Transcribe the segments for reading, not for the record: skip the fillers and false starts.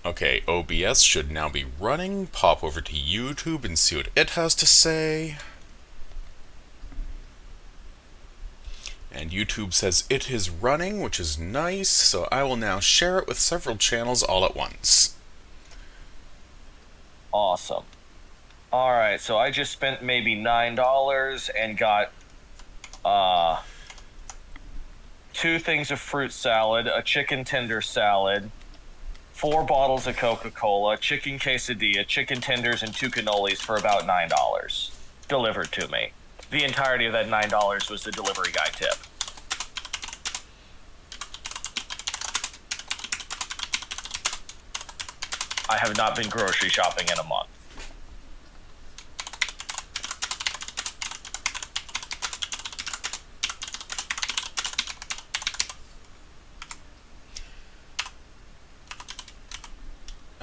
Okay, OBS should now be running. Pop over to YouTube and see what it has to say. And YouTube says it is running, which is nice, so I will now share it with several channels all at once. Awesome. Alright, so I just spent maybe $9 and got 2 things of fruit salad, a chicken tender salad, 4 bottles of Coca-Cola, chicken quesadilla, chicken tenders, and 2 cannolis for about $9 delivered to me. The entirety of that $9 was the delivery guy tip. I have not been grocery shopping in a month.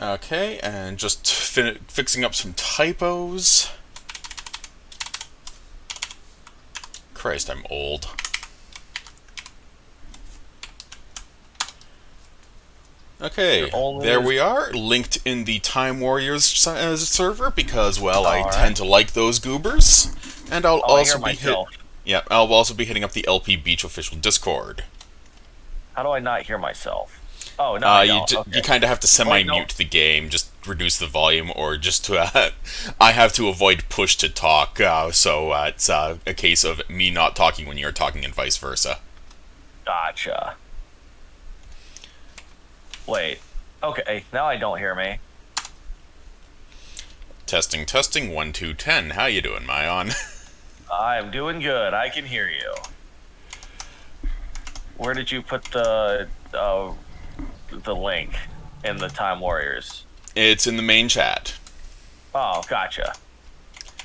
Okay, and just fixing up some typos. Christ, I'm old. Okay, there we are, linked in the Time Warriors server because, well, I tend to like those goobers. And I'll also be I'll also be hitting up the LP Beach official Discord. How do I not hear myself? Oh, no, I don't. You kind of have to semi-mute the game, just reduce the volume, or just to, I have to avoid push to talk, so it's a case of me not talking when you're talking and vice versa. Gotcha. Wait. Okay, now I don't hear me. Testing, testing, 1, 2, 10. How you doing, Myon? I'm doing good. I can hear you. Where did you put the link in the Time Warriors? It's in the main chat. Oh, gotcha.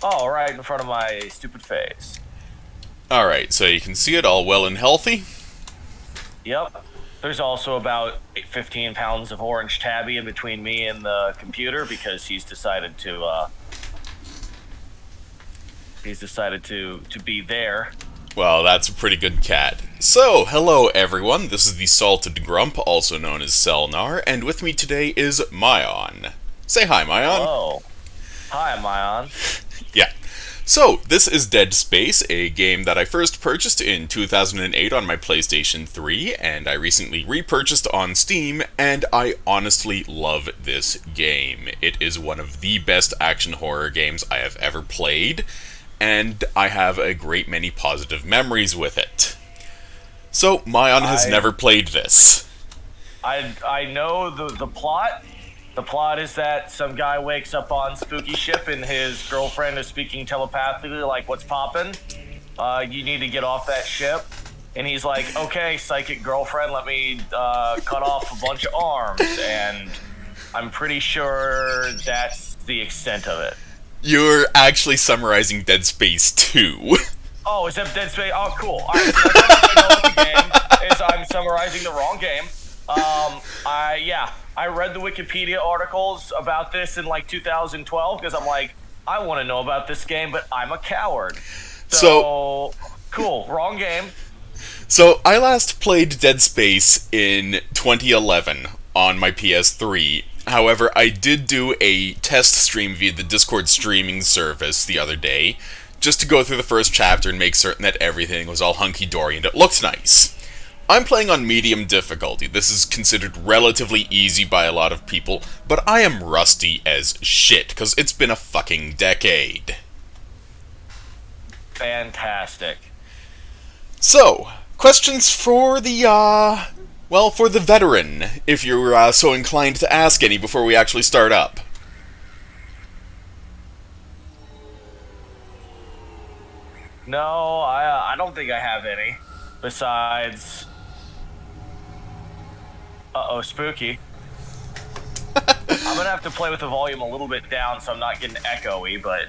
Oh, right in front of my stupid face. Alright, so you can see it all well and healthy? Yep. There's also about 15 pounds of orange tabby in between me and the computer because he's decided to be there. Well, that's a pretty good cat. So, hello everyone, this is the Salted Grump, also known as Selnar, and with me today is Myon. Say hi, Myon. Hello. Hi, Myon. Yeah. So, this is Dead Space, a game that I first purchased in 2008 on my PlayStation 3, and I recently repurchased on Steam, and I honestly love this game. It is one of the best action horror games I have ever played, and I have a great many positive memories with it. So, Myon has never played this. I know the plot. The plot is that some guy wakes up on spooky ship and his girlfriend is speaking telepathically like, what's poppin'? You need to get off that ship. And he's like, okay, psychic girlfriend, let me cut off a bunch of arms. And I'm pretty sure that's the extent of it. You're actually summarizing Dead Space 2. Oh, is that Dead Space? Oh, cool. All right, so that's what I know about the game, is I'm summarizing the wrong game. I read the Wikipedia articles about this in like 2012 because I'm like, I want to know about this game, but I'm a coward. So cool, wrong game. So I last played Dead Space in 2011 on my PS3. However, I did do a test stream via the Discord streaming service the other day, just to go through the first chapter and make certain that everything was all hunky-dory and it looked nice. I'm playing on medium difficulty. This is considered relatively easy by a lot of people, but I am rusty as shit, because it's been a fucking decade. Fantastic. So, questions for the, for the veteran, if you're so inclined to ask any before we actually start up. No, I don't think I have any. Besides... Uh-oh, spooky. I'm gonna have to play with the volume a little bit down so I'm not getting echoey, but...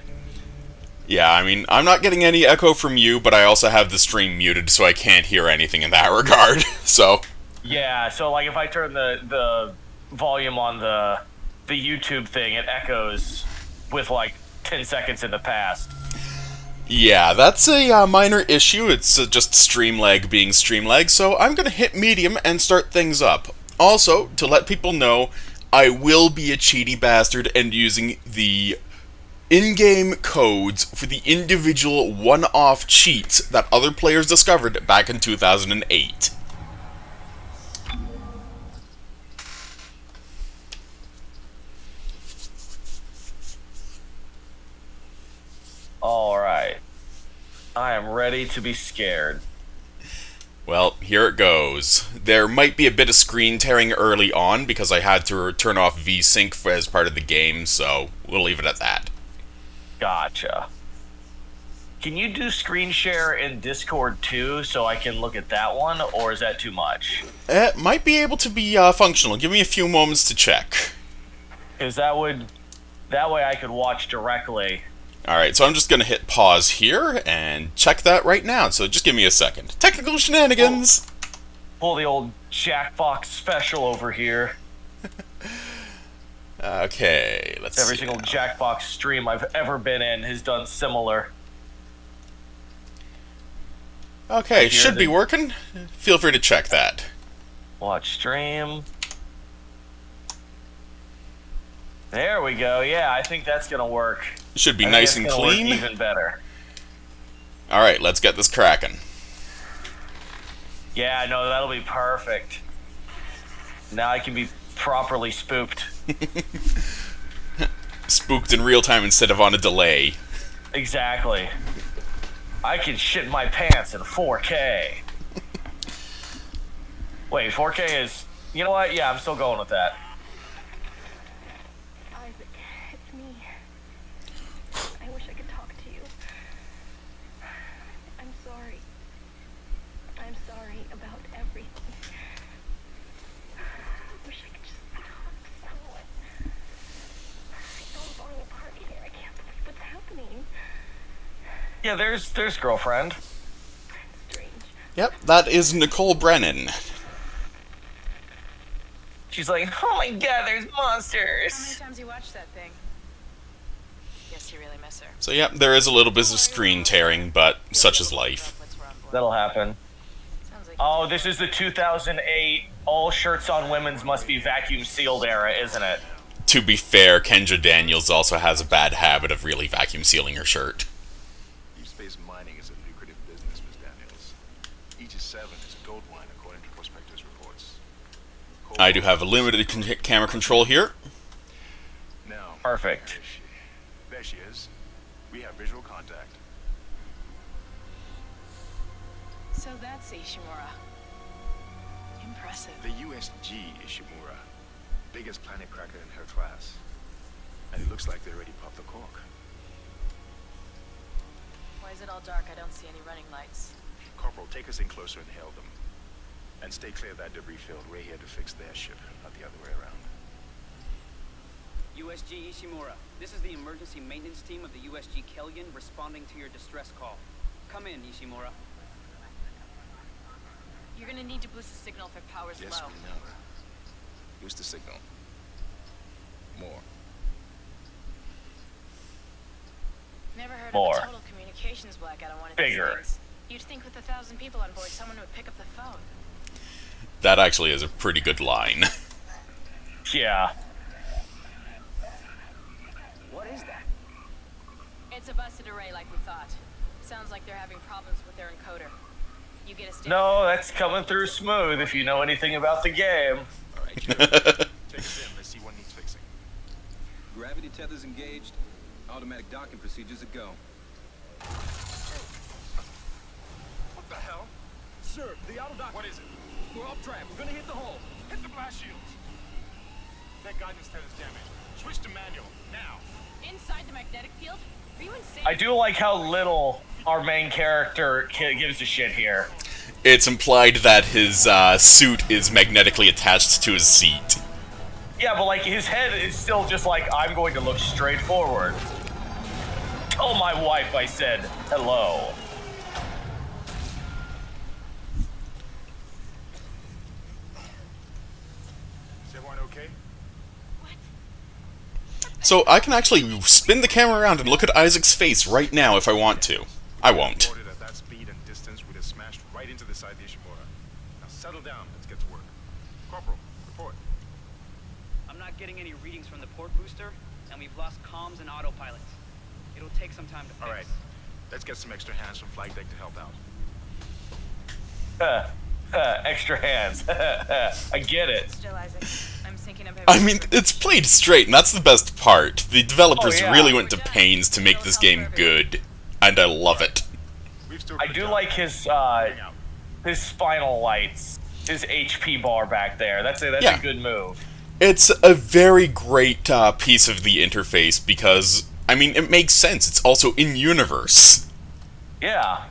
Yeah, I mean, I'm not getting any echo from you, but I also have the stream muted, so I can't hear anything in that regard, so... Yeah, so like if I turn the volume on the YouTube thing, it echoes with like 10 seconds in the past. Yeah, that's a minor issue. It's just stream lag being stream lag, so I'm gonna hit medium and start things up. Also, to let people know, I will be a cheaty bastard and using the in-game codes for the individual one-off cheats that other players discovered back in 2008. Alright. I am ready to be scared. Well, here it goes. There might be a bit of screen tearing early on because I had to turn off VSync as part of the game, so we'll leave it at that. Gotcha. Can you do screen share in Discord too, so I can look at that one, or is that too much? It might be able to be functional. Give me a few moments to check. Because that way I could watch directly. Alright, so I'm just going to hit pause here and check that right now, so just give me a second. Technical shenanigans! Pull the old Jackbox special over here. Okay, let's Every see single now. Jackbox stream I've ever been in has done similar. Okay, should be working. Feel free to check that. Watch stream. There we go. Yeah, I think that's gonna work. Should be I think nice it's and gonna work clean. even better. Alright, let's get this cracking. Yeah, no, that'll be perfect. Now I can be properly spooked. Spooked in real time instead of on a delay. Exactly. I can shit my pants in 4K. Wait, 4K is... You know what? Yeah, I'm still going with that. Isaac, it's me. I wish I could talk to you. I'm sorry. I'm sorry about everything. I wish I could just talk to someone. I know I'm falling apart here. I can't believe what's happening. Yeah, there's girlfriend. Strange. Yep, that is Nicole Brennan. She's like, oh my god, there's How many monsters. times you watched that thing? Guess you really miss her. So yep, there is a little bit of screen tearing, but such is life. That'll happen. Sounds like Oh, this is the 2008 all shirts on women's must be vacuum sealed era, isn't it? To be fair, Kendra Daniels also has a bad habit of really vacuum sealing her shirt. Deep space mining is a lucrative business, Ms. Daniels. Aegis 7 is a gold mine according to prospectors' reports. I do have a limited camera control here. Now, Perfect. where is she? There she is. We have visual contact. So that's Ishimura. Impressive. The USG Ishimura, biggest planet cracker in her class. And it looks like they already popped the cork. Why is it all dark? I don't see any running lights. Corporal, take us in closer and hail them. And stay clear of that debris field. We're here to fix their ship, not the other way around. USG Ishimura, this is the emergency maintenance team of the USG Kellyan responding to your distress call. Come in, Ishimura. You're gonna need to boost the signal if it powers Yes, low. we know. Use the signal. More. Never heard More. of a total communications blackout on one of Bigger. these things. You'd think with 1,000 people on board, someone would pick up the phone. That actually is a pretty good line. Yeah. What is that? It's a busted array like we thought. Sounds like they're having problems with their encoder. You get a stand. No, that's coming through smooth if you know anything about the game. All right, Joe. Take us in. Let's see what needs fixing. Gravity tethers engaged. Automatic docking procedures a go. What the hell? Sir, the auto dock. What is it? We're off track. We're gonna hit the hull. Hit the blast shields. Their guidance tether's damaged. Switch to manual, now. Inside the magnetic field? Are you insane? I do like how little our main character gives a shit here. It's implied that his suit is magnetically attached to his seat. Yeah, but like his head is still just like, I'm going to look straight forward. Tell my wife I said hello. Is everyone okay? So I can actually spin the camera around and look at Isaac's face right now if I want to. I won't. Boarded at that speed and distance, we'd have smashed right into the side of the Ishimura. Now settle down. Let's get to work. Corporal, report. I'm not not getting any readings from the port booster, and we've lost comms and autopilot. It'll take some time to fix. All right, let's get some extra hands from flight deck to help out. Extra hands. I get it. Still, Isaac. I'm syncing up I mean, it's played straight, and that's the best part. The developers Oh, yeah. really went to pains to make this game good, and I love it. We've still I do like his spinal lights, his HP bar back there. That's Yeah. a good move. It's a very great piece of the interface because, I mean, it makes sense. It's also in-universe. Yeah.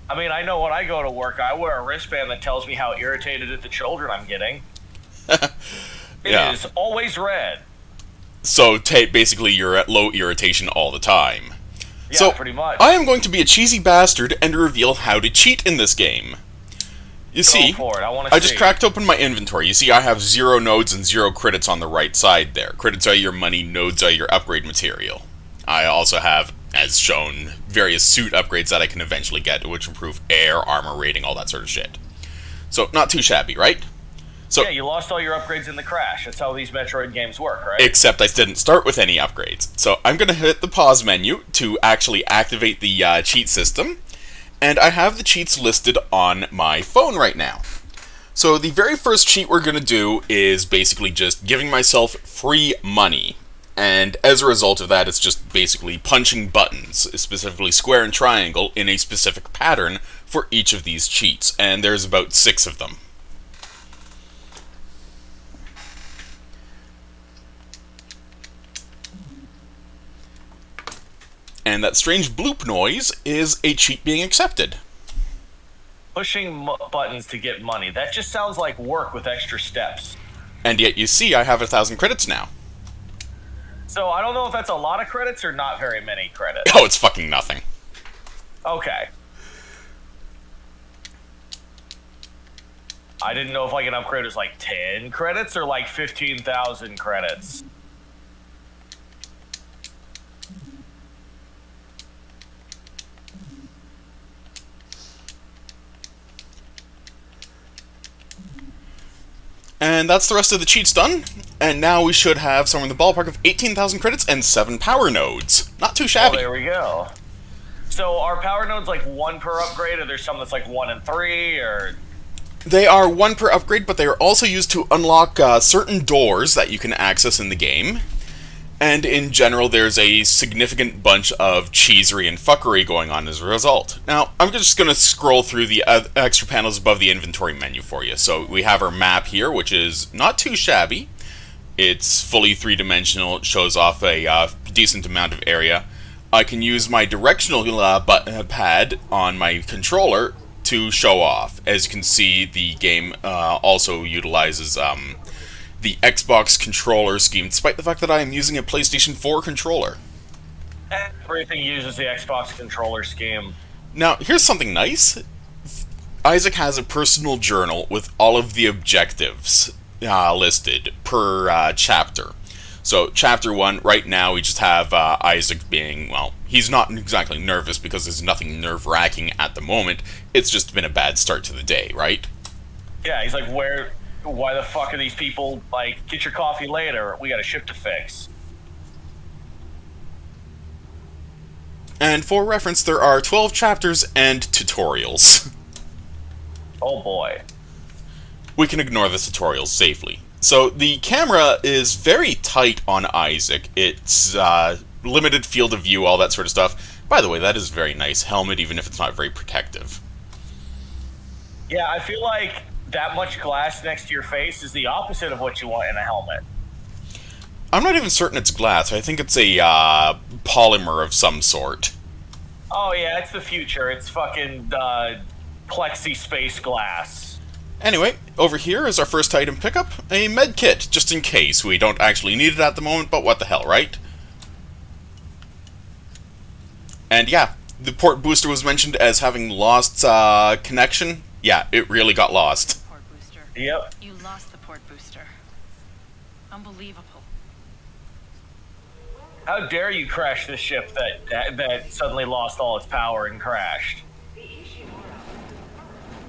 I mean, I know when I go to work, I wear a wristband that tells me how irritated at the children I'm getting. Yeah. It is always red. So, basically, you're at low irritation all the time. Yeah, So, pretty much. I am going to be a cheesy bastard and reveal how to cheat in this game. You see, for it. I wanna just see. cracked open my inventory. You see, I have 0 nodes and 0 credits on the right side there. Credits are your money, nodes are your upgrade material. I also have, as shown, various suit upgrades that I can eventually get, which improve air, armor rating, all that sort of shit. So, not too shabby, right? So, Yeah, you lost all your upgrades in the crash. That's how these Metroid games work, right? except I didn't start with any upgrades. So I'm going to hit the pause menu to actually activate the cheat system, and I have the cheats listed on my phone right now. So the very first cheat we're going to do is basically just giving myself free money, and as a result of that, it's just basically punching buttons, specifically square and triangle, in a specific pattern for each of these cheats, and there's about 6 of them. And that strange bloop noise is a cheat being accepted. Pushing buttons to get money. That just sounds like work with extra steps. And yet you see I have 1,000 credits now. So I don't know if that's a lot of credits or not very many credits. Oh, it's fucking nothing. Okay. I didn't know if like an upgrade was like 10 credits or like 15,000 credits. And that's the rest of the cheats done. And now we should have somewhere in the ballpark of 18,000 credits and 7 power nodes. Not too Oh, shabby. there we go. So are power nodes like 1 per upgrade, or there's some that's like 1 and 3, or... They are 1 per upgrade, but they are also used to unlock certain doors that you can access in the game. And in general, there's a significant bunch of cheesery and fuckery going on as a result. Now, I'm just going to scroll through the extra panels above the inventory menu for you. So we have our map here, which is not too shabby. It's fully 3-dimensional. It shows off a decent amount of area. I can use my directional pad on my controller to show off. As you can see, the game also utilizes the Xbox controller scheme, despite the fact that I am using a PlayStation 4 controller. Everything uses the Xbox controller scheme. Now, here's something nice. Isaac has a personal journal with all of the objectives listed per chapter. So, chapter 1, right now we just have Isaac being, well, he's not exactly nervous because there's nothing nerve-wracking at the moment. It's just been a bad start to the day, right? Yeah, he's like, why the fuck are these people, like, get your coffee later, we got a ship to fix. And for reference, there are 12 chapters and tutorials. Oh boy. We can ignore the tutorials safely. So the camera is very tight on Isaac. It's limited field of view, all that sort of stuff. By the way, that is a very nice helmet, even if it's not very protective. Yeah, I feel like that much glass next to your face is the opposite of what you want in a helmet. I'm not even certain it's glass. I think it's a polymer of some sort. Oh yeah, it's the future. It's fucking plexi space glass. Anyway, over here is our first item pickup, a med kit, just in case. We don't actually need it at the moment, but what the hell, right? And yeah, the port booster was mentioned as having lost connection. Yeah, it really got lost. Port booster. Yep. You lost the port booster. Unbelievable. How dare you crash this ship that suddenly lost all its power and crashed? The Ishimura,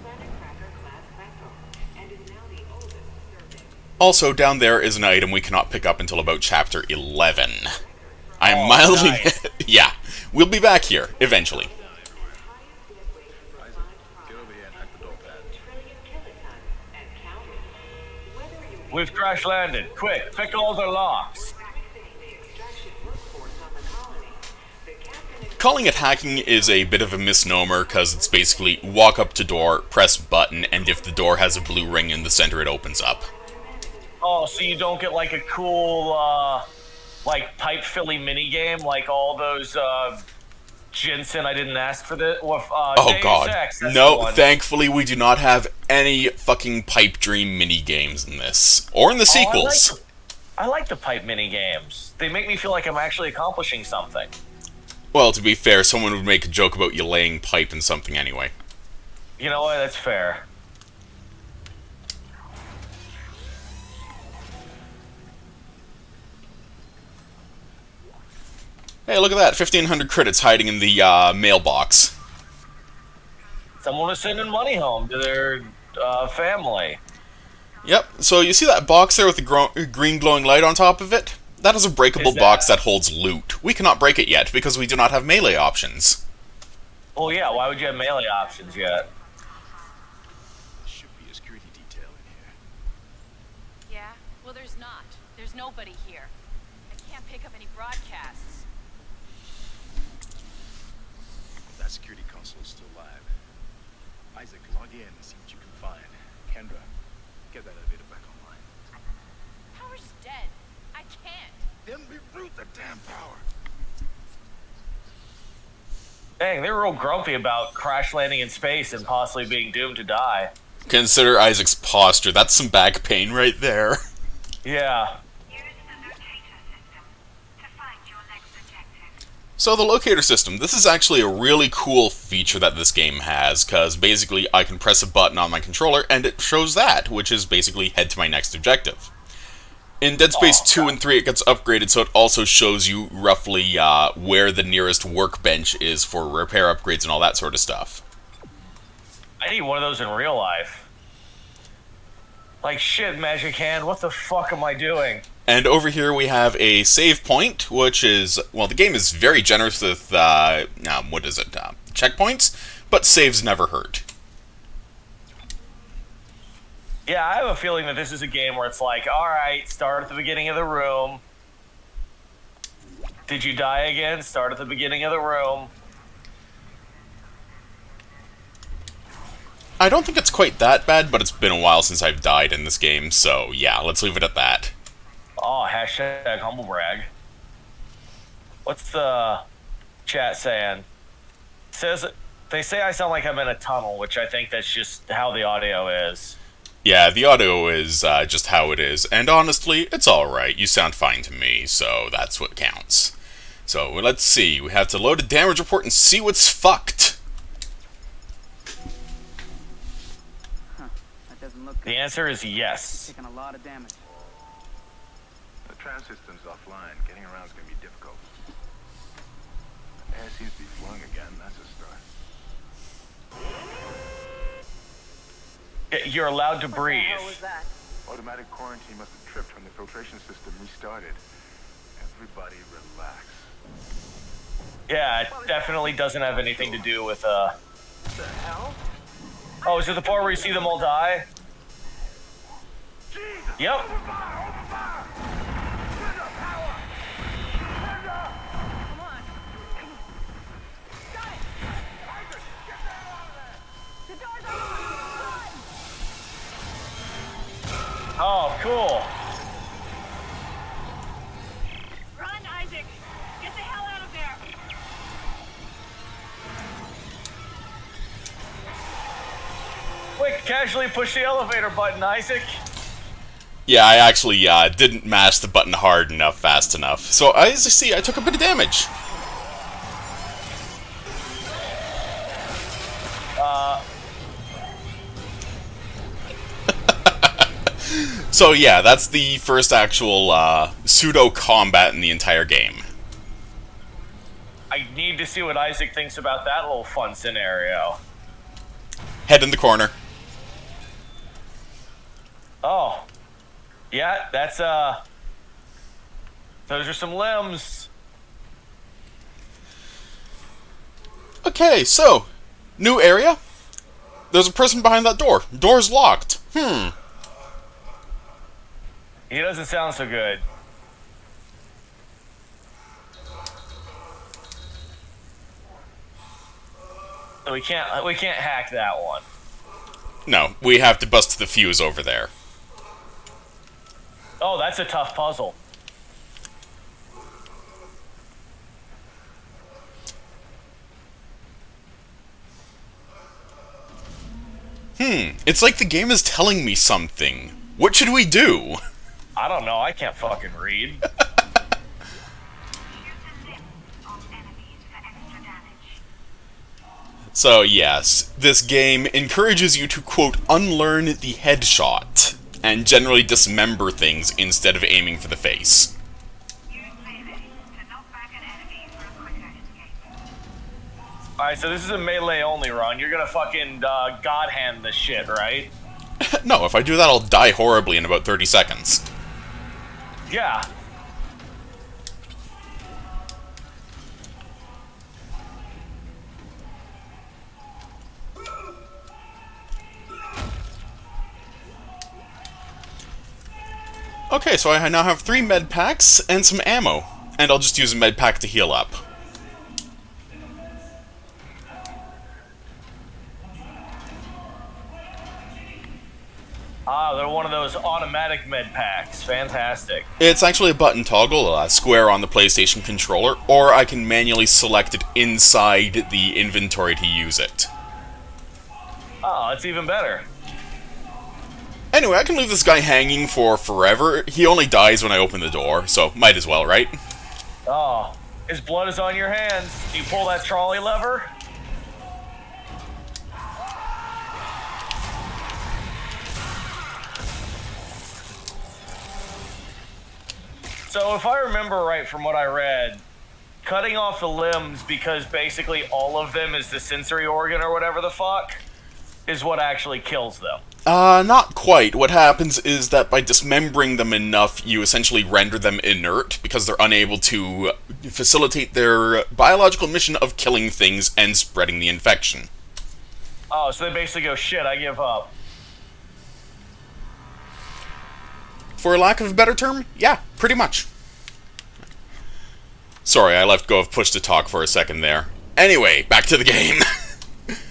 Planet Cracker class vessel, and is now the oldest survey. Also, down there is an item we cannot pick up until about Chapter 11. I'm Oh, mildly... nice. Yeah, we'll be back here, eventually. Isaac, get over here and hack the door pad. We've crash landed. Quick, pick all the locks. Calling it hacking is a bit of a misnomer, because it's basically walk up to door, press button, and if the door has a blue ring in the center, it opens up. Oh, so you don't get like a cool, like pipe filly mini game, like all those Jensen. I didn't ask for this. Oh Deus god. Ex, that's the No, one. thankfully we do not have any fucking pipe dream mini games in this. Or in the sequels. I like the pipe mini games. They make me feel like I'm actually accomplishing something. Well, to be fair, someone would make a joke about you laying pipe in something anyway. You know what? That's fair. Hey, look at that, 1,500 credits hiding in the mailbox. Someone was sending money home to their family. Yep, so you see that box there with the green glowing light on top of it? That is a breakable Is that- box that holds loot. We cannot break it yet because we do not have melee options. Well, yeah. Why would you have melee options yet? There should be a security detail in here. Yeah? Well, there's not. There's nobody here. I can't pick up any broadcasts. That security console is still live. Isaac, log in and see what you can find. Kendra, get that elevator back online. Power's dead. I can't. Then reroute the damn power. Dang, they were real grumpy about crash landing in space and possibly being doomed to die. Consider Isaac's posture. That's some back pain right there. Yeah. Use the locator system to find your next objective. So the locator system, this is actually a really cool feature that this game has, because basically I can press a button on my controller and it shows that, which is basically head to my next objective. In Dead Space 2 and 3 it gets upgraded so it also shows you roughly where the nearest workbench is for repair upgrades and all that sort of stuff. I need one of those in real life. Like, shit, Magic Hand, what the fuck am I doing? And over here we have a save point, which is, well, the game is very generous with, checkpoints, but saves never hurt. Yeah, I have a feeling that this is a game where it's like, alright, start at the beginning of the room. Did you die again? Start at the beginning of the room. I don't think it's quite that bad, but it's been a while since I've died in this game, so yeah, let's leave it at that. Oh, hashtag humble brag. What's the chat saying? Says they say I sound like I'm in a tunnel, which I think that's just how the audio is. Yeah, the audio is just how it is, and honestly, it's alright. You sound fine to me, so that's what counts. So, let's see. We have to load a damage report and see what's fucked. Huh. That doesn't look good. The answer is yes. Taking a lot of damage. The tram system's offline. Getting around is going to be difficult. Air seems to be flowing again. That's a start. You're allowed to breathe. Automatic quarantine must have tripped when the filtration system restarted. Everybody relax. Yeah, it definitely doesn't have anything to do with, The hell? Oh, is it the part where you see them all die? Yep. Come on. Got it. The door's open. Oh, cool. Run, Isaac. Get the hell out of there. Quick, casually push the elevator button, Isaac. Yeah, I actually didn't mash the button hard enough, fast enough. So, as you see, I took a bit of damage. So yeah, that's the first actual pseudo-combat in the entire game. I need to see what Isaac thinks about that little fun scenario. Head in the corner. Oh. Yeah, that's those are some limbs. Okay, so, new area. There's a person behind that door. Door's locked. He doesn't sound so good. So we can't hack that one. No, we have to bust the fuse over there. Oh, that's a tough puzzle. It's like the game is telling me something. What should we do? I don't know. I can't fucking read. Use the limbs of enemies for extra damage. So yes, this game encourages you to, quote, unlearn the headshot, and generally dismember things instead of aiming for the face. Use melee to knock back an enemy for a quicker escape. All right, so this is a melee only run. You're gonna fucking god hand this shit, right? No, if I do that, I'll die horribly in about 30 seconds. Yeah. Okay, so I now have 3 med packs and some ammo, and I'll just use a med pack to heal up. Ah, they're one of those automatic med packs. Fantastic. It's actually a button toggle, square on the PlayStation controller, or I can manually select it inside the inventory to use it. Oh, that's even better. Anyway, I can leave this guy hanging for forever. He only dies when I open the door, so might as well, right? Oh, his blood is on your hands. Do you pull that trolley lever? So if I remember right from what I read, cutting off the limbs because basically all of them is the sensory organ or whatever the fuck is what actually kills them. Not quite. What happens is that by dismembering them enough, you essentially render them inert because they're unable to facilitate their biological mission of killing things and spreading the infection. Oh, so they basically go, shit, I give up. For lack of a better term, yeah, pretty much. Sorry, I left go of push to talk for a second there. Anyway, back to the game. Collect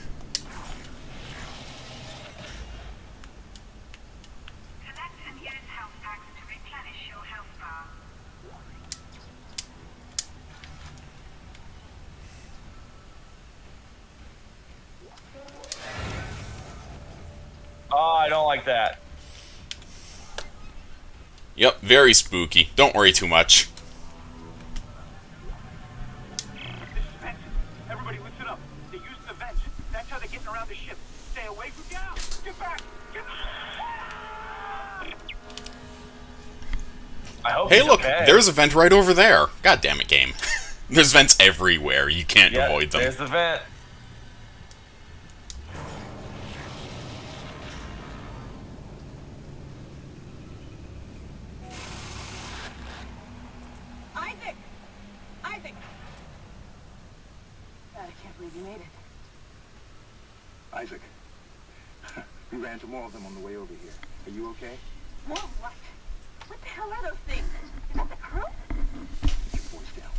and use health packs to replenish your health bar. Oh, I don't like that. Yep, very spooky. Don't worry too much. This is vents. Everybody listen up. They're using the vents. That's how they're getting around the ship. Stay away from down. Get back. Get I hope Hey, he's look, okay. there's a vent right over there. God damn it, game. There's vents everywhere. You can't Yeah, avoid them. there's the vent. Isaac! Isaac! God, I can't believe you made it. Isaac, we ran into more of them on the way over here. Are you okay? More what? What the hell are those things? Is that the crew? Keep your voice down.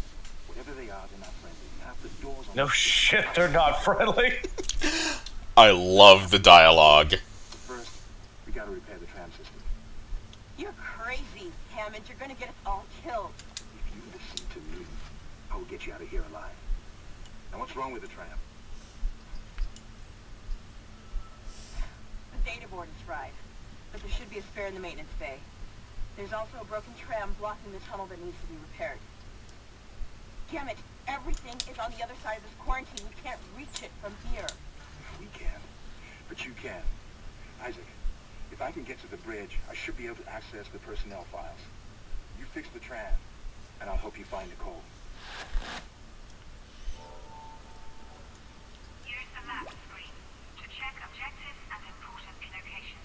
Whatever they are, they're not friendly. Half the doors on No shit, they're not friendly. I love the dialogue. First, we gotta repair the tram system. You're crazy, Hammond. You're gonna get us all killed. If you listen to me, I will get you out of here alive. Now what's wrong with the tram? The data board is fried, but there should be a spare in the maintenance bay. There's also a broken tram blocking the tunnel that needs to be repaired. Damn it, everything is on the other side of this quarantine. We can't reach it from here. We can, but you can. Isaac, if I can get to the bridge, I should be able to access the personnel files. You fix the tram, and I'll help you find Nicole. Use the map screen to check objectives and important locations.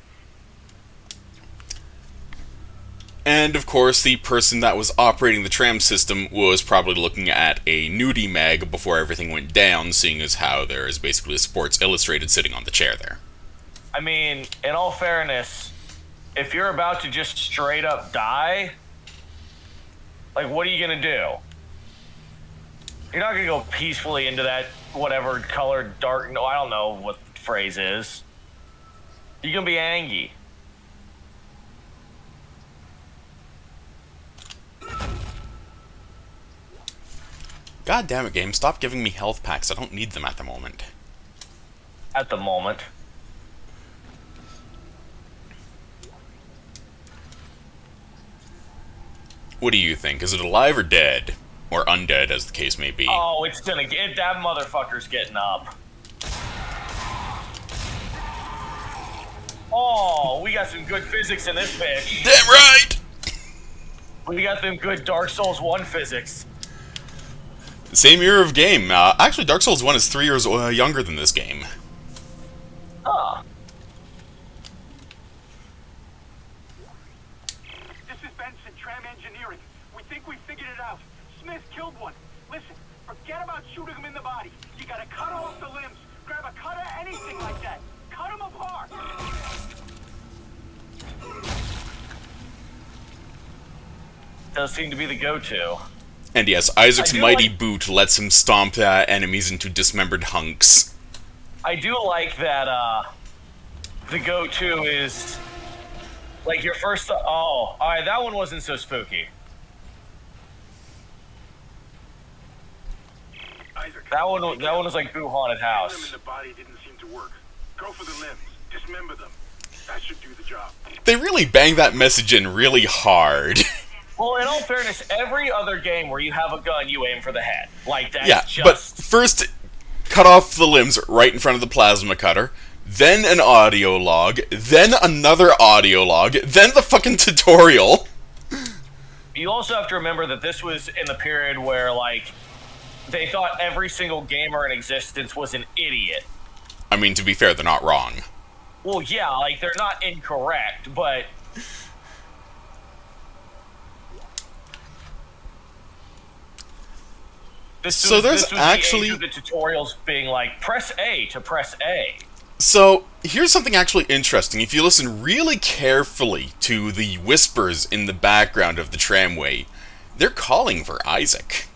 And of course, the person that was operating the tram system was probably looking at a nudie mag before everything went down, seeing as how there is basically a Sports Illustrated sitting on the chair there. I mean, in all fairness, if you're about to just straight up die, like, what are you gonna do? You're not gonna go peacefully into that whatever colored dark. No, I don't know what the phrase is. You're gonna be angry. God damn it, game! Stop giving me health packs. I don't need them at the moment. At the moment. What do you think? Is it alive or dead? Or undead, as the case may be. Oh, it's gonna get... That motherfucker's getting up. Oh, we got some good physics in this bitch. Damn right! We got them good Dark Souls 1 physics. Same year of game. Actually, Dark Souls 1 is 3 years younger than this game. Huh. This is Benson, Tram Engineering. We think we figured it out. Smith killed one. Listen, forget about shooting him in the body. You gotta cut off the limbs. Grab a cutter, anything like that. Cut him apart. Does seem to be the go-to. And yes, Isaac's I do mighty like- boot lets him stomp enemies into dismembered hunks. I do like that, the go-to is, like, your first... Oh, alright, that one wasn't so spooky. Isaac, That one was like Boo Haunted them House. in the body didn't seem to work. Go for the limbs. Dismember them. That should do the job. They really bang that message in really hard. Well, in all fairness, every other game where you have a gun, you aim for the head. Like, that's Yeah, just... but first, cut off the limbs right in front of the plasma cutter, then an audio log, then another audio log, then the fucking tutorial. You also have to remember that this was in the period where, like, they thought every single gamer in existence was an idiot. I mean, to be fair, they're not wrong. Well, yeah, like, they're not incorrect, but... So there's this was actually- the age of the tutorials being like, press A to press A. So, here's something actually interesting. If you listen really carefully to the whispers in the background of the tramway, they're calling for Isaac.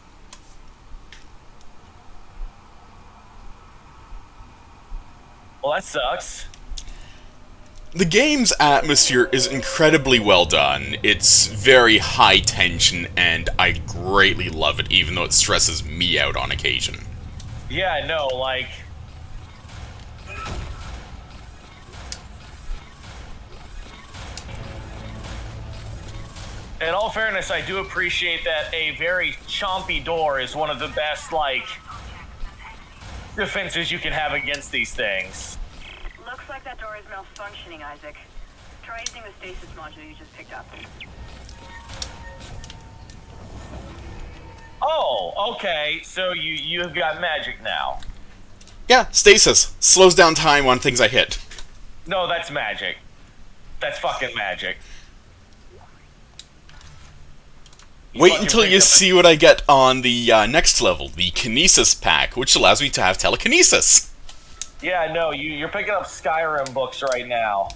Well, that sucks. The game's atmosphere is incredibly well done. It's very high tension, and I greatly love it, even though it stresses me out on occasion. Yeah, no, like... In all fairness, I do appreciate that a very chompy door is one of the best, like, defenses you can have against these things. Looks like that door is malfunctioning, Isaac. Try using the stasis module you just picked up. Oh, okay, so you've got magic now. Yeah, stasis. Slows down time on things I hit. No, that's magic. That's fucking magic. Wait fucking until picked you up a- see what I get on the next level, the Kinesis pack, which allows me to have telekinesis. Yeah, no, you're picking up Skyrim books right now.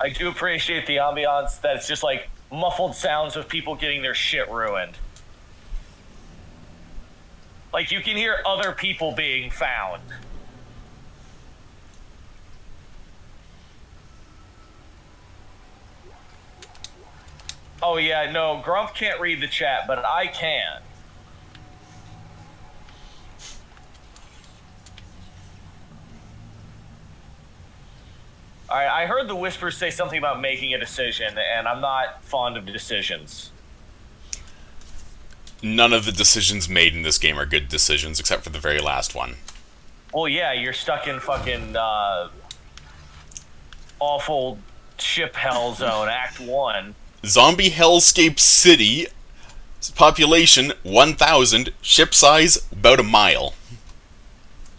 I do appreciate the ambiance that it's just like muffled sounds of people getting their shit ruined. Like, you can hear other people being found. Oh yeah, no, Grump can't read the chat, but I can. Alright, I heard the whispers say something about making a decision, and I'm not fond of decisions. None of the decisions made in this game are good decisions, except for the very last one. Well, yeah, you're stuck in fucking, awful ship hell zone, Act 1. Zombie Hellscape City, Population 1,000. Ship size about a mile.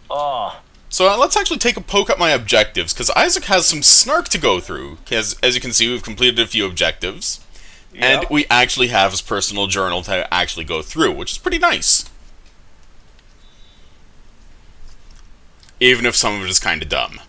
Oh. So let's actually take a poke at my objectives, because Isaac has some snark to go through. As you can see, we've completed a few objectives. Yep. And we actually have his personal journal to actually go through, which is pretty nice. Even if some of it is kind of dumb.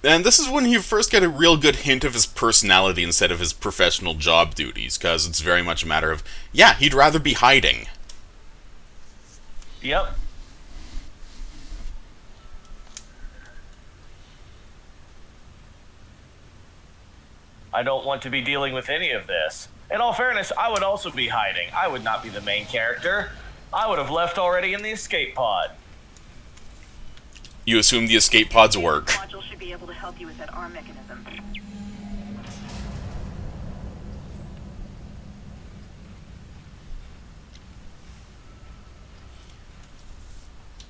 And this is when you first get a real good hint of his personality instead of his professional job duties, because it's very much a matter of, yeah, he'd rather be hiding. Yep. I don't want to be dealing with any of this. In all fairness, I would also be hiding. I would not be the main character. I would have left already in the escape pod. You assume the escape pods work. Module should be able to help you with that arm mechanism.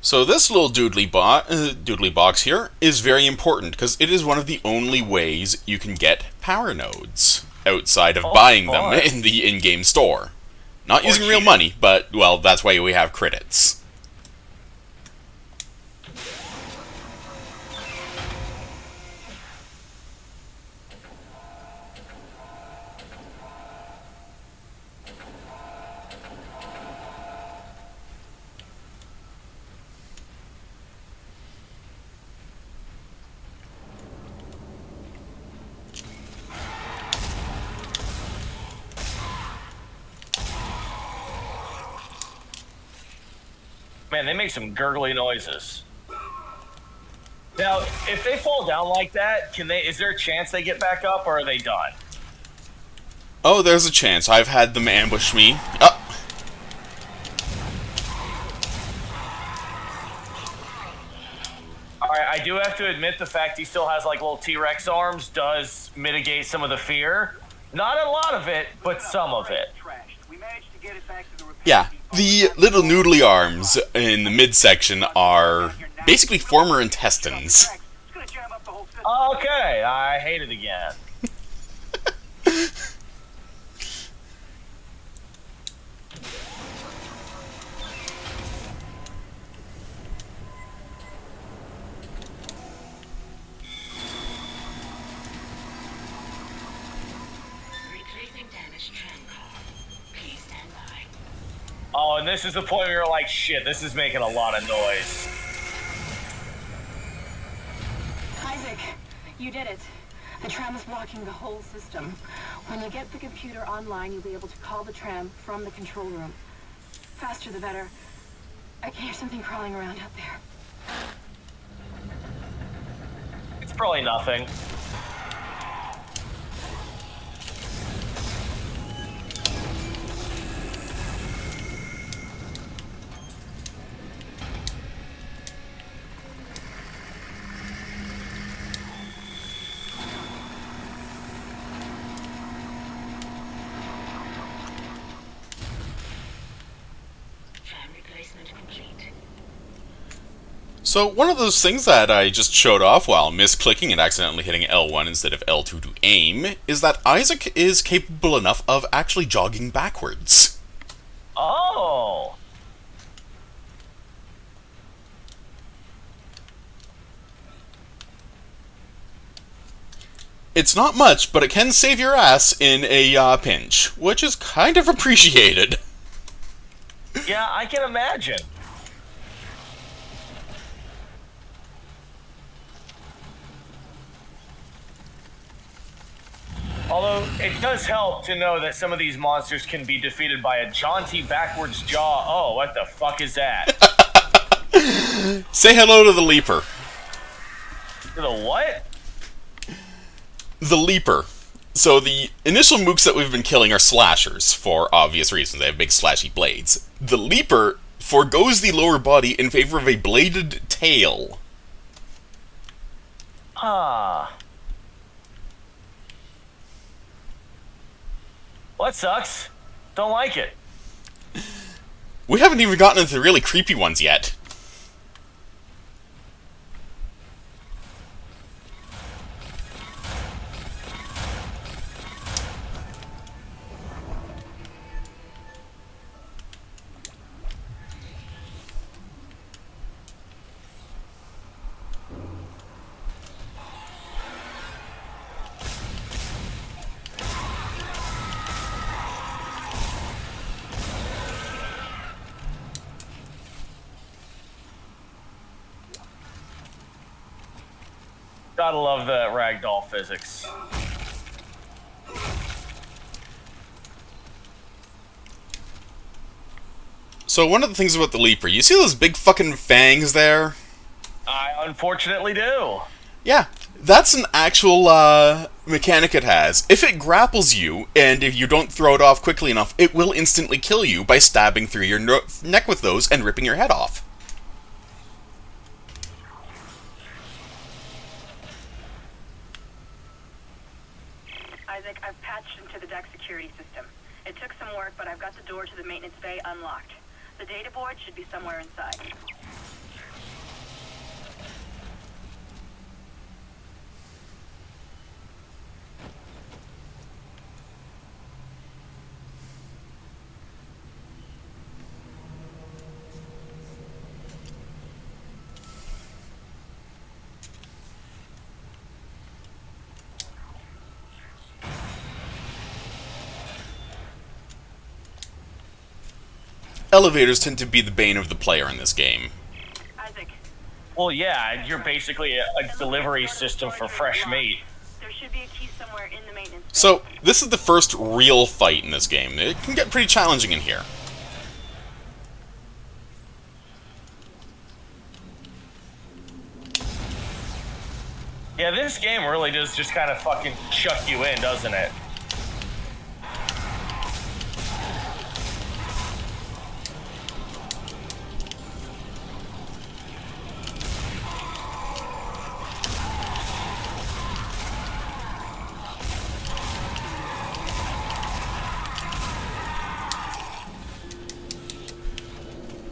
So this little doodly box here is very important, because it is one of the only ways you can get power nodes outside of buying them in the in-game store. Not using real money, but, well, that's why we have credits. Man, they make some gurgly noises. Now, if they fall down like that, is there a chance they get back up, or are they done? Oh, there's a chance. I've had them ambush me. Oh. Alright, I do have to admit the fact he still has like little T-Rex arms does mitigate some of the fear. Not a lot of it, but some of it. We managed to get it back to the repair Yeah, depot. the little noodly arms in the midsection are basically former intestines. It's gonna jam up the whole system. Okay, I hate it again. Replacing damaged tram car. Please stand by. Oh, and this is the point where you're like, shit, this is making a lot of noise. Isaac, you did it. The tram is blocking the whole system. When you get the computer online, you'll be able to call the tram from the control room. Faster the better. I can hear something crawling around out there. It's probably nothing. Tram replacement complete. So one of those things that I just showed off while misclicking and accidentally hitting L1 instead of L2 to aim is that Isaac is capable enough of actually jogging backwards. Oh! It's not much, but it can save your ass in a pinch, which is kind of appreciated. Yeah, I can imagine. Although, it does help to know that some of these monsters can be defeated by a jaunty backwards jaw. Oh, what the fuck is that? Say hello to the Leaper. To the what? The Leaper. So the initial mooks that we've been killing are slashers, for obvious reasons. They have big slashy blades. The Leaper forgoes the lower body in favor of a bladed tail. Ah. Well, that sucks. Don't like it. We haven't even gotten into the really creepy ones yet. Gotta love the ragdoll physics. So one of the things about the Leaper, you see those big fucking fangs there? I unfortunately do. Yeah, that's an actual mechanic it has. If it grapples you, and if you don't throw it off quickly enough, it will instantly kill you by stabbing through your neck with those and ripping your head off. Isaac, I've patched into the deck security system. It took some work, but I've got the door to the maintenance bay unlocked. The data board should be somewhere inside. Elevators tend to be the bane of the player in this game. Isaac. Well, yeah, you're basically a delivery system for fresh meat. There should be a key somewhere in the maintenance bay. So, this is the first real fight in this game. It can get pretty challenging in here. Yeah, this game really does just kind of fucking chuck you in, doesn't it?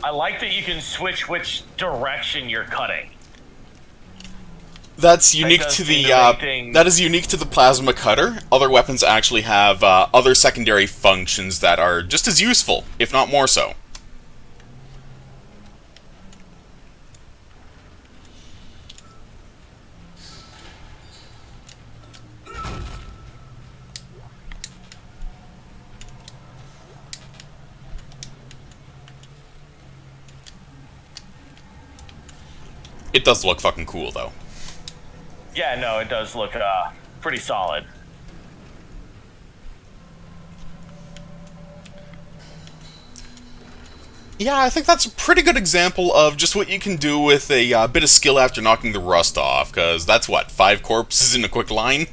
I like that you can switch which direction you're cutting. That's unique does to seem the to make things- that is unique to the plasma cutter. Other weapons actually have other secondary functions that are just as useful, if not more so. It does look fucking cool, though. Yeah, no, it does look pretty solid. Yeah, I think that's a pretty good example of just what you can do with a bit of skill after knocking the rust off, because that's what, 5 corpses in a quick line?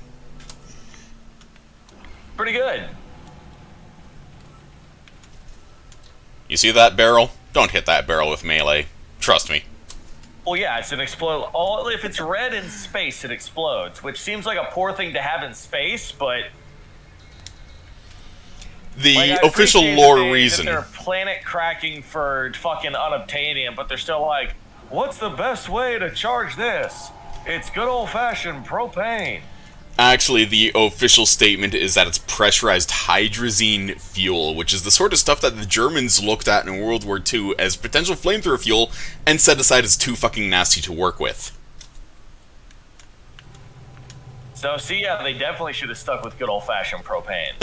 Pretty good. You see that barrel? Don't hit that barrel with melee. Trust me. Well, yeah, it's an explode. Oh, if it's red in space, it explodes, which seems like a poor thing to have in space, but The like, I official appreciate lore that reason. that they're planet cracking for fucking unobtainium, but they're still like, what's the best way to charge this? It's good old-fashioned propane. Actually, the official statement is that it's pressurized hydrazine fuel, which is the sort of stuff that the Germans looked at in World War II as potential flamethrower fuel and set aside as too fucking nasty to work with. So, see, yeah, they definitely should have stuck with good old-fashioned propane.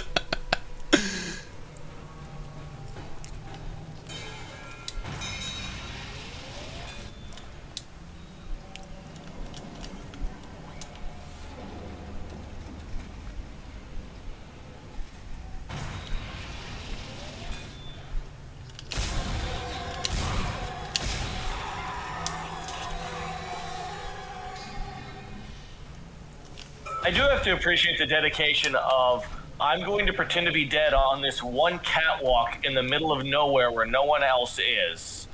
I do have to appreciate the dedication of, I'm going to pretend to be dead on this one catwalk in the middle of nowhere where no one else is.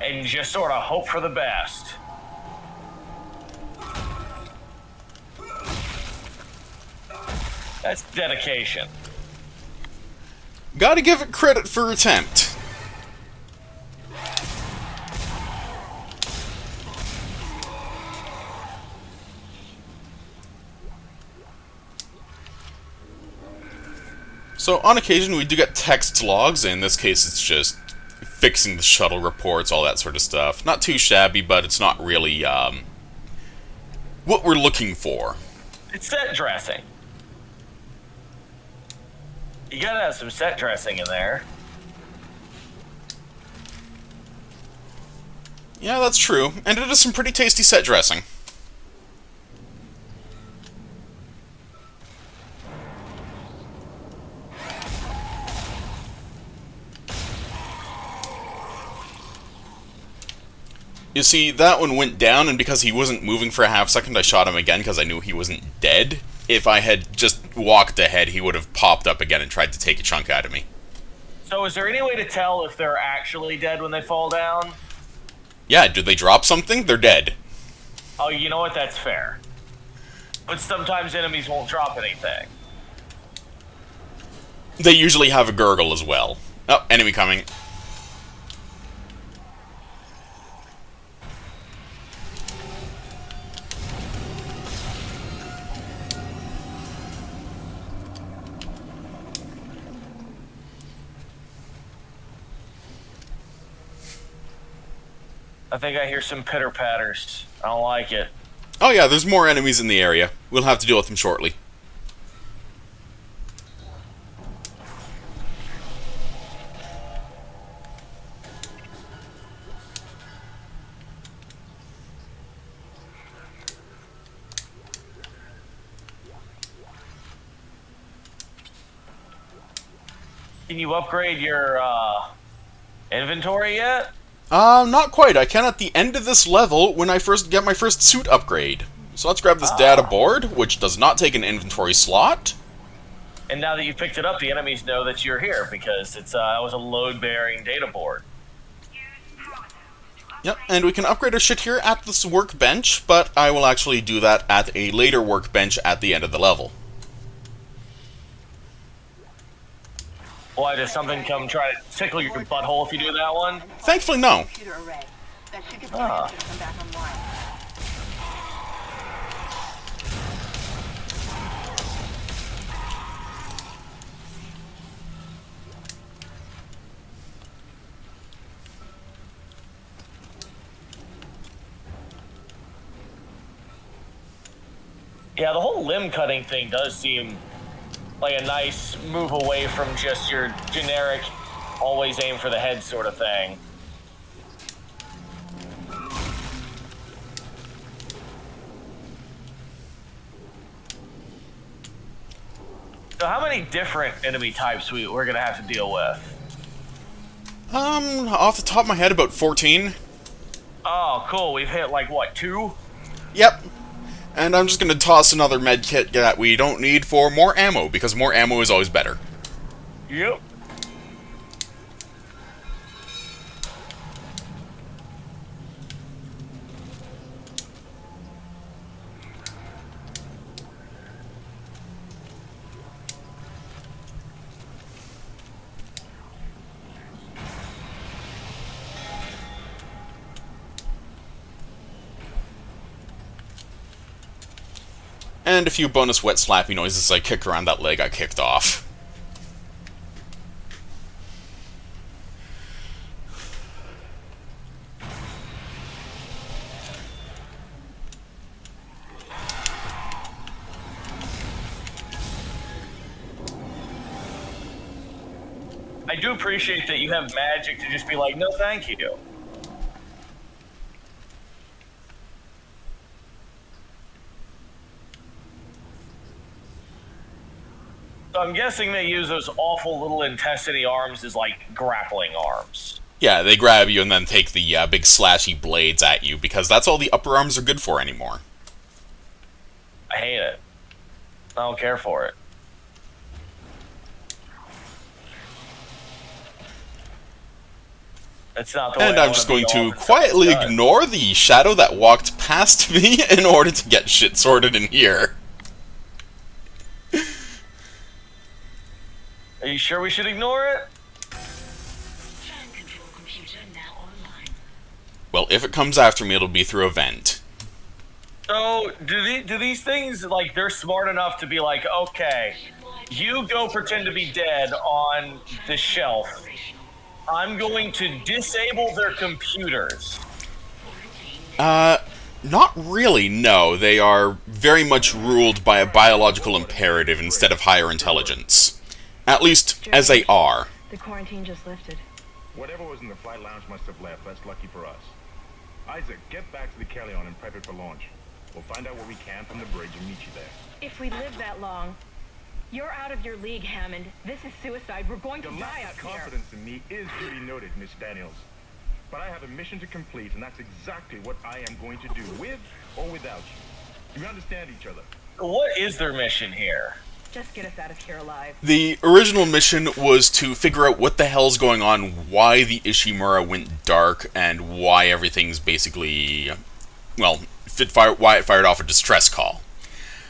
And just sort of hope for the best. That's dedication. Gotta give it credit for attempt. So, on occasion, we do get text logs. In this case, it's just fixing the shuttle reports, all that sort of stuff. Not too shabby, but it's not really, what we're looking for. It's set dressing. You gotta have some set dressing in there. Yeah, that's true. And it is some pretty tasty set dressing. You see, that one went down, and because he wasn't moving for a half second, I shot him again because I knew he wasn't dead. If I had just walked ahead, he would have popped up again and tried to take a chunk out of me. So is there any way to tell if they're actually dead when they fall down? Yeah, did they drop something? They're dead. Oh, you know what? That's fair. But sometimes enemies won't drop anything. They usually have a gurgle as well. Oh, enemy coming. I think I hear some pitter-patters. I don't like it. Oh yeah, there's more enemies in the area. We'll have to deal with them shortly. Can you upgrade your inventory yet? Not quite. I can at the end of this level when I first get my first suit upgrade. So let's grab this data board, which does not take an inventory slot. And now that you picked it up, the enemies know that you're here because it was a load-bearing data board. Yep, and we can upgrade our shit here at this workbench, but I will actually do that at a later workbench at the end of the level. Why, does something come try to tickle your butthole if you do that one? Thankfully, no. Computer array. That should get the engine to come back online. Yeah, the whole limb cutting thing does seem like a nice move away from just your generic always aim for the head sort of thing. So how many different enemy types we're gonna have to deal with? Off the top of my head, about 14. Oh, cool. We've hit like what, 2? Yep. And I'm just gonna toss another med kit that we don't need for more ammo, because more ammo is always better. Yep. And a few bonus wet slappy noises as I kick around that leg I kicked off. I do appreciate that you have magic to just be like, no thank you. So I'm guessing they use those awful little intestine arms as like grappling arms. Yeah, they grab you and then take the big slashy blades at you, because that's all the upper arms are good for anymore. I hate it. I don't care for it. That's not the way And I I'm just going wanna to be all quietly the time. ignore the shadow that walked past me in order to get shit sorted in here. Are you sure we should ignore it? Well, if it comes after me, it'll be through a vent. So, do these things, like, they're smart enough to be like, okay, you go pretend to be dead on the shelf. I'm going to disable their computers. Not really, no. They are very much ruled by a biological imperative instead of higher intelligence. At least, as they are. The quarantine just lifted. Whatever was in the flight lounge must have left. That's lucky for us. Isaac, get back to the Kellyon and prep it for launch. We'll find out what we can from the bridge and meet you there. If we live that long, you're out of your league, Hammond. This is suicide. We're going to Your die lack out of here. confidence in me is duly noted, Miss Daniels. but I have a mission to complete, and that's exactly what I am going to do, with or without you. You understand each other? What is their mission here? Just get us out of here alive. The original mission was to figure out what the hell's going on, why the Ishimura went dark, and why everything's basically, well, why it fired off a distress call.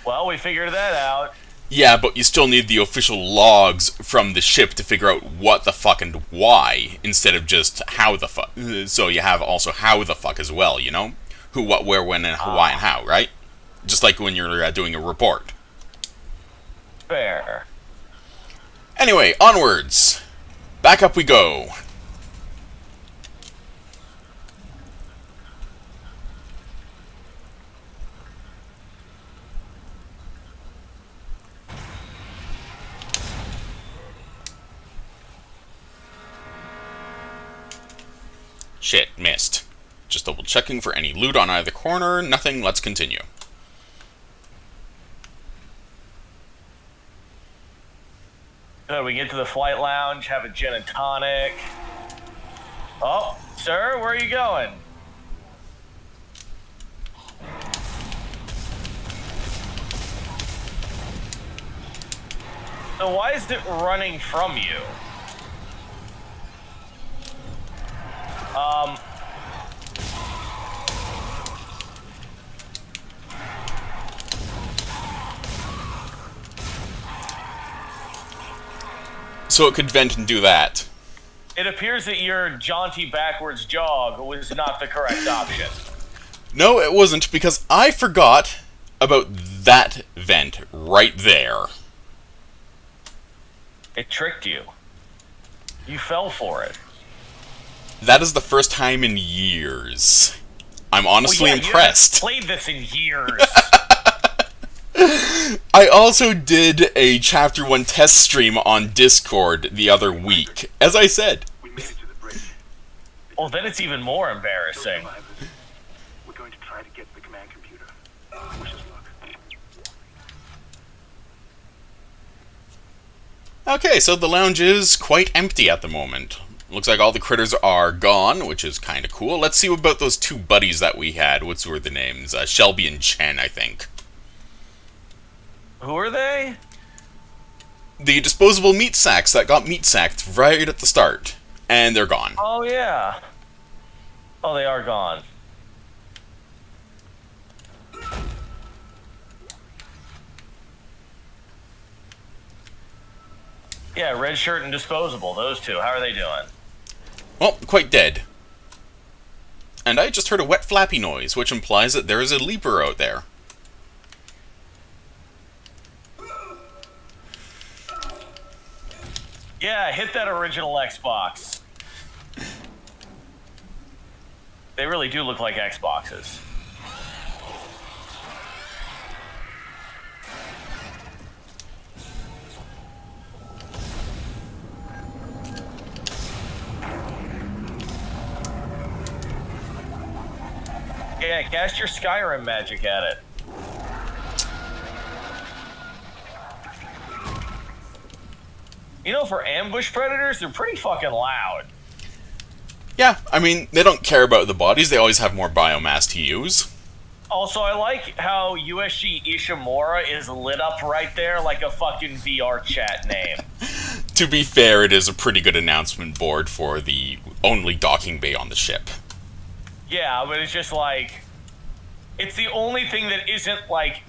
Well, we figured that out. Yeah, but you still need the official logs from the ship to figure out what the fuck and why, instead of just how the fuck. So you have also how the fuck as well, you know? Who, what, where, when, and why, and how, right? Just like when you're doing a report. Fair. Anyway, onwards. Back up we go. Shit, missed. Just double checking for any loot on either corner. Nothing, let's continue. Good, we get to the flight lounge, have a gin and tonic. Oh, sir, where are you going? So why is it running from you? So it could vent and do that. It appears that your jaunty backwards jog was not the correct option. No, it wasn't, because I forgot about that vent right there. It tricked you. You fell for it. That is the first time in years. I'm honestly impressed. You haven't played this in years. I also did a Chapter 1 test stream on Discord the other week. As I said. We made it to the bridge. Well, then it's even more embarrassing. We're going to try to get to the command computer. Wish us luck. Okay, so the lounge is quite empty at the moment. Looks like all the critters are gone, which is kind of cool. Let's see about those two buddies that we had. What were the names? Shelby and Chen, I think. Who are they? The disposable meat sacks that got meat sacked right at the start. And they're gone. Oh, yeah. Oh, they are gone. Yeah, red shirt and disposable, those two. How are they doing? Well, quite dead. And I just heard a wet flappy noise, which implies that there is a leaper out there. Yeah, hit that original Xbox. They really do look like Xboxes. Yeah, cast your Skyrim magic at it. You know, for ambush predators, they're pretty fucking loud. Yeah, I mean, they don't care about the bodies, they always have more biomass to use. Also, I like how USG Ishimura is lit up right there like a fucking VR chat name. To be fair, it is a pretty good announcement board for the only docking bay on the ship. Yeah, but it's just like... It's the only thing that isn't, like,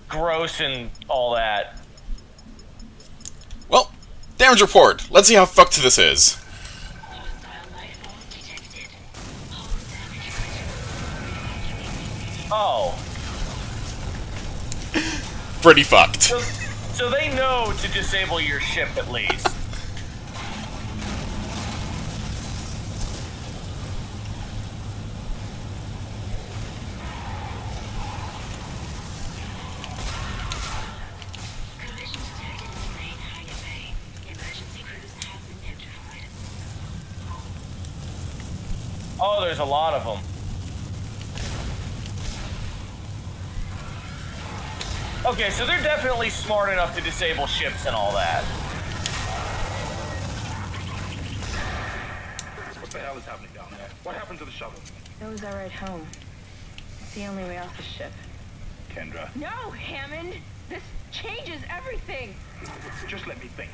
gross and all that. Well, damage report. Let's see how fucked this is. Oh. Pretty fucked. So they know to disable your ship at least. Oh, there's a lot of them. Okay, so they're definitely smart enough to disable ships and all that. What the hell is What happened to the shuttle? It was our ride home. It's the only way off the ship. Kendra, No, Hammond! This changes everything! just let me think.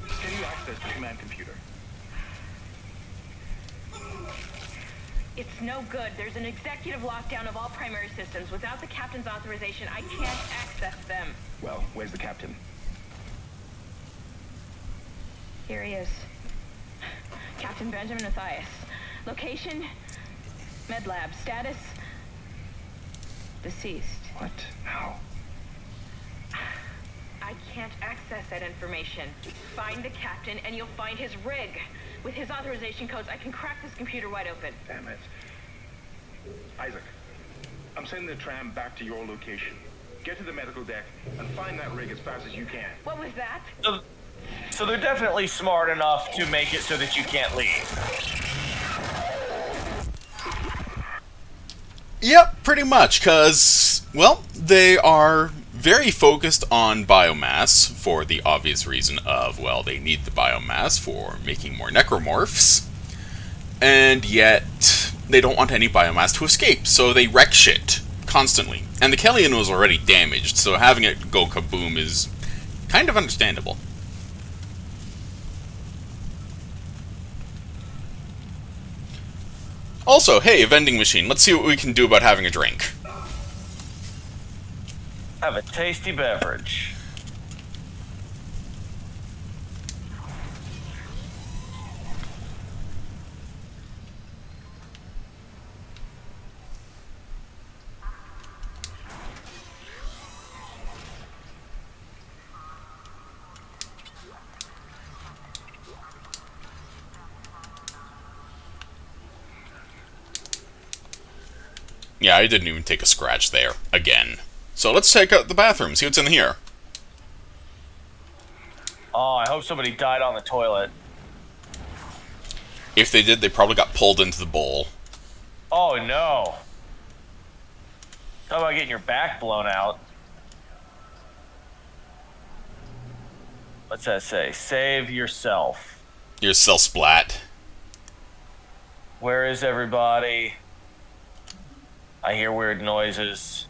Can you access the command computer? It's no good. There's an executive lockdown of all primary systems. Without the captain's authorization, I can't access them. Well, where's the captain? Here he is. Captain Benjamin Mathias. Location? Med lab. Status? Deceased. What? How? I can't access that information. Find the captain and you'll find his rig. With his authorization codes, I can crack this computer wide open. Damn it. Isaac, I'm sending the tram back to your location. Get to the medical deck and find that rig as fast as you can. What was that? So they're definitely smart enough to make it so that you can't leave. Yep, pretty much, because, well, they are very focused on biomass for the obvious reason of, well, they need the biomass for making more necromorphs, and yet they don't want any biomass to escape, so they wreck shit constantly. And the Kellyan was already damaged, so having it go kaboom is kind of understandable. Also, hey, a vending machine. Let's see what we can do about having a drink. Have a tasty beverage. Yeah, I didn't even take a scratch there. Again. So let's check out the bathroom, see what's in here. Oh, I hope somebody died on the toilet. If they did, they probably got pulled into the bowl. Oh, no. How about getting your back blown out? What's that say? Save yourself. Your cell splat. Where is everybody? I hear weird noises.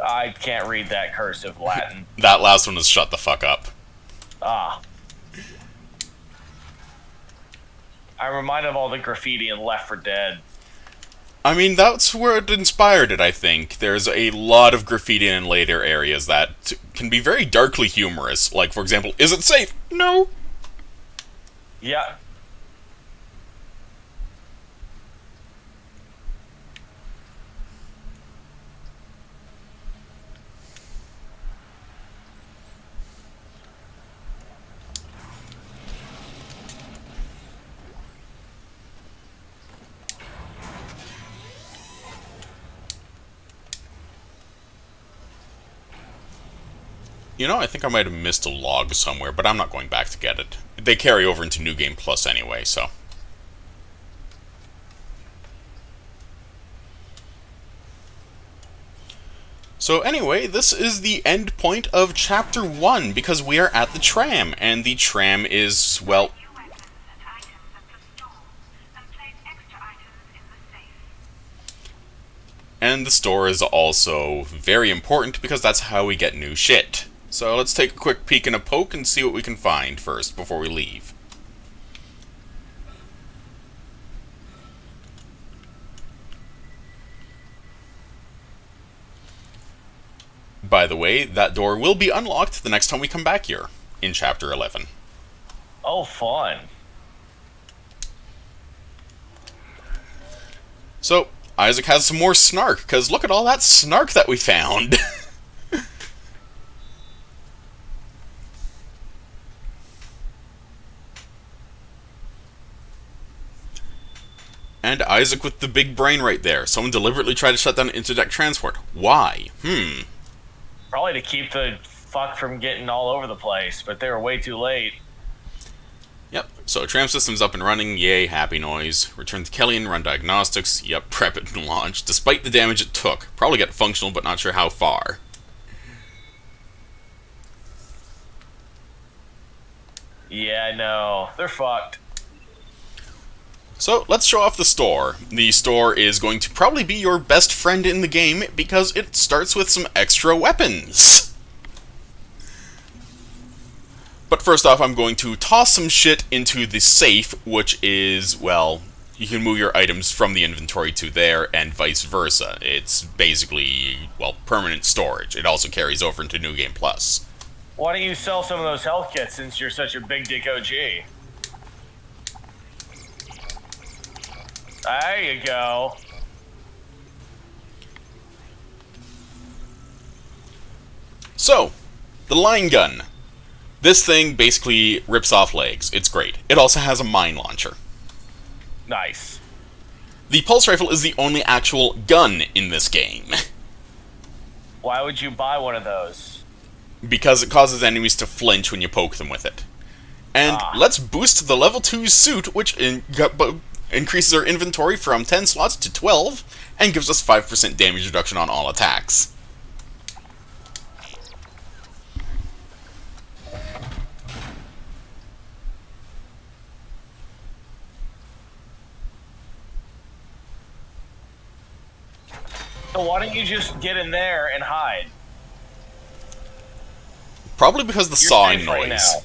I can't read that cursive Latin. That last one was shut the fuck up. Ah. I'm reminded of all the graffiti in Left 4 Dead. I mean, that's where it inspired it, I think. There's a lot of graffiti in later areas that can be very darkly humorous. Like, for example, is it safe? No. Yeah. You know, I think I might have missed a log somewhere, but I'm not going back to get it. They carry over into New Game Plus anyway, so. So anyway, this is the end point of Chapter 1, because we are at the tram, and the tram is, well... And the store is also very important, because that's how we get new shit. So let's take a quick peek and a poke and see what we can find first, before we leave. By the way, that door will be unlocked the next time we come back here, in Chapter 11. Oh, fun. So, Isaac has some more snark, because look at all that snark that we found! And Isaac with the big brain right there. Someone deliberately tried to shut down interdeck transport. Why? Probably to keep the fuck from getting all over the place, but they were way too late. Yep, so tram system's up and running, yay, happy noise. Return to Kellyan, run diagnostics, yep, prep it and launch, despite the damage it took. Probably get functional, but not sure how far. Yeah, I know. They're fucked. So, let's show off the store. The store is going to probably be your best friend in the game because it starts with some extra weapons. But first off, I'm going to toss some shit into the safe, which is, well, you can move your items from the inventory to there, and vice versa. It's basically, well, permanent storage. It also carries over into New Game Plus. Why don't you sell some of those health kits since you're such a big dick OG? There you go. So, the line gun. This thing basically rips off legs. It's great. It also has a mine launcher. Nice. The pulse rifle is the only actual gun in this game. Why would you buy one of those? Because it causes enemies to flinch when you poke them with it. And let's boost the level 2 suit, which increases our inventory from 10 slots to 12, and gives us 5% damage reduction on all attacks. So why don't you just get in there and hide? Probably because of the You're sawing safe right noise. now.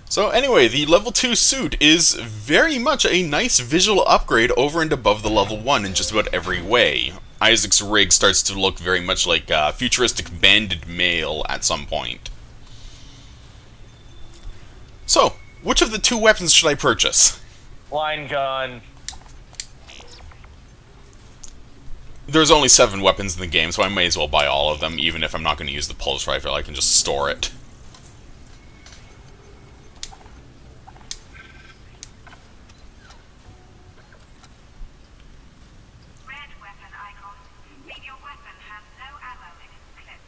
So anyway, the level 2 suit is very much a nice visual upgrade over and above the level 1 in just about every way. Isaac's rig starts to look very much like a futuristic banded male at some point. So, which of the 2 weapons should I purchase? Line gun. There's only 7 weapons in the game, so I may as well buy all of them, even if I'm not going to use the pulse rifle. I can just store it. Red weapon icon. Mean your weapon has no ammo in its clip.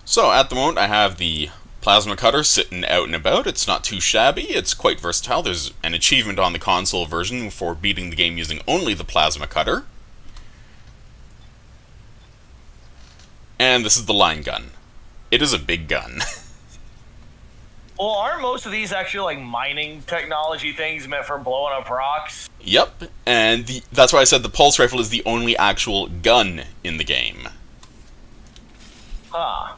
So, at the moment, I have the plasma cutter sitting out and about. It's not too shabby, it's quite versatile. There's an achievement on the console version for beating the game using only the plasma cutter. And this is the line gun. It is a big gun. Well, aren't most of these actually like mining technology things meant for blowing up rocks? Yep, and that's why I said the pulse rifle is the only actual gun in the game. Huh.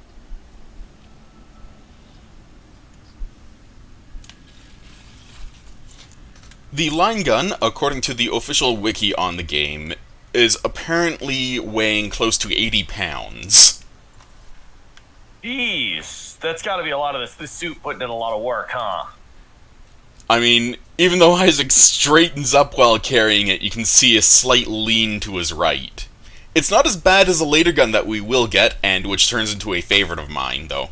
The line gun, according to the official wiki on the game, is apparently weighing close to 80 pounds. Jeez, that's got to be a lot of this suit putting in a lot of work, huh? I mean, even though Isaac straightens up while carrying it, you can see a slight lean to his right. It's not as bad as a later gun that we will get, and which turns into a favorite of mine, though.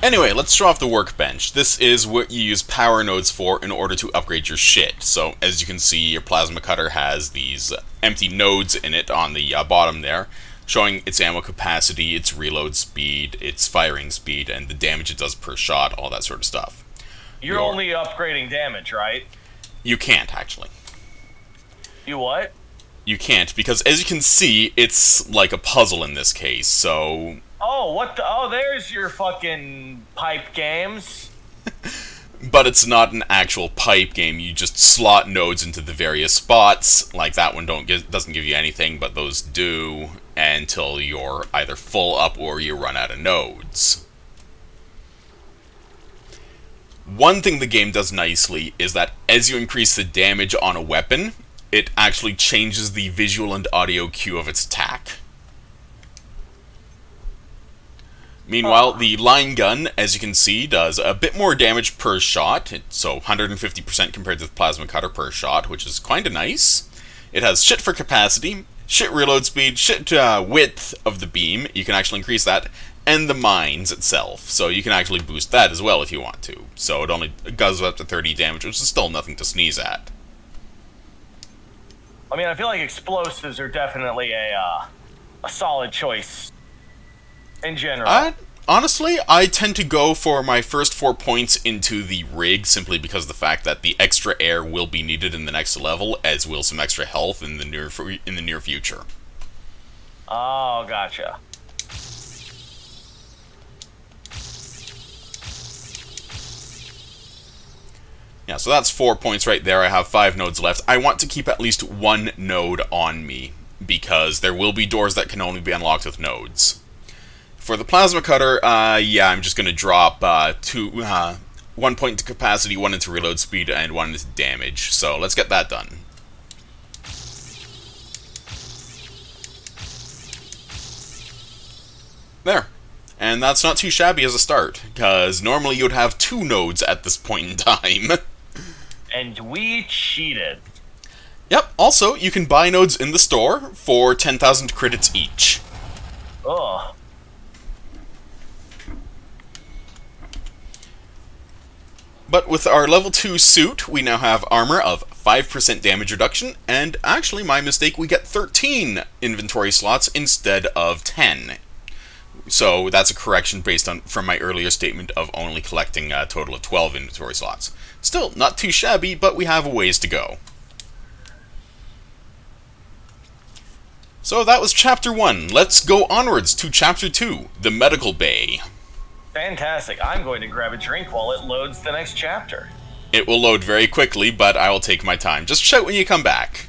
Anyway, let's show off the workbench. This is what you use power nodes for in order to upgrade your shit. So, as you can see, your plasma cutter has these empty nodes in it on the bottom there, showing its ammo capacity, its reload speed, its firing speed, and the damage it does per shot, all that sort of stuff. You're only upgrading damage, right? You can't, actually. You what? You can't, because as you can see, it's like a puzzle in this case, so... Oh, what the? Oh, there's your fucking pipe games. But it's not an actual pipe game. You just slot nodes into the various spots. Like that one doesn't give you anything, but those do until you're either full up or you run out of nodes. One thing the game does nicely is that as you increase the damage on a weapon, it actually changes the visual and audio cue of its attack. Meanwhile, the line gun, as you can see, does a bit more damage per shot, so 150% compared to the plasma cutter per shot, which is kinda nice. It has shit for capacity, shit reload speed, shit width of the beam, you can actually increase that, and the mines itself, so you can actually boost that as well if you want to. So it only goes up to 30 damage, which is still nothing to sneeze at. I mean, I feel like explosives are definitely a solid choice. In general. Honestly, I tend to go for my first 4 points into the rig simply because of the fact that the extra air will be needed in the next level, as will some extra health in the near future. Oh, gotcha. Yeah, so that's 4 points right there. I have 5 nodes left. I want to keep at least 1 node on me, because there will be doors that can only be unlocked with nodes. For the plasma cutter, yeah, I'm just going to drop 1 point into capacity, 1 into reload speed, and 1 into damage. So let's get that done. There. And that's not too shabby as a start, because normally you'd have 2 nodes at this point in time. And we cheated. Yep, also, you can buy nodes in the store for 10,000 credits each. Ugh. But with our level 2 suit, we now have armor of 5% damage reduction, and actually, my mistake, we get 13 inventory slots instead of 10. So that's a correction based on from my earlier statement of only collecting a total of 12 inventory slots. Still, not too shabby, but we have a ways to go. So that was Chapter 1. Let's go onwards to Chapter 2, the Medical Bay. Fantastic. I'm going to grab a drink while it loads the next chapter. It will load very quickly, but I will take my time. Just shout when you come back.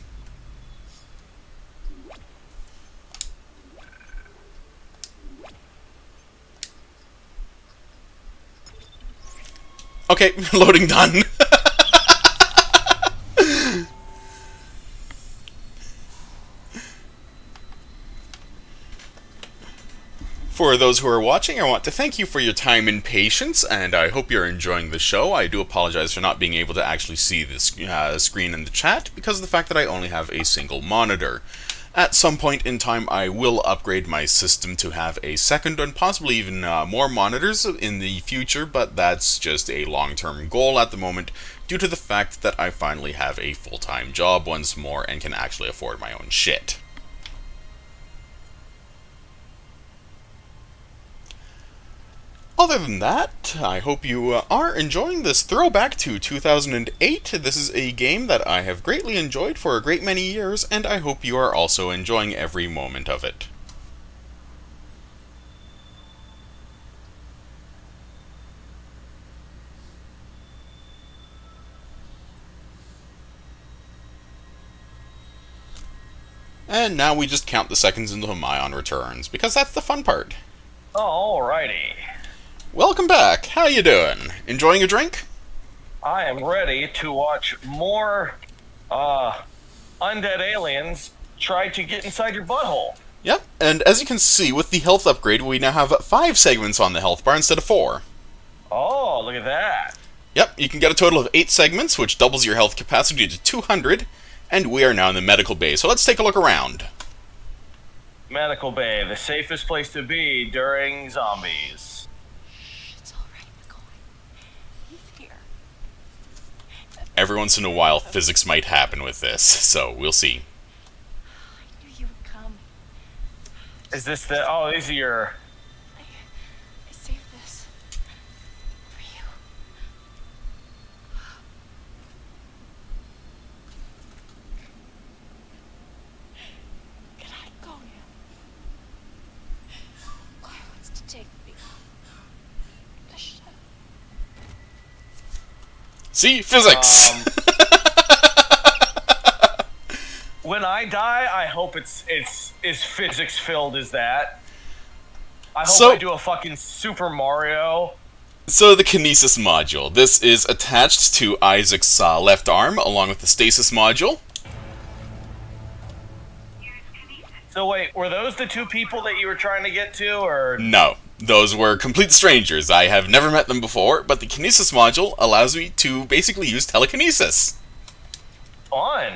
Okay, loading done. For those who are watching, I want to thank you for your time and patience, and I hope you're enjoying the show. I do apologize for not being able to actually see the screen in the chat because of the fact that I only have a single monitor. At some point in time, I will upgrade my system to have a second and possibly even more monitors in the future, but that's just a long-term goal at the moment due to the fact that I finally have a full-time job once more and can actually afford my own shit. Other than that, I hope you are enjoying this throwback to 2008. This is a game that I have greatly enjoyed for a great many years, and I hope you are also enjoying every moment of it. And now we just count the seconds until Myon returns, because that's the fun part. Alrighty. Welcome back. How you doing? Enjoying a drink? I am ready to watch more undead aliens try to get inside your butthole. Yep, and as you can see, with the health upgrade, we now have 5 segments on the health bar instead of 4. Oh, look at that. Yep, you can get a total of 8 segments, which doubles your health capacity to 200, and we are now in the medical bay, so let's take a look around. Medical bay, the safest place to be during zombies. Every once in a while, physics might happen with this, so we'll see. I knew you would come. Is this the... Oh, these are your... I saved this for you. Can I go now? Claire wants to take me. The show. See? Physics! When I die, I hope it's as physics filled as that. I hope I do a fucking Super Mario. So the Kinesis module. This is attached to Isaac's left arm, along with the Stasis module. So wait, were those the 2 people that you were trying to get to, or...? No. Those were complete strangers. I have never met them before, but the Kinesis module allows me to basically use telekinesis. Fun.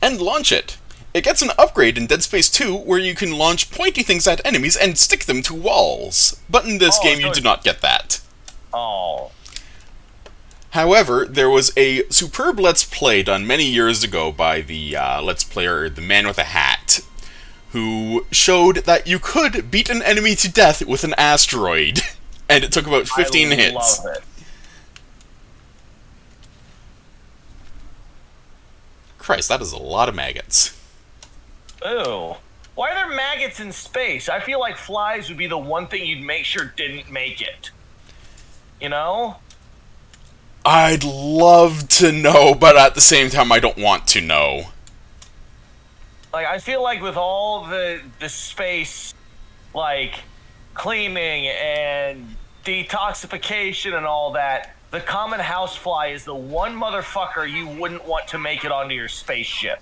And launch it. It gets an upgrade in Dead Space 2 where you can launch pointy things at enemies and stick them to walls. But in this game you do not get that. Oh. However, there was a superb Let's Play done many years ago by the Let's Player, the Man with a Hat, who showed that you could beat an enemy to death with an asteroid, and it took about 15 hits. I love it. Christ, that is a lot of maggots. Ooh. Why are there maggots in space? I feel like flies would be the one thing you'd make sure didn't make it. You know? I'd love to know, but at the same time, I don't want to know. Like, I feel like with all the space, like, cleaning and detoxification and all that, the common housefly is the one motherfucker you wouldn't want to make it onto your spaceship.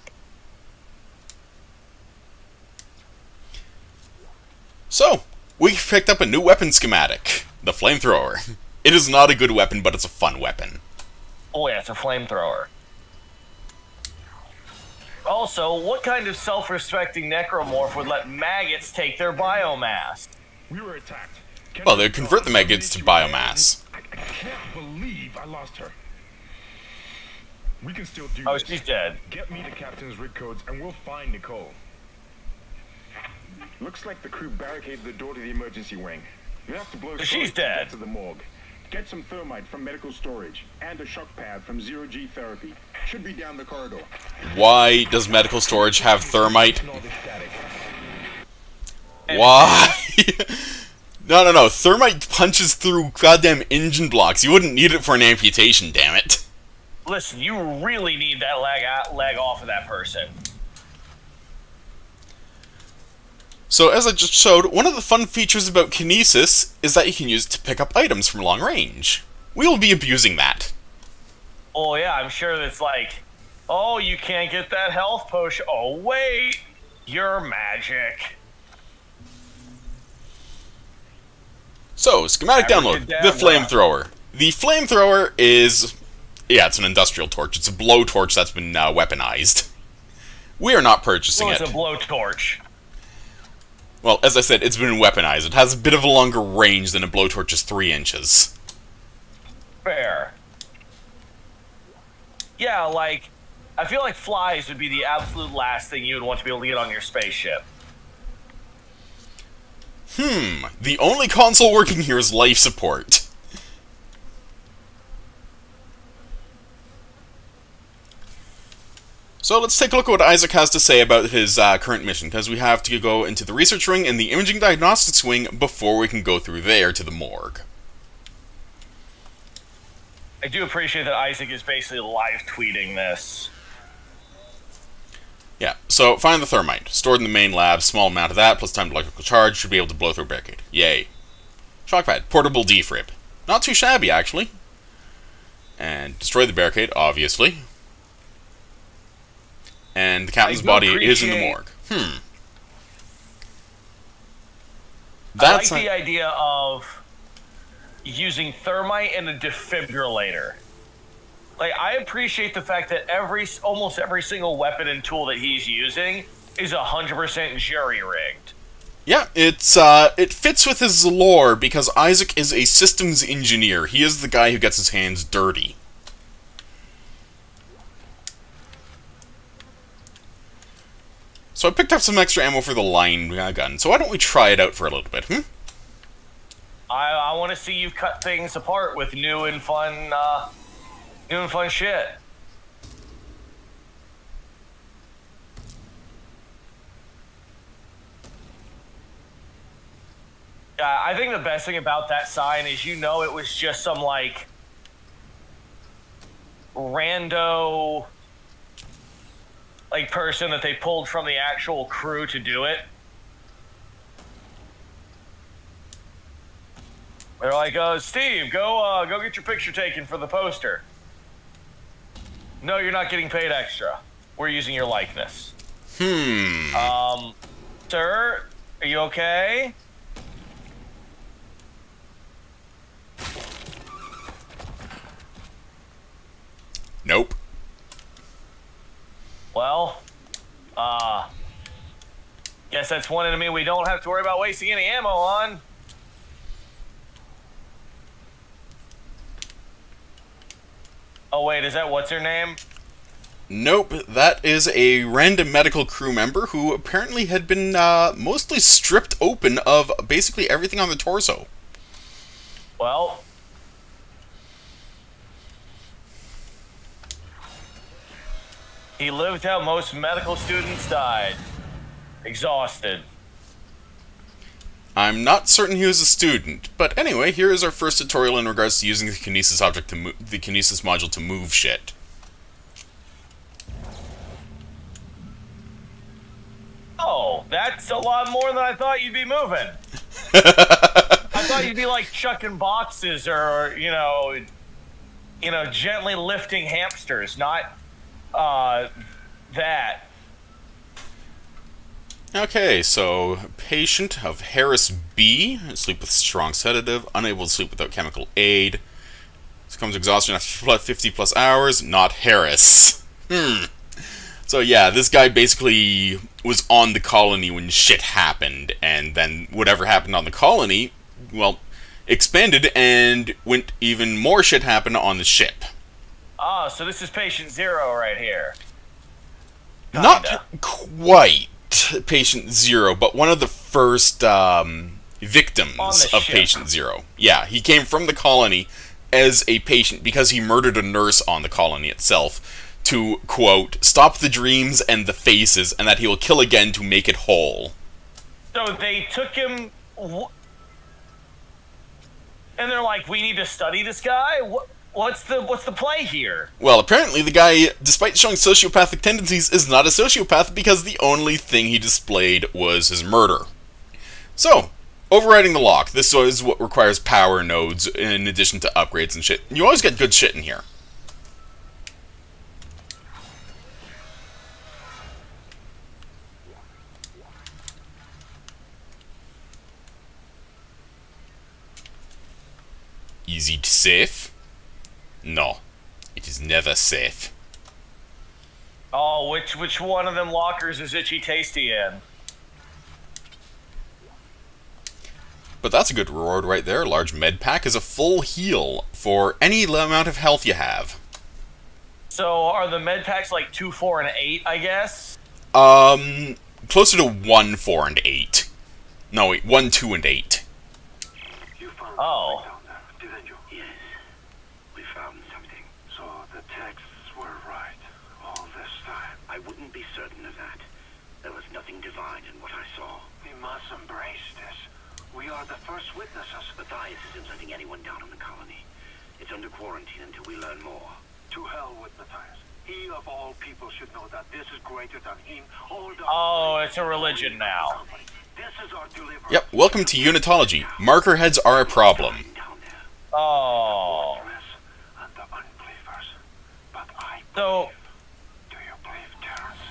So, we picked up a new weapon schematic, the flamethrower. It is not a good weapon, but it's a fun weapon. Oh yeah, it's a flamethrower. Also, what kind of self-respecting necromorph would let maggots take their biomass? We were attacked. Well, they convert the maggots to biomass. I can't believe I lost her. We can still do Oh, this. she's dead. Get me the captain's rig codes and we'll find Nicole. Looks like the crew barricaded the door to the emergency wing. You have to blow She's storage to dead. get to the morgue. Get some thermite from medical storage and a shock pad from zero-G therapy. Should be down the corridor. Why does medical storage have thermite? Ignore the static. Why? No. Thermite punches through goddamn engine blocks. You wouldn't need it for an amputation, damn it. Listen, you really need that leg off of that person. So, as I just showed, one of the fun features about Kinesis is that you can use it to pick up items from long range. We will be abusing that. Oh yeah, I'm sure that's like, oh, you can't get that health potion. Oh wait, you're magic. So, schematic download, the flamethrower. The flamethrower is, yeah, it's an industrial torch. It's a blowtorch that's been weaponized. We are not purchasing It's it. a blowtorch. Well, as I said, it's been weaponized. It has a bit of a longer range than a blowtorch is 3 inches. Fair. Yeah, like, I feel like flies would be the absolute last thing you would want to be able to get on your spaceship. The only console working here is life support. So let's take a look at what Isaac has to say about his current mission, because we have to go into the research wing and the imaging diagnostics wing before we can go through there to the morgue. I do appreciate that Isaac is basically live tweeting this. Yeah, so find the thermite. Stored in the main lab, small amount of that, plus time to electrical charge, should be able to blow through a barricade. Yay. Shockpad, portable defib. Not too shabby, actually. And destroy the barricade, obviously. And the captain's body is in the morgue. I like the idea of using thermite and a defibrillator. Like, I appreciate the fact that almost every single weapon and tool that he's using is 100% jury-rigged. Yeah, it fits with his lore because Isaac is a systems engineer. He is the guy who gets his hands dirty. So I picked up some extra ammo for the line gun, so why don't we try it out for a little bit, I want to see you cut things apart with new and fun shit. I think the best thing about that sign is, you know, it was just some, like, rando, like, person that they pulled from the actual crew to do it. They're like, Steve, go get your picture taken for the poster. No, you're not getting paid extra. We're using your likeness. Sir, are you okay? Nope. Well, guess that's one enemy we don't have to worry about wasting any ammo on. Oh wait, is that what's her name? Nope, that is a random medical crew member who apparently had been mostly stripped open of basically everything on the torso. Well, he lived how most medical students died. Exhausted. I'm not certain he was a student, but anyway, here is our first tutorial in regards to using the kinesis object to the kinesis module to move shit. Oh, that's a lot more than I thought you'd be moving. I thought you'd be like chucking boxes or, gently lifting hamsters, not that. Okay, so patient of Harris B, sleep with strong sedative, unable to sleep without chemical aid. Succumbs to exhaustion after 50 plus hours, not Harris. So yeah, this guy basically was on the colony when shit happened, and then whatever happened on the colony, well, expanded and went even more shit happened on the ship. Ah, so this is patient 0 right here. Kinda. Not quite patient 0, but one of the first victims of ship. patient 0. Yeah, he came from the colony as a patient because he murdered a nurse on the colony itself to, quote, stop the dreams and the faces, and that he will kill again to make it whole. So they took him, and they're like, we need to study this guy? What's the play here? Well, apparently the guy, despite showing sociopathic tendencies, is not a sociopath because the only thing he displayed was his murder. So, overriding the lock. This is what requires power nodes in addition to upgrades and shit. You always get good shit in here. Is it safe? No, it is never safe. Oh, which one of them lockers is Itchy Tasty in? But that's a good reward right there. Large med pack is a full heal for any amount of health you have. So are the med packs like 2, 4, and 8, I guess? Closer to 1, 4, and 8. No, wait, 1, 2, and 8. You found Oh. something down there, didn't you? Yes. We found something. So the texts were right all this time. I wouldn't be certain of that. There was nothing divine in what I saw. We must embrace this. We are the first witnesses. Matthias isn't letting anyone down in the colony. It's under quarantine until we learn more. To hell with Matthias. He of all people should know that this is greater than him. Oh, it's a religion now. This is our deliverance. Yep, welcome to Unitology. Marker heads are a problem. Oh. And the unbelievers. But I So, do you believe, Terrence?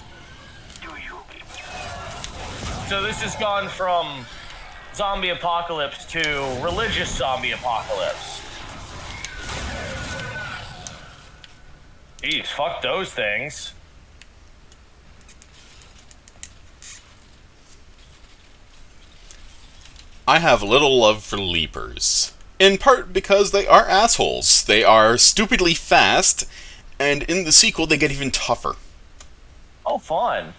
Do you? so this has gone from zombie apocalypse to religious zombie apocalypse. Jeez, fuck those things. I have little love for leapers. In part because they are assholes. They are stupidly fast, and in the sequel they get even tougher. Oh, fun.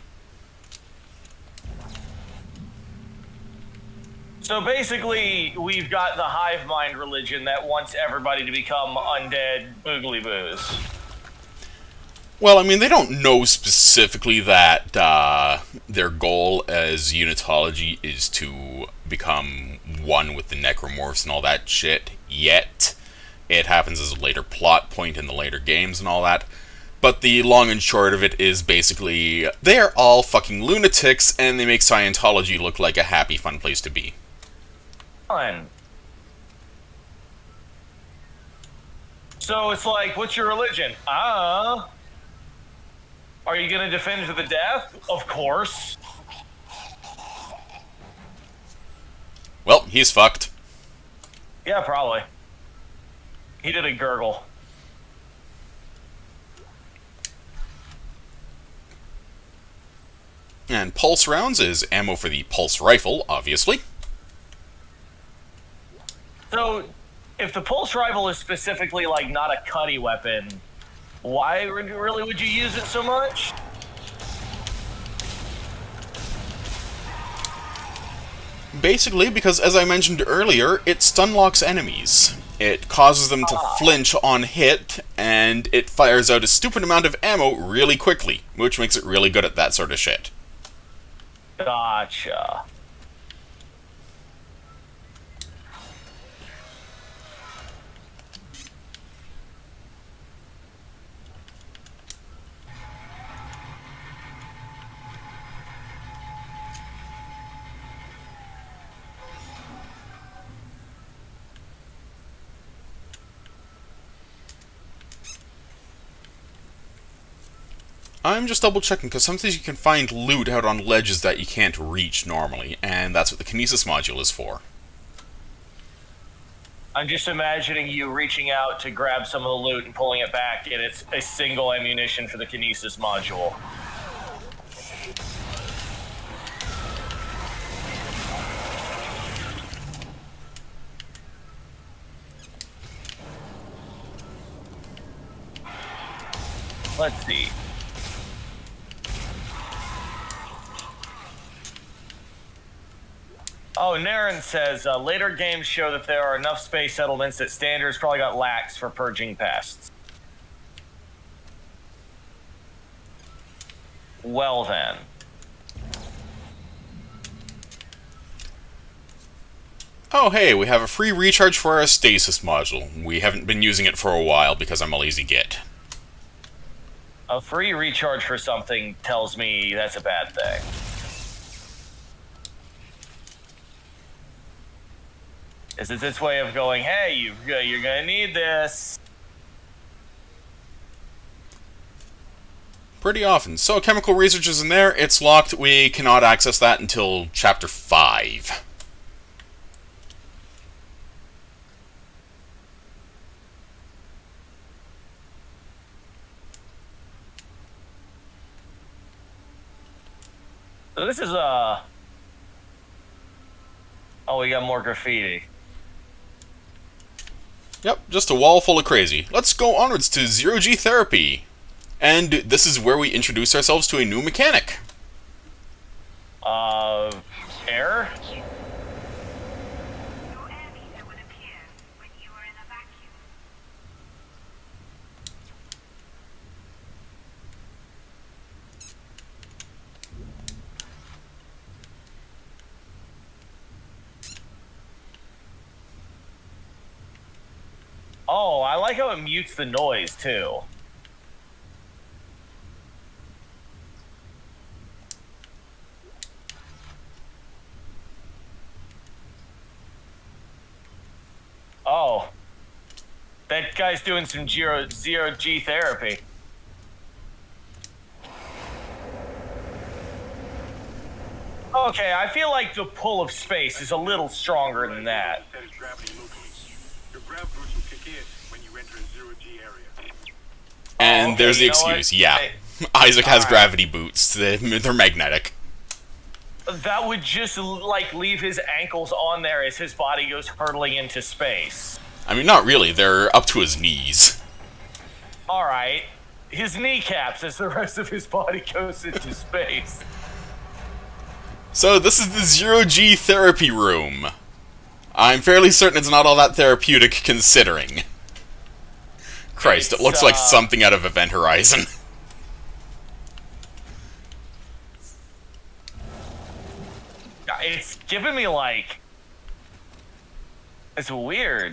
So basically, we've got the hive mind religion that wants everybody to become undead boogly boos. Well, I mean, they don't know specifically that their goal as Unitology is to become one with the necromorphs and all that shit yet. It happens as a later plot point in the later games and all that. But the long and short of it is basically, they are all fucking lunatics, and they make Scientology look like a happy, fun place to be. Fun. So it's like, what's your religion? Are you gonna defend to the death? Of course. Well, he's fucked. Yeah, probably. He did a gurgle. And pulse rounds is ammo for the pulse rifle, obviously. So, if the pulse rifle is specifically, like, not a cutty weapon, Why really would you use it so much? Basically, because as I mentioned earlier, it stun locks enemies. It causes them to flinch on hit, and it fires out a stupid amount of ammo really quickly, which makes it really good at that sort of shit. Gotcha. I'm just double checking, because sometimes you can find loot out on ledges that you can't reach normally, and that's what the Kinesis module is for. I'm just imagining you reaching out to grab some of the loot and pulling it back, and it's a single ammunition for the Kinesis module. Let's see. Oh, Naren says, later games show that there are enough space settlements that standards probably got lax for purging pests. Well then. Oh hey, we have a free recharge for our stasis module. We haven't been using it for a while because I'm a lazy git. A free recharge for something tells me that's a bad thing. Is it this way of going, hey, you're gonna need this? Pretty often. So, chemical research is in there, it's locked, we cannot access that until Chapter 5. So this is oh, we got more graffiti. Yep, just a wall full of crazy. Let's go onwards to Zero-G Therapy. And this is where we introduce ourselves to a new mechanic. Air? Your air meter will appear when you are in a vacuum. Oh, I like how it mutes the noise, too. Oh. That guy's doing some zero-G therapy. Okay, I feel like the pull of space is a little stronger than that. Your grav boots will kick in when you enter a zero-G area. And okay, there's the you know what? excuse, yeah. Hey, Isaac has alright. gravity boots, they're magnetic. That would just, like, leave his ankles on there as his body goes hurtling into space. I mean, not really, they're up to his knees. Alright. His kneecaps as the rest of his body goes into space. So, this is the Zero-G Therapy Room. I'm fairly certain it's not all that therapeutic considering. Christ, it looks like something out of Event Horizon. It's giving me, like... It's weird.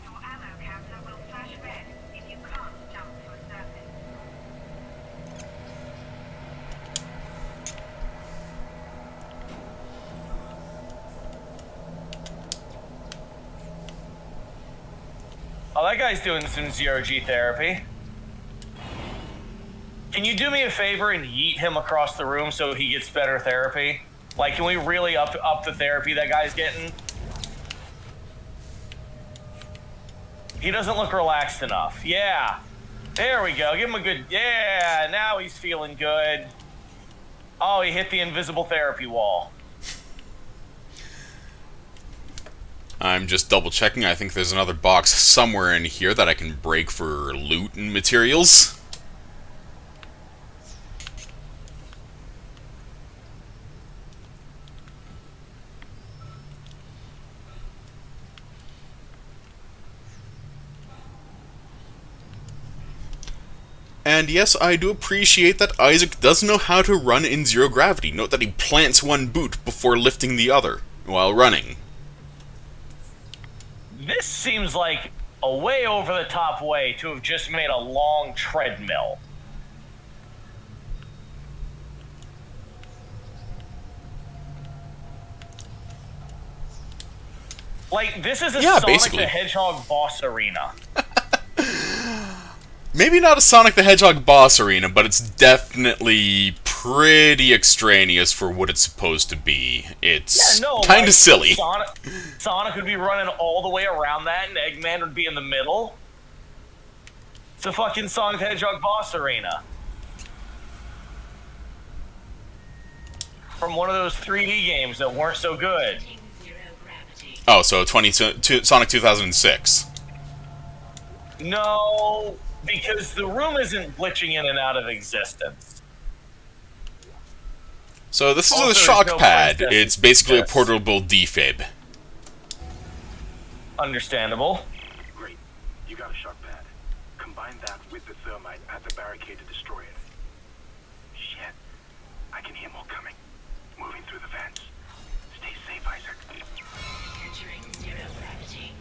Your ammo counter will flash red if you can't jump to a surface. Oh, that guy's doing some zero-G therapy. Can you do me a favor and yeet him across the room so he gets better therapy? Like, can we really up the therapy that guy's getting? He doesn't look relaxed enough. Yeah. There we go. Give him a good... Yeah, now he's feeling good. Oh, he hit the invisible therapy wall. I'm just double checking, I think there's another box somewhere in here that I can break for loot and materials. And yes, I do appreciate that Isaac does know how to run in zero gravity. Note that he plants one boot before lifting the other while running. This seems like a way over the top way to have just made a long treadmill. Like, this is a Sonic basically. the Hedgehog boss arena. Maybe not a Sonic the Hedgehog boss arena, but it's definitely pretty extraneous for what it's supposed to be. It's kind of silly. Sonic would be running all the way around that, and Eggman would be in the middle. It's a fucking Sonic the Hedgehog boss arena. From one of those 3D games that weren't so good. Oh, so Sonic 2006. No, because the room isn't glitching in and out of existence. So this is Also, a there's shock no pad. princess It's basically a exist. portable defib. Understandable. Great. You got a shock pad. Combine that with the thermite at the barricade to destroy it. Shit. I can hear more coming. Moving through the vents. Stay safe, Isaac. Entering zero gravity.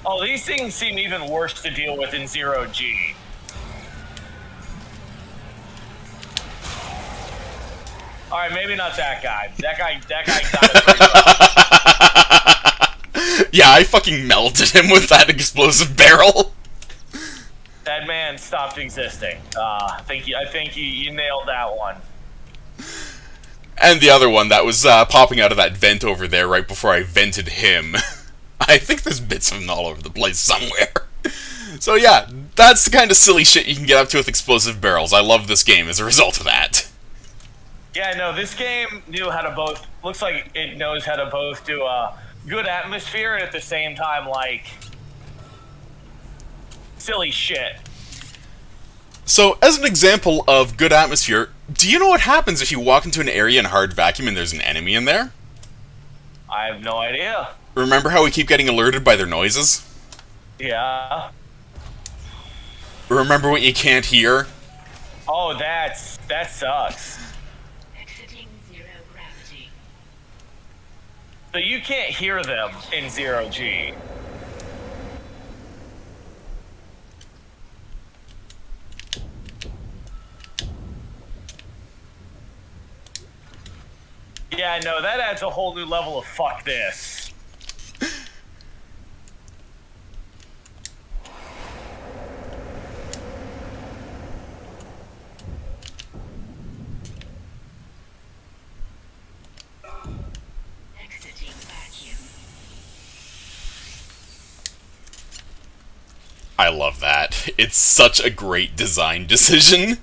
Oh, these things seem even worse to deal with in Zero G. Alright, maybe not that guy. That guy got it pretty well. Yeah, I fucking melted him with that explosive barrel. That man stopped existing. I think you nailed that one. And the other one that was popping out of that vent over there right before I vented him. I think there's bits of him all over the place somewhere. So yeah, that's the kind of silly shit you can get up to with explosive barrels. I love this game as a result of that. Yeah, no, this game knew how to both... Looks like it knows how to both do a good atmosphere and at the same time, like... silly shit. So, as an example of good atmosphere, do you know what happens if you walk into an area in hard vacuum and there's an enemy in there? I have no idea. Remember how we keep getting alerted by their noises? Yeah. Remember what you can't hear? Oh, that sucks. Exiting zero gravity. So you can't hear them in Zero G. Yeah, no, that adds a whole new level of fuck this. Exiting vacuum. I love that. It's such a great design decision.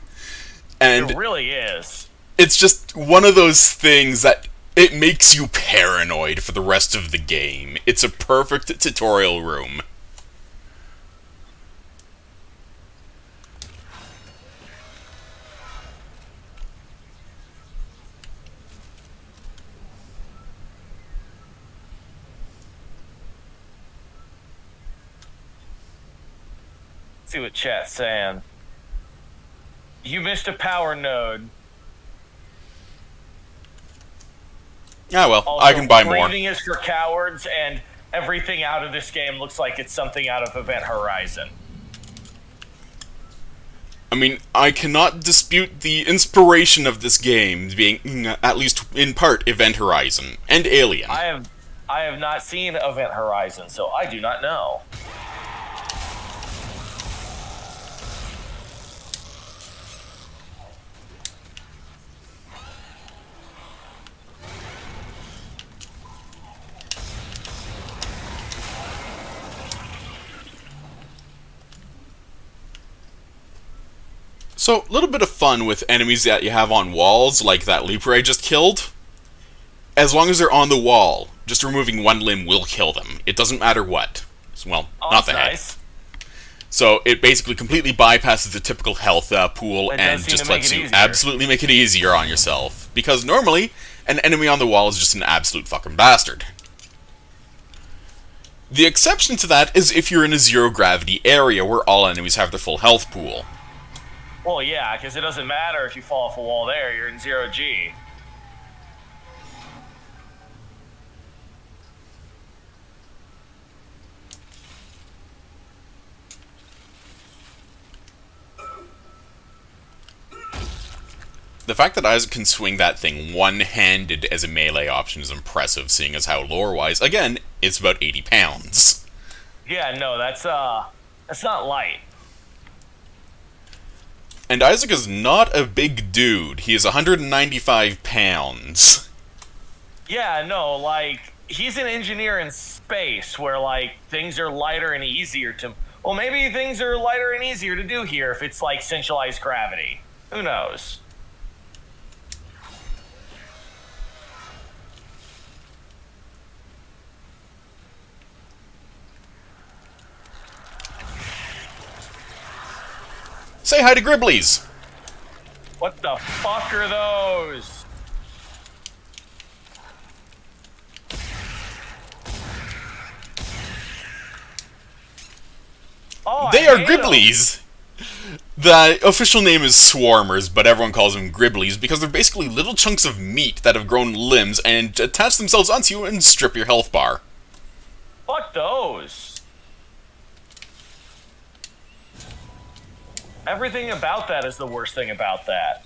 And It really is. it's just one of those things that it makes you paranoid for the rest of the game. It's a perfect tutorial room. See what chat's saying. You missed a power node. Ah well, Also, I can buy more. breathing is for cowards, and everything out of this game looks like it's something out of Event Horizon. I mean, I cannot dispute the inspiration of this game being, at least in part, Event Horizon and Alien. I have not seen Event Horizon, so I do not know. So, a little bit of fun with enemies that you have on walls, like that leaper I just killed. As long as they're on the wall, just removing one limb will kill them. It doesn't matter what. Well, not the head. Nice. So, it basically completely bypasses the typical health pool It and does seem just to make lets it you easier. absolutely make it easier on yourself. Because normally, an enemy on the wall is just an absolute fucking bastard. The exception to that is if you're in a zero-gravity area where all enemies have their full health pool. Well, yeah, because it doesn't matter if you fall off a wall there, you're in 0G. The fact that Isaac can swing that thing one-handed as a melee option is impressive, seeing as how lore-wise, again, it's about 80 pounds. Yeah, no, that's not light. And Isaac is not a big dude. He is 195 pounds. Yeah, no, like, he's an engineer in space where, like, things are lighter and easier to... Well, maybe things are lighter and easier to do here if it's, like, centralized gravity. Who knows? Say hi to Gribblies! What the fuck are those? Oh, They are Gribblies! The official name is Swarmers, but everyone calls them Gribblies because they're basically little chunks of meat that have grown limbs and attach themselves onto you and strip your health bar. Fuck those. Everything about that is the worst thing about that.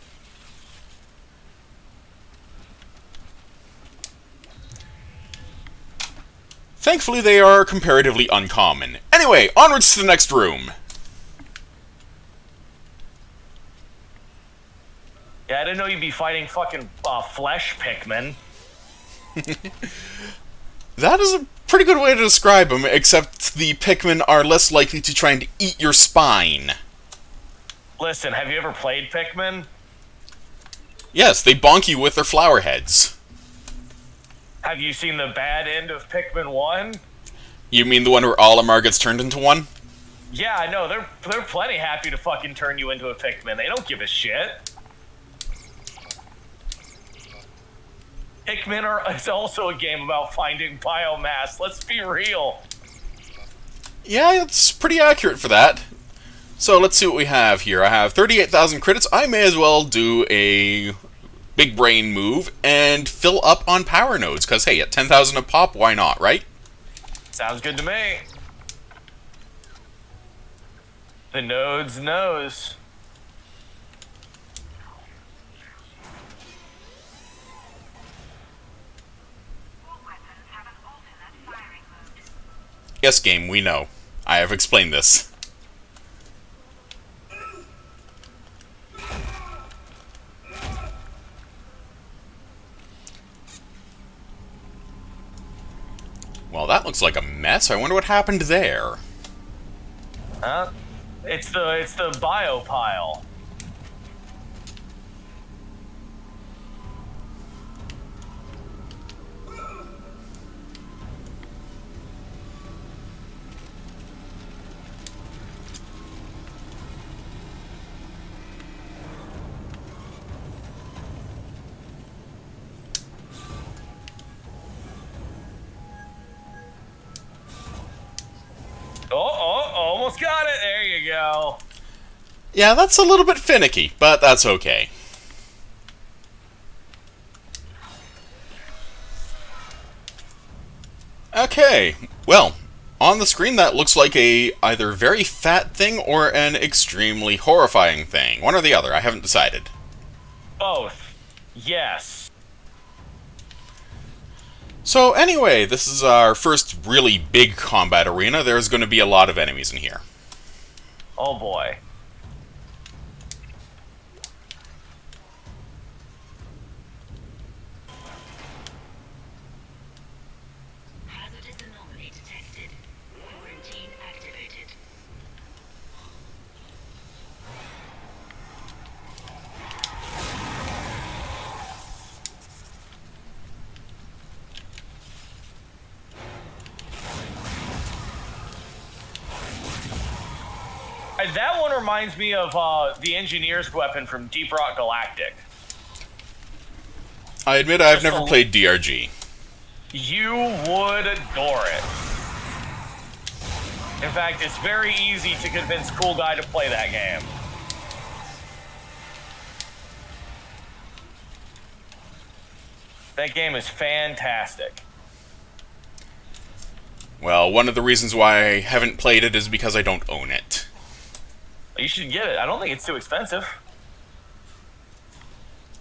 Thankfully, they are comparatively uncommon. Anyway, onwards to the next room. Yeah, I didn't know you'd be fighting fucking flesh Pikmin. That is a pretty good way to describe them, except the Pikmin are less likely to try and eat your spine. Listen, have you ever played Pikmin? Yes, they bonk you with their flower heads. Have you seen the bad end of Pikmin 1? You mean the one where Olimar gets turned into one? Yeah, I know. They're plenty happy to fucking turn you into a Pikmin. They don't give a shit. Pikmin is also a game about finding biomass. Let's be real. Yeah, it's pretty accurate for that. So let's see what we have here. I have 38,000 credits. I may as well do a big brain move and fill up on power nodes, because hey, at 10,000 a pop, why not, right? Sounds good to me. The nodes knows. All weapons have an alternate firing mode. Yes, game, we know. I have explained this. Well, that looks like a mess. I wonder what happened there. Huh? It's the bio pile. Almost got it. There you go. Yeah, that's a little bit finicky, but that's okay. Okay, well, on the screen that looks like a either very fat thing or an extremely horrifying thing. One or the other, I haven't decided. Both. Yes. So anyway, this is our first really big combat arena. There's going to be a lot of enemies in here. Oh boy. Hazardous anomaly detected. Quarantine activated. That one reminds me of the engineer's weapon from Deep Rock Galactic. I admit I've never played DRG. You would adore it. In fact, it's very easy to convince Cool Guy to play that game. That game is fantastic. Well, one of the reasons why I haven't played it is because I don't own it. You should get it. I don't think it's too expensive.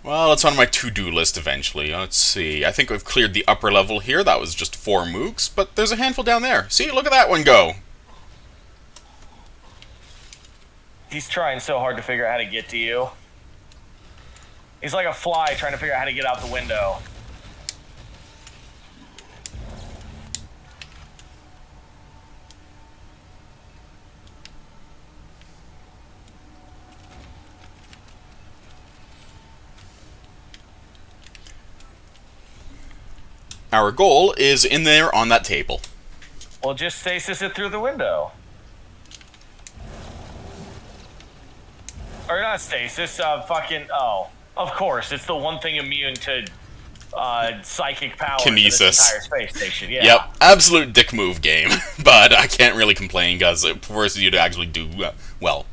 Well, it's on my to-do list eventually. Let's see. I think I've cleared the upper level here. That was just 4 mooks, but there's a handful down there. See, look at that one go. He's trying so hard to figure out how to get to you. He's like a fly trying to figure out how to get out the window. Our goal is in there on that table. Well, just stasis it through the window. Or not stasis, oh. Of course, it's the one thing immune to psychic powers in this entire space station, yeah. Yep, absolute dick move game. But I can't really complain because it forces you to actually do, well,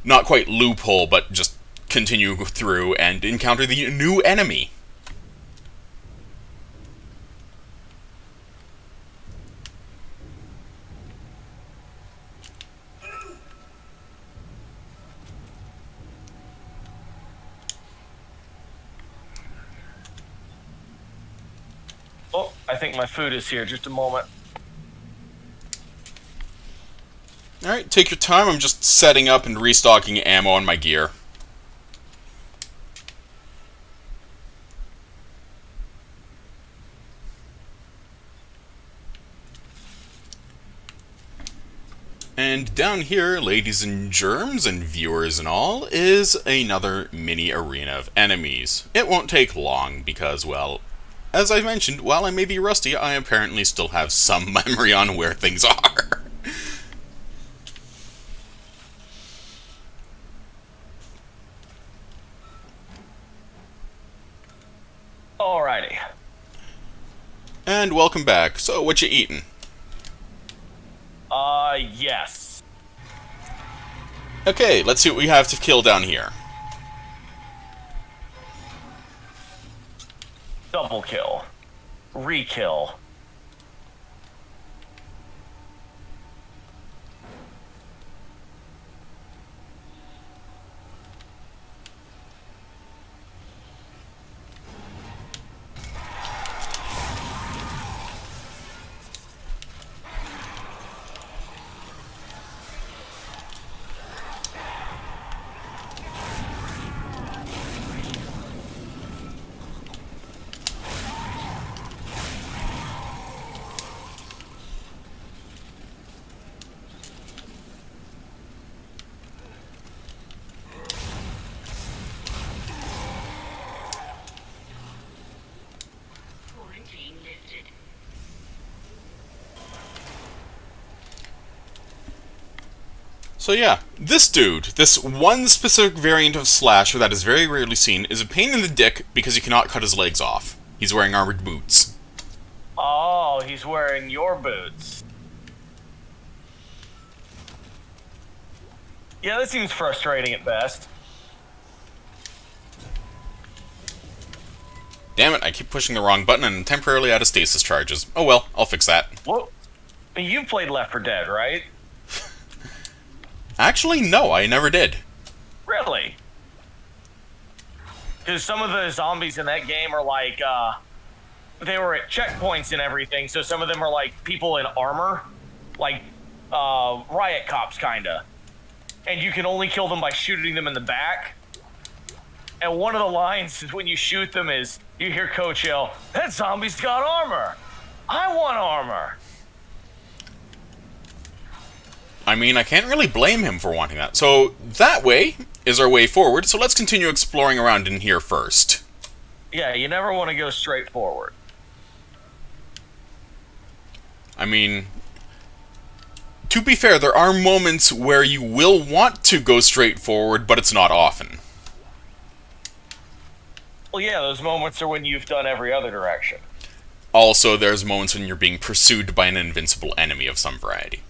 not quite loophole, but just continue through and encounter the new enemy. Oh, I think my food is here. Just a moment. Alright, take your time. I'm just setting up and restocking ammo on my gear. And down here, ladies and germs and viewers and all, is another mini arena of enemies. It won't take long because, well, as I mentioned, while I may be rusty, I apparently still have some memory on where things are. Alrighty. And welcome back. So, what you eating? Yes. Okay, let's see what we have to kill down here. Double kill. Re-kill. So yeah, this dude, this one specific variant of Slasher that is very rarely seen, is a pain in the dick because he cannot cut his legs off. He's wearing armored boots. Oh, he's wearing your boots. Yeah, that seems frustrating at best. Damn it, I keep pushing the wrong button and I'm temporarily out of stasis charges. Oh well, I'll fix that. Whoa. You played Left 4 Dead, right? Actually, no, I never did. Really? Because some of the zombies in that game are like, they were at checkpoints and everything, so some of them are like people in armor, like riot cops, kinda. And you can only kill them by shooting them in the back. And one of the lines when you shoot them is, you hear Coach yell, "That zombie's got armor! I want armor!" I mean, I can't really blame him for wanting that. So, that way is our way forward, so let's continue exploring around in here first. Yeah, you never want to go straight forward. I mean, to be fair, there are moments where you will want to go straight forward, but it's not often. Well, yeah, those moments are when you've done every other direction. Also, there's moments when you're being pursued by an invincible enemy of some variety.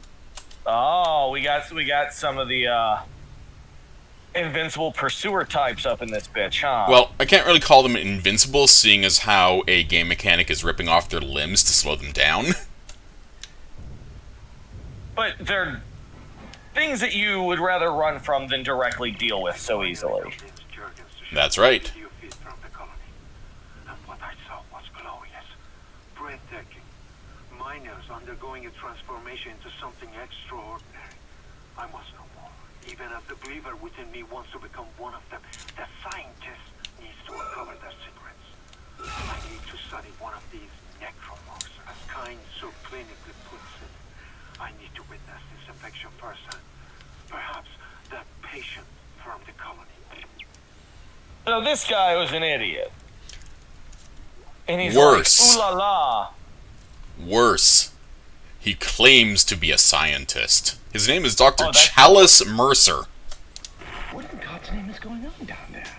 Oh, we got some of the invincible pursuer types up in this bitch, huh? Well, I can't really call them invincible, seeing as how a game mechanic is ripping off their limbs to slow them down. But they're things that you would rather run from than directly deal with so easily. That's right. And what I saw was glorious, breathtaking. Miners undergoing a transformation into something extraordinary. I must know more. Even as the believer within me wants to become one of them, the scientist needs to uncover their secrets. I need to study one of these necromorphs, as Kind so clinically puts it. I need to witness this infection firsthand. Perhaps that patient from the colony. So this guy was an idiot. And he's Worse. like, ooh la la. Worse. He claims to be a scientist. His name is Dr. Oh, that's- Chalice Mercer. What in God's name is going on down there?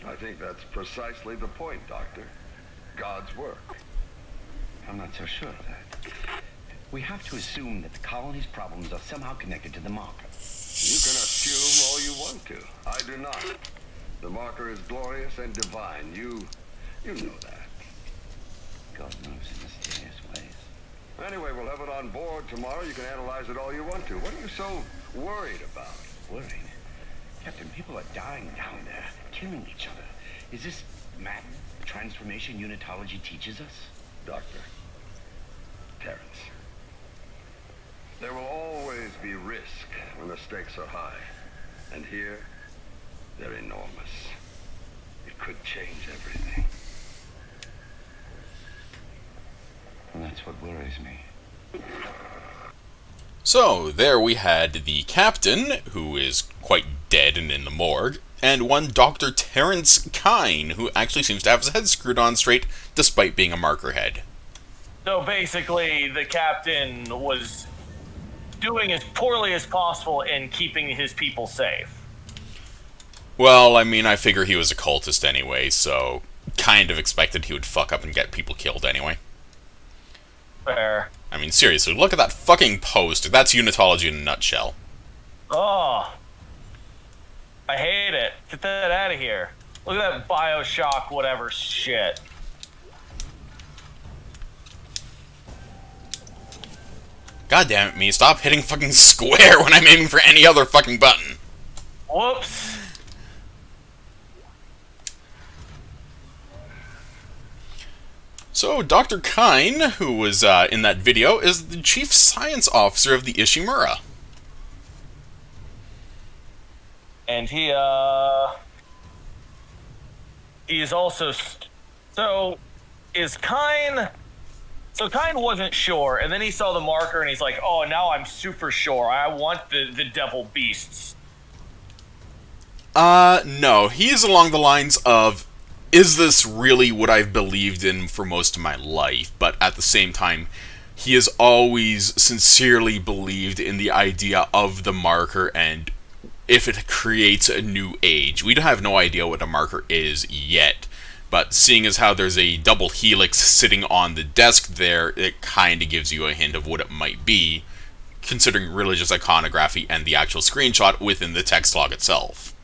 I think that's precisely the point, Doctor. God's work. I'm not so sure of that. We have to assume that the colony's problems are somehow connected to the marker. You can assume all you want to. I do not. The marker is glorious and divine. You know that. God moves in mysterious ways. Anyway, we'll have it on board tomorrow. You can analyze it all you want to. What are you so worried about? Worried? Captain, people are dying down there, killing each other. Is this madness the transformation unitology teaches us? Doctor. Terrence. There will always be risk when the stakes are high. And here, they're enormous. It could change everything. And that's what worries me. So, there we had the captain, who is quite dead and in the morgue, and one Dr. Terrence Kine, who actually seems to have his head screwed on straight, despite being a marker head. So basically, the captain was doing as poorly as possible in keeping his people safe. Well, I mean, I figure he was a cultist anyway, so kind of expected he would fuck up and get people killed anyway. Fair. I mean, seriously, look at that fucking post. That's unitology in a nutshell. Oh. I hate it. Get that out of here. Look at that Bioshock whatever shit. God damn it, me. Stop hitting fucking square when I'm aiming for any other fucking button. Whoops. So, Dr. Kine, who was in that video, is the chief science officer of the Ishimura. And he is also... So, is Kine... So Kine wasn't sure, and then he saw the marker, and he's like, oh, now I'm super sure. I want the devil beasts. No. He is along the lines of, is this really what I've believed in for most of my life? But at the same time, he has always sincerely believed in the idea of the marker and if it creates a new age. We have no idea what a marker is yet. But seeing as how there's a double helix sitting on the desk there, it kind of gives you a hint of what it might be, considering religious iconography and the actual screenshot within the text log itself.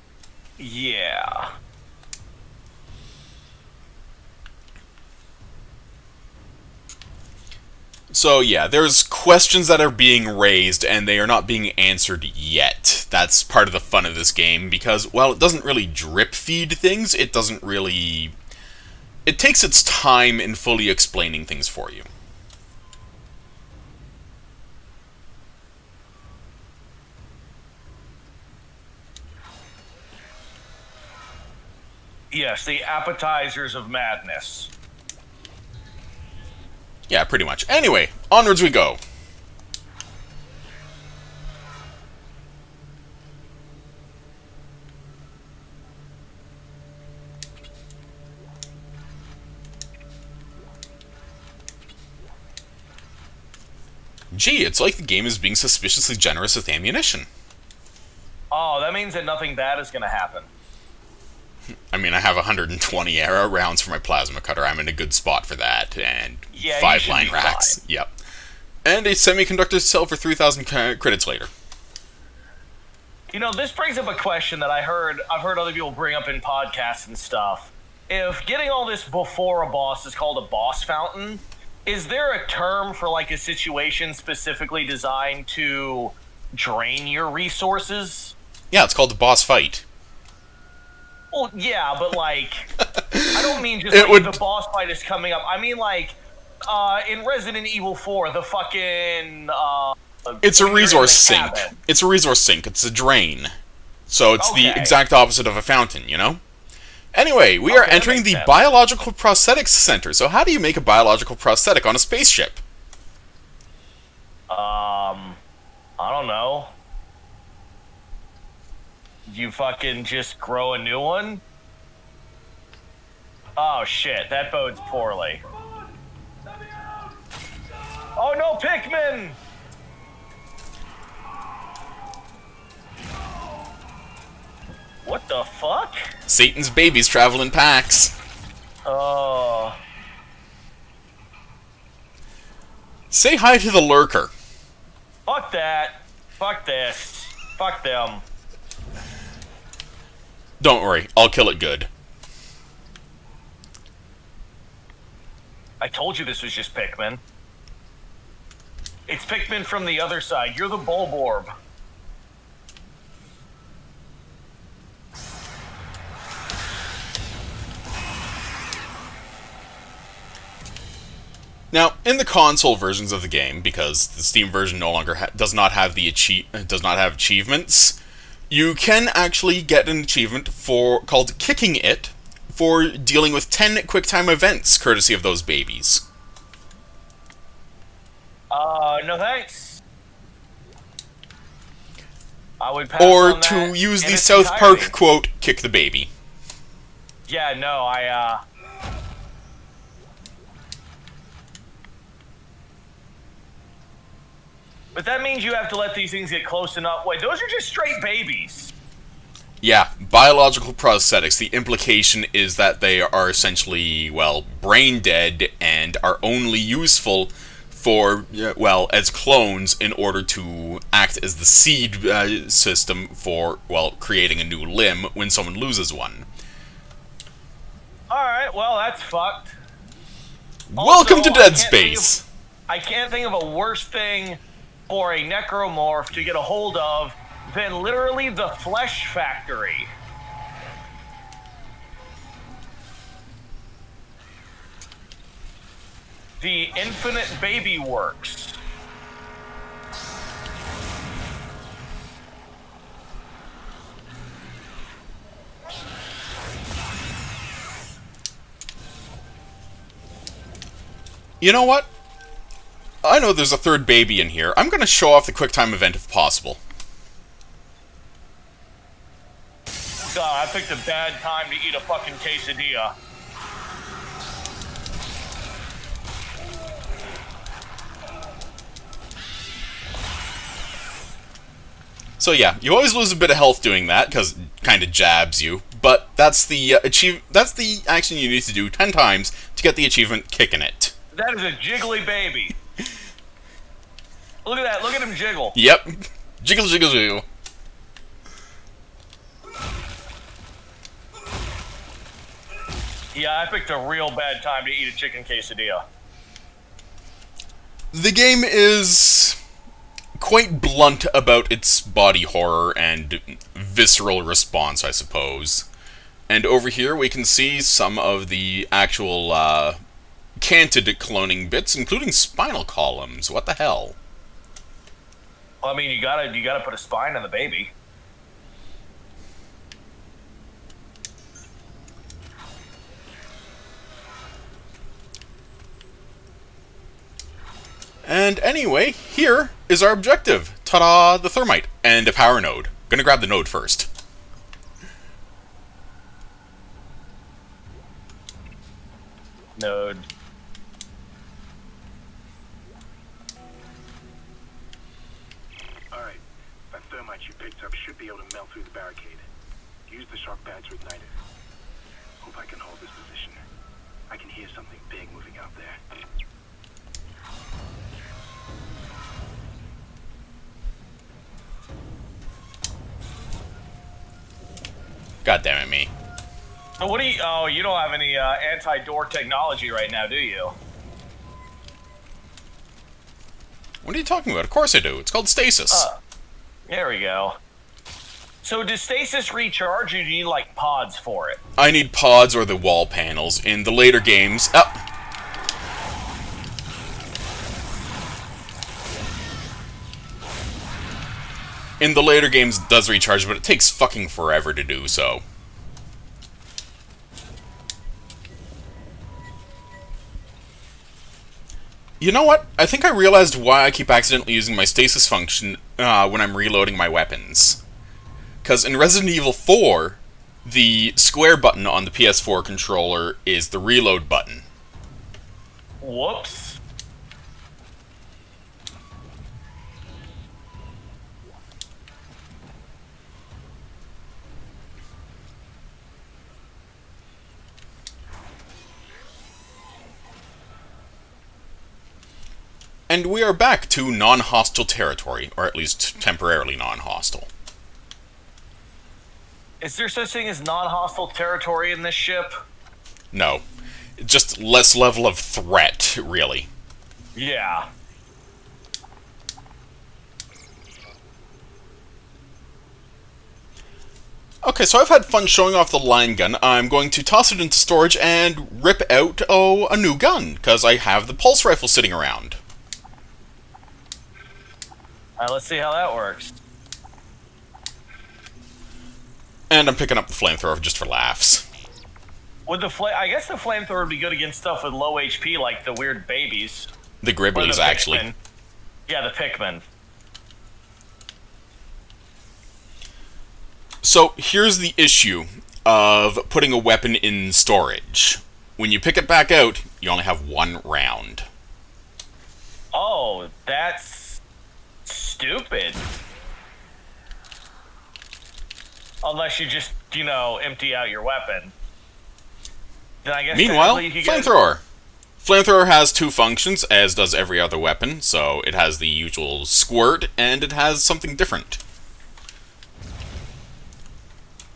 Yeah. So yeah, there's questions that are being raised, and they are not being answered yet. That's part of the fun of this game, because, well, it doesn't really drip feed things, it doesn't really... It takes its time in fully explaining things for you. Yes, the appetizers of madness. Yeah, pretty much. Anyway, onwards we go. Gee, it's like the game is being suspiciously generous with ammunition. Oh, that means that nothing bad is going to happen. I mean, I have 120 arrow rounds for my plasma cutter. I'm in a good spot for that, and Yeah, 5 line racks. fine. Yep. And a semiconductor sell for 3,000 credits later. You know, this brings up a question that I've heard other people bring up in podcasts and stuff. If getting all this before a boss is called a boss fountain, is there a term for like a situation specifically designed to drain your resources? Yeah, it's called the boss fight. Well, yeah, but like, I don't mean just like the boss fight is coming up. I mean like, in Resident Evil 4, the fucking, it's a resource sink. It's a resource sink. It's a drain. So it's the exact opposite of a fountain, you know? Anyway, we are entering the Biological Prosthetics Center. So how do you make a biological prosthetic on a spaceship? I don't know. You fucking just grow a new one? Oh shit, that bodes poorly. Oh no, Pikmin! What the fuck? Satan's babies travel in packs. Oh. Say hi to the lurker. Fuck that. Fuck this. Fuck them. Don't worry, I'll kill it good. I told you this was just Pikmin. It's Pikmin from the other side. You're the Bulborb. Now, in the console versions of the game, because the Steam version no longer does not have achievements, you can actually get an achievement called Kicking It for dealing with 10 QuickTime events, courtesy of those babies. No thanks. I would pass or on to that use in the its South entirety. Park quote, kick the baby. Yeah, no, But that means you have to let these things get close enough. Wait, those are just straight babies. Yeah, biological prosthetics. The implication is that they are essentially, well, brain dead and are only useful for, well, as clones in order to act as the seed system for, well, creating a new limb when someone loses one. Alright, well, that's fucked. Welcome Also, to Dead Space! I can't think of a worse thing for a necromorph to get a hold of than literally the Flesh Factory. The Infinite Baby Works. You know what? I know there's a third baby in here. I'm gonna show off the QuickTime event if possible. God, I picked a bad time to eat a fucking quesadilla. So yeah, you always lose a bit of health doing that, because it kind of jabs you, but that's the that's the action you need to do 10 times to get the achievement Kicking It. That is a jiggly baby. Look at that, look at him jiggle. Yep. Jiggle, jiggle, jiggle. Yeah, I picked a real bad time to eat a chicken quesadilla. The game is quite blunt about its body horror and visceral response, I suppose. And over here we can see some of the actual canted cloning bits, including spinal columns. What the hell? Well, I mean, you gotta put a spine on the baby. And anyway, here is our objective. Ta-da! The thermite and a power node. Gonna grab the node first. Node. Alright, that thermite you picked up should be able to melt through the barricade. Use the shock pad to ignite it. Hope I can hold this position. I can hear something big moving out there. God damn it, me. So what do you... Oh, you don't have any anti-door technology right now, do you? What are you talking about? Of course I do. It's called stasis. There we go. So does stasis recharge, or do you need, like, pods for it? I need pods or the wall panels. In the later games... In the later games, it does recharge, but it takes fucking forever to do so. You know what? I think I realized why I keep accidentally using my stasis function when I'm reloading my weapons. Because in Resident Evil 4, the square button on the PS4 controller is the reload button. Whoops. And we are back to non-hostile territory, or at least temporarily non-hostile. Is there such thing as non-hostile territory in this ship? No. Just less level of threat, really. Yeah. Okay, so I've had fun showing off the line gun. I'm going to toss it into storage and rip out, a new gun, because I have the pulse rifle sitting around. Let's see how that works. And I'm picking up the flamethrower just for laughs. Would I guess the flamethrower would be good against stuff with low HP, like the weird babies. The Gribblies, actually. Pikmin. Yeah, the Pikmin. So, here's the issue of putting a weapon in storage. When you pick it back out, you only have one round. Oh, that's stupid. Unless you just, empty out your weapon. Then I guess Meanwhile, flamethrower. Flamethrower has two functions, as does every other weapon. So it has the usual squirt, and it has something different.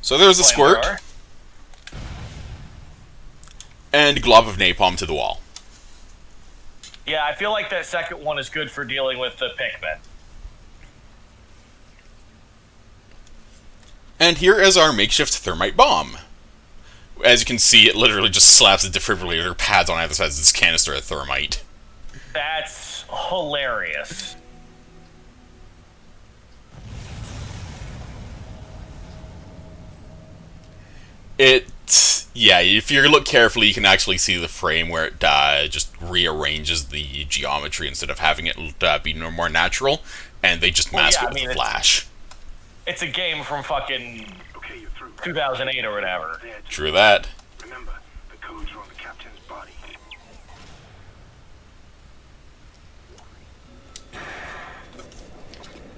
So there's a squirt. And glob of napalm to the wall. Yeah, I feel like that second one is good for dealing with the Pikmin. And here is our makeshift thermite bomb. As you can see, it literally just slaps the defibrillator pads on either side of this canister of thermite. That's hilarious. Yeah, if you look carefully, you can actually see the frame where it just rearranges the geometry instead of having it be more natural, and they just mask it with a flash. It's a game from fucking 2008 or whatever. True that. Remember, the codes are on the captain's body.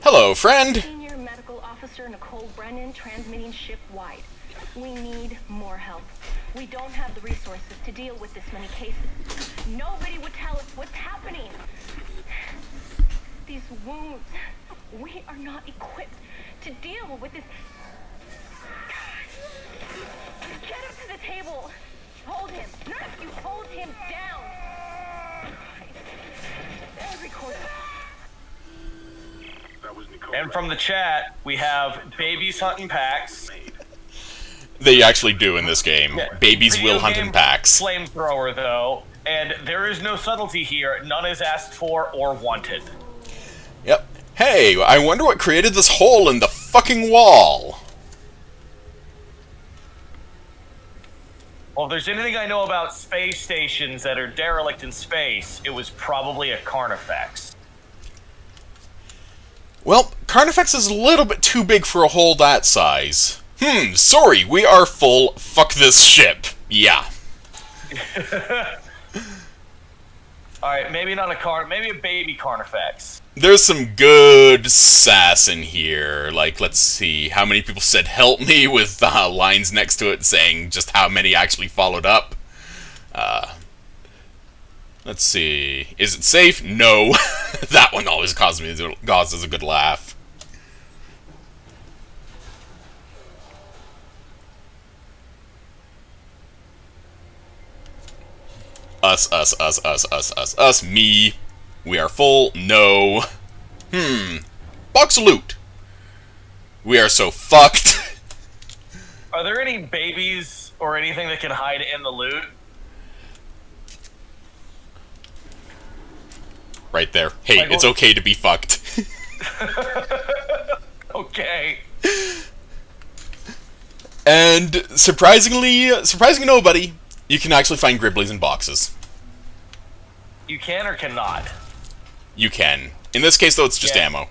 Hello, friend. Senior Medical Officer Nicole Brennan transmitting ship-wide. We need more help. We don't have the resources to deal with this many cases. Nobody would tell us what's happening. These wounds, we are not equipped to deal with this. Get him to the table. Hold him. Nurse, you hold him down. Every quarter. And from the chat, we have babies hunting packs. They actually do in this game. Yeah. Babies Video will hunt in packs. Flamethrower, though, and there is no subtlety here. None is asked for or wanted. Yep. Hey, I wonder what created this hole in the fucking wall. Well, if there's anything I know about space stations that are derelict in space, it was probably a Carnifex. Well, Carnifex is a little bit too big for a hole that size. Sorry, we are full. Fuck this ship. Yeah. Alright, maybe not maybe a baby Carnifex. There's some good sass in here. Like, let's see, how many people said help me with lines next to it saying just how many actually followed up. Let's see, is it safe? No. That one always causes a good laugh. Us. Me. We are full. No. Box of loot. We are so fucked. Are there any babies or anything that can hide in the loot? Right there. Hey, Like, it's okay to be fucked. Okay. And surprisingly nobody, you can actually find Gribblies in boxes. You can or cannot? You can. In this case, though, it's just ammo.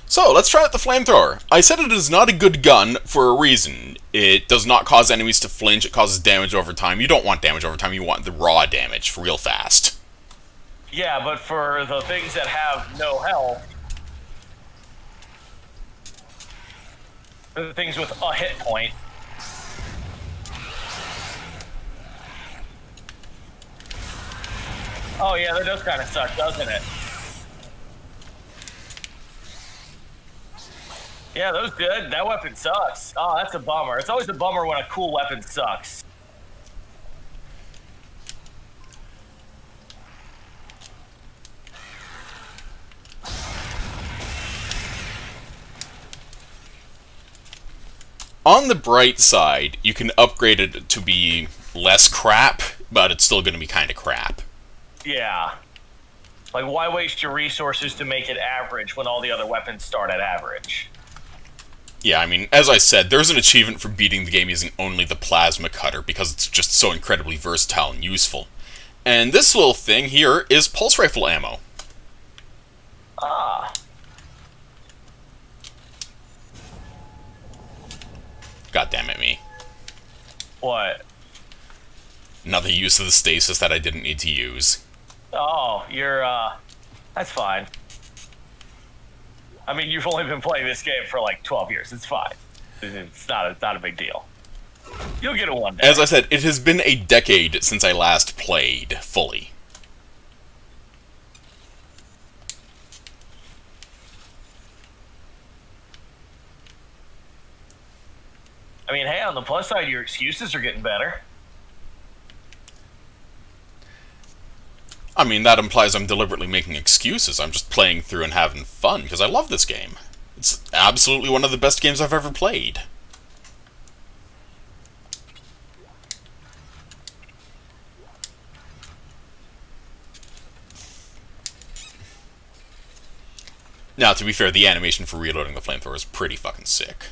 So, let's try out the flamethrower. I said it is not a good gun for a reason. It does not cause enemies to flinch, it causes damage over time. You don't want damage over time, you want the raw damage real fast. Yeah, but for the things that have no health, for the things with a hit point, oh yeah, that does kind of suck, doesn't it? Yeah, those good. That weapon sucks. Oh, that's a bummer. It's always a bummer when a cool weapon sucks. On the bright side, you can upgrade it to be less crap, but it's still going to be kind of crap. Yeah. Like, why waste your resources to make it average when all the other weapons start at average? Yeah, I mean, as I said, there's an achievement for beating the game using only the plasma cutter, because it's just so incredibly versatile and useful. And this little thing here is pulse rifle ammo. Ah. God damn it, me. What? Another use of the stasis that I didn't need to use. Oh, you're, that's fine. I mean, you've only been playing this game for like 12 years. It's fine. It's not a big deal. You'll get it one day. As I said, it has been a decade since I last played fully. I mean, hey, on the plus side, your excuses are getting better. I mean, that implies I'm deliberately making excuses. I'm just playing through and having fun, because I love this game. It's absolutely one of the best games I've ever played. Now, to be fair, the animation for reloading the flamethrower is pretty fucking sick.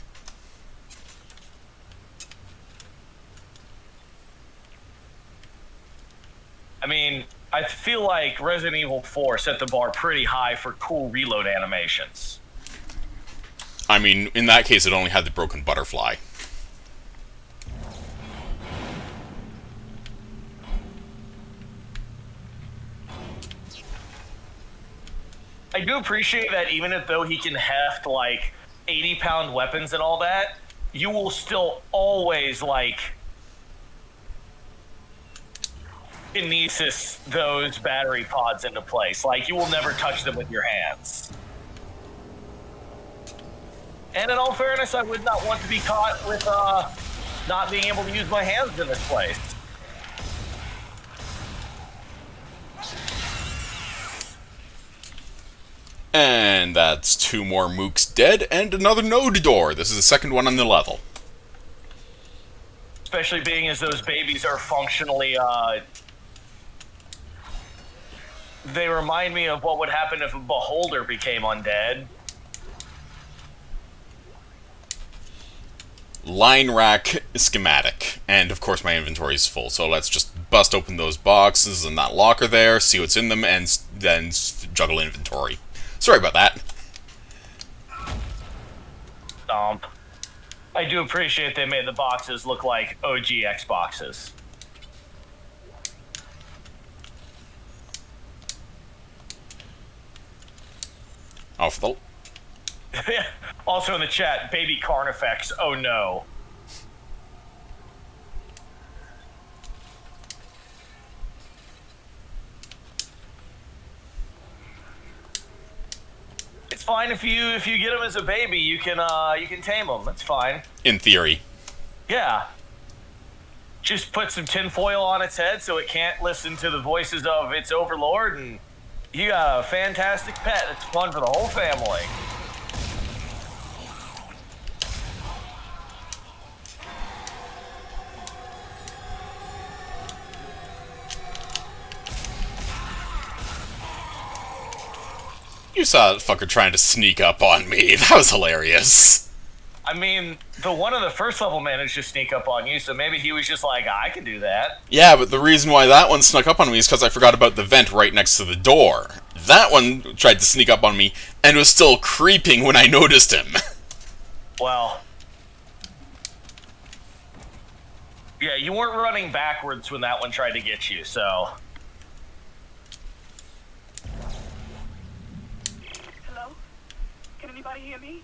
I mean, I feel like Resident Evil 4 set the bar pretty high for cool reload animations. I mean, in that case, it only had the broken butterfly. I do appreciate that even though he can heft, like, 80-pound weapons and all that, you will still always, like, kinesis those battery pods into place. Like, you will never touch them with your hands. And in all fairness, I would not want to be caught with not being able to use my hands in this place. And that's 2 more mooks dead and another node door. This is the second one on the level. Especially being as those babies are functionally, they remind me of what would happen if a beholder became undead. Line rack schematic. And of course my inventory is full, so let's just bust open those boxes and that locker there, see what's in them, and then juggle inventory. Sorry about that. Stomp. I do appreciate they made the boxes look like OG Xboxes. Oh, for the... Also in the chat, baby Carnifex, oh no. It's fine if you get him as a baby. You can tame him. That's fine. In theory. Yeah. Just put some tinfoil on its head so it can't listen to the voices of its overlord, and you got a fantastic pet. It's fun for the whole family. You saw that fucker trying to sneak up on me. That was hilarious. I mean, the one in the first level managed to sneak up on you, so maybe he was just like, I can do that. Yeah, but the reason why that one snuck up on me is because I forgot about the vent right next to the door. That one tried to sneak up on me and was still creeping when I noticed him. Well, yeah, you weren't running backwards when that one tried to get you, so... Hello? Can anybody hear me?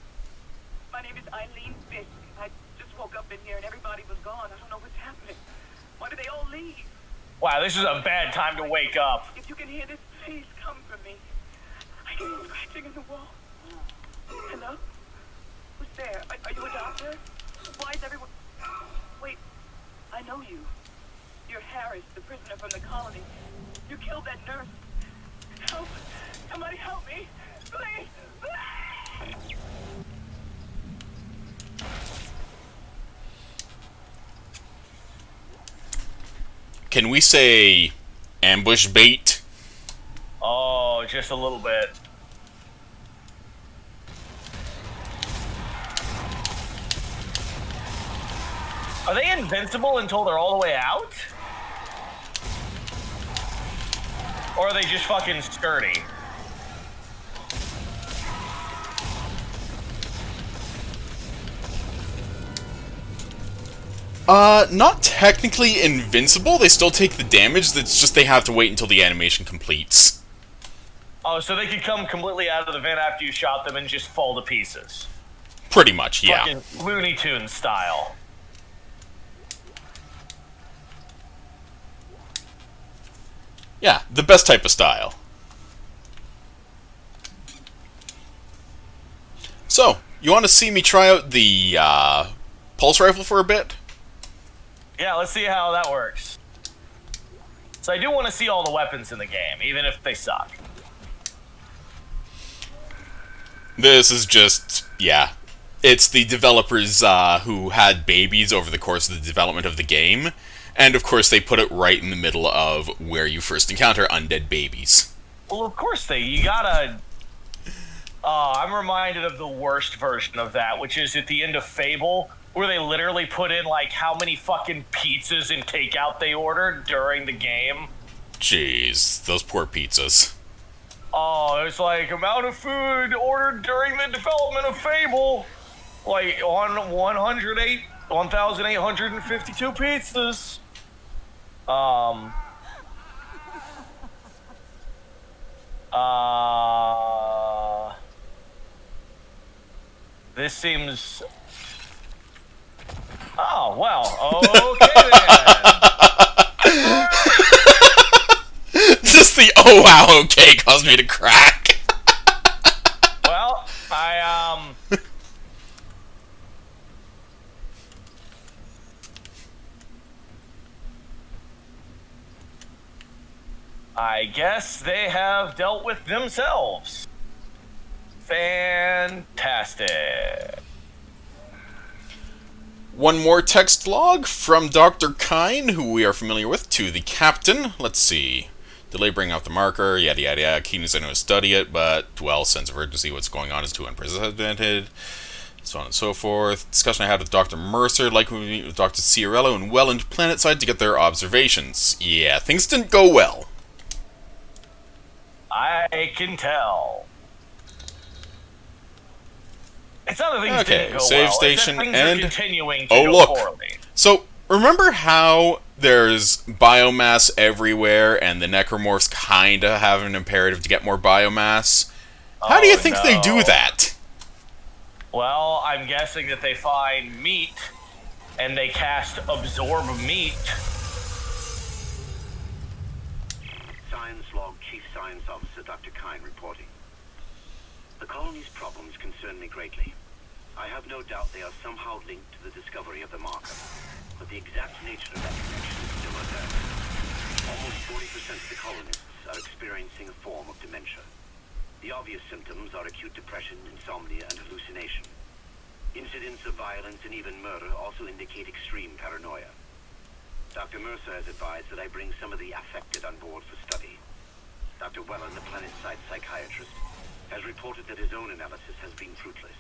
My name is Eileen Fisk. I just woke up in here and everybody was gone. I don't know what's happening. Why did they all leave? Wow, this is a bad time to wake up. If you can hear this, please come for me. I can hear scratching in the wall. Hello? Who's there? Are you a doctor? Why is everyone... Wait, I know you. You're Harris, the prisoner from the colony. You killed that nurse. Help! Somebody help me! Please! Please! Can we say ambush bait? Oh, just a little bit. Are they invincible until they're all the way out? Or are they just fucking sturdy? Not technically invincible. They still take the damage. It's just they have to wait until the animation completes. Oh, so they could come completely out of the vent after you shot them and just fall to pieces. Pretty much, yeah. Fucking Looney Tunes style. Yeah, the best type of style. So, you want to see me try out the pulse rifle for a bit? Yeah, let's see how that works. So I do want to see all the weapons in the game, even if they suck. This is just, yeah. It's the developers who had babies over the course of the development of the game. And of course they put it right in the middle of where you first encounter undead babies. Well, of course you gotta... I'm reminded of the worst version of that, which is at the end of Fable, where they literally put in, like, how many fucking pizzas and takeout they ordered during the game. Jeez, those poor pizzas. Oh, it's like, amount of food ordered during the development of Fable. Like, on 1,852 pizzas. This seems... Oh, well, okay then. Just the oh wow okay caused me to crack. Well, I guess they have dealt with themselves. Fantastic. One more text log from Dr. Kine, who we are familiar with, to the captain. Let's see. Delay bringing out the marker, yada yada yada. Keen is going to study it, but, well, sense of urgency, what's going on is too unprecedented. So on and so forth. Discussion I had with Dr. Mercer, likely we meet with Dr. Ciarello and Welland planetside to get their observations. Yeah, things didn't go well. I can tell. It's not that things didn't go save well. station things and are continuing to go poorly. So remember how there's biomass everywhere, and the necromorphs kinda have an imperative to get more biomass? How do you think they do that? Well, I'm guessing that they find meat, and they cast absorb meat. Science log, Chief Science Officer Dr. Kine reporting. The colony's problems concern me greatly. I have no doubt they are somehow linked to the discovery of the marker, but the exact nature of that connection is still unknown. Almost 40% of the colonists are experiencing a form of dementia. The obvious symptoms are acute depression, insomnia, and hallucination. Incidents of violence and even murder also indicate extreme paranoia. Dr. Mercer has advised that I bring some of the affected on board for study. Dr. Wellen, the planet-side psychiatrist, has reported that his own analysis has been fruitless.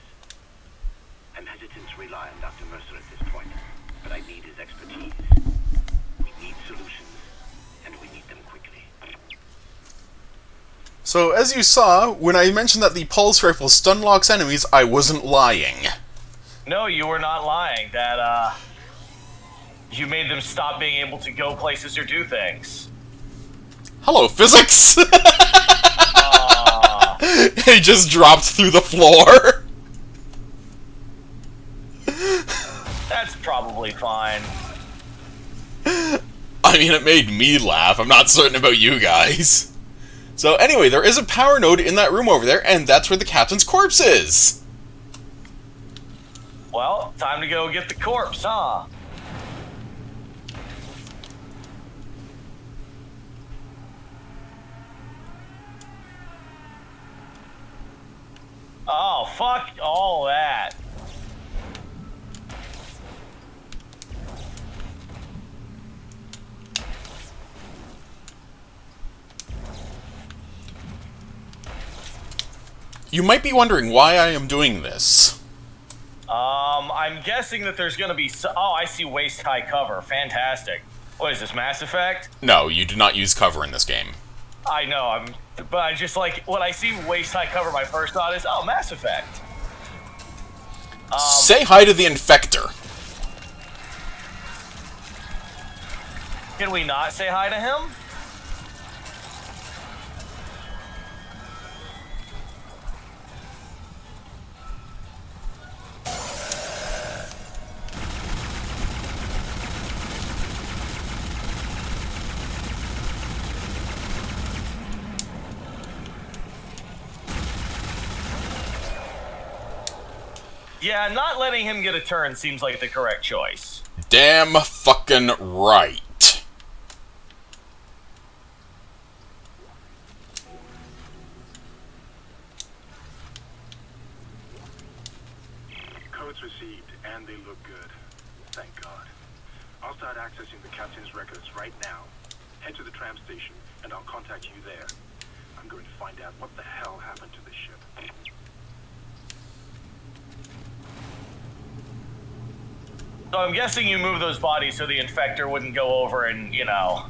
I'm hesitant to rely on Dr. Mercer at this point, but I need his expertise. We need solutions, and we need them quickly. So, as you saw, when I mentioned that the pulse rifle stun locks enemies, I wasn't lying. No, you were not lying. That, you made them stop being able to go places or do things. Hello, physics! He just dropped through the floor. That's probably fine. I mean, it made me laugh. I'm not certain about you guys. So anyway, there is a power node in that room over there, and that's where the captain's corpse is. Well, time to go get the corpse, huh? Oh, fuck all that. You might be wondering why I am doing this. I'm guessing that there's gonna be oh, I see waist-high cover. Fantastic. What is this, Mass Effect? No, you do not use cover in this game. I know, but I just like, when I see waist-high cover, my first thought is, oh, Mass Effect. Say hi to the Infector. Can we not say hi to him? Yeah, not letting him get a turn seems like the correct choice. Damn fucking right. Codes received, and they look good. Thank God. I'll start accessing the captain's records right now. Head to the tram station, and I'll contact you there. I'm going to find out what the hell happened to the ship. So I'm guessing you move those bodies so the Infector wouldn't go over and, you know...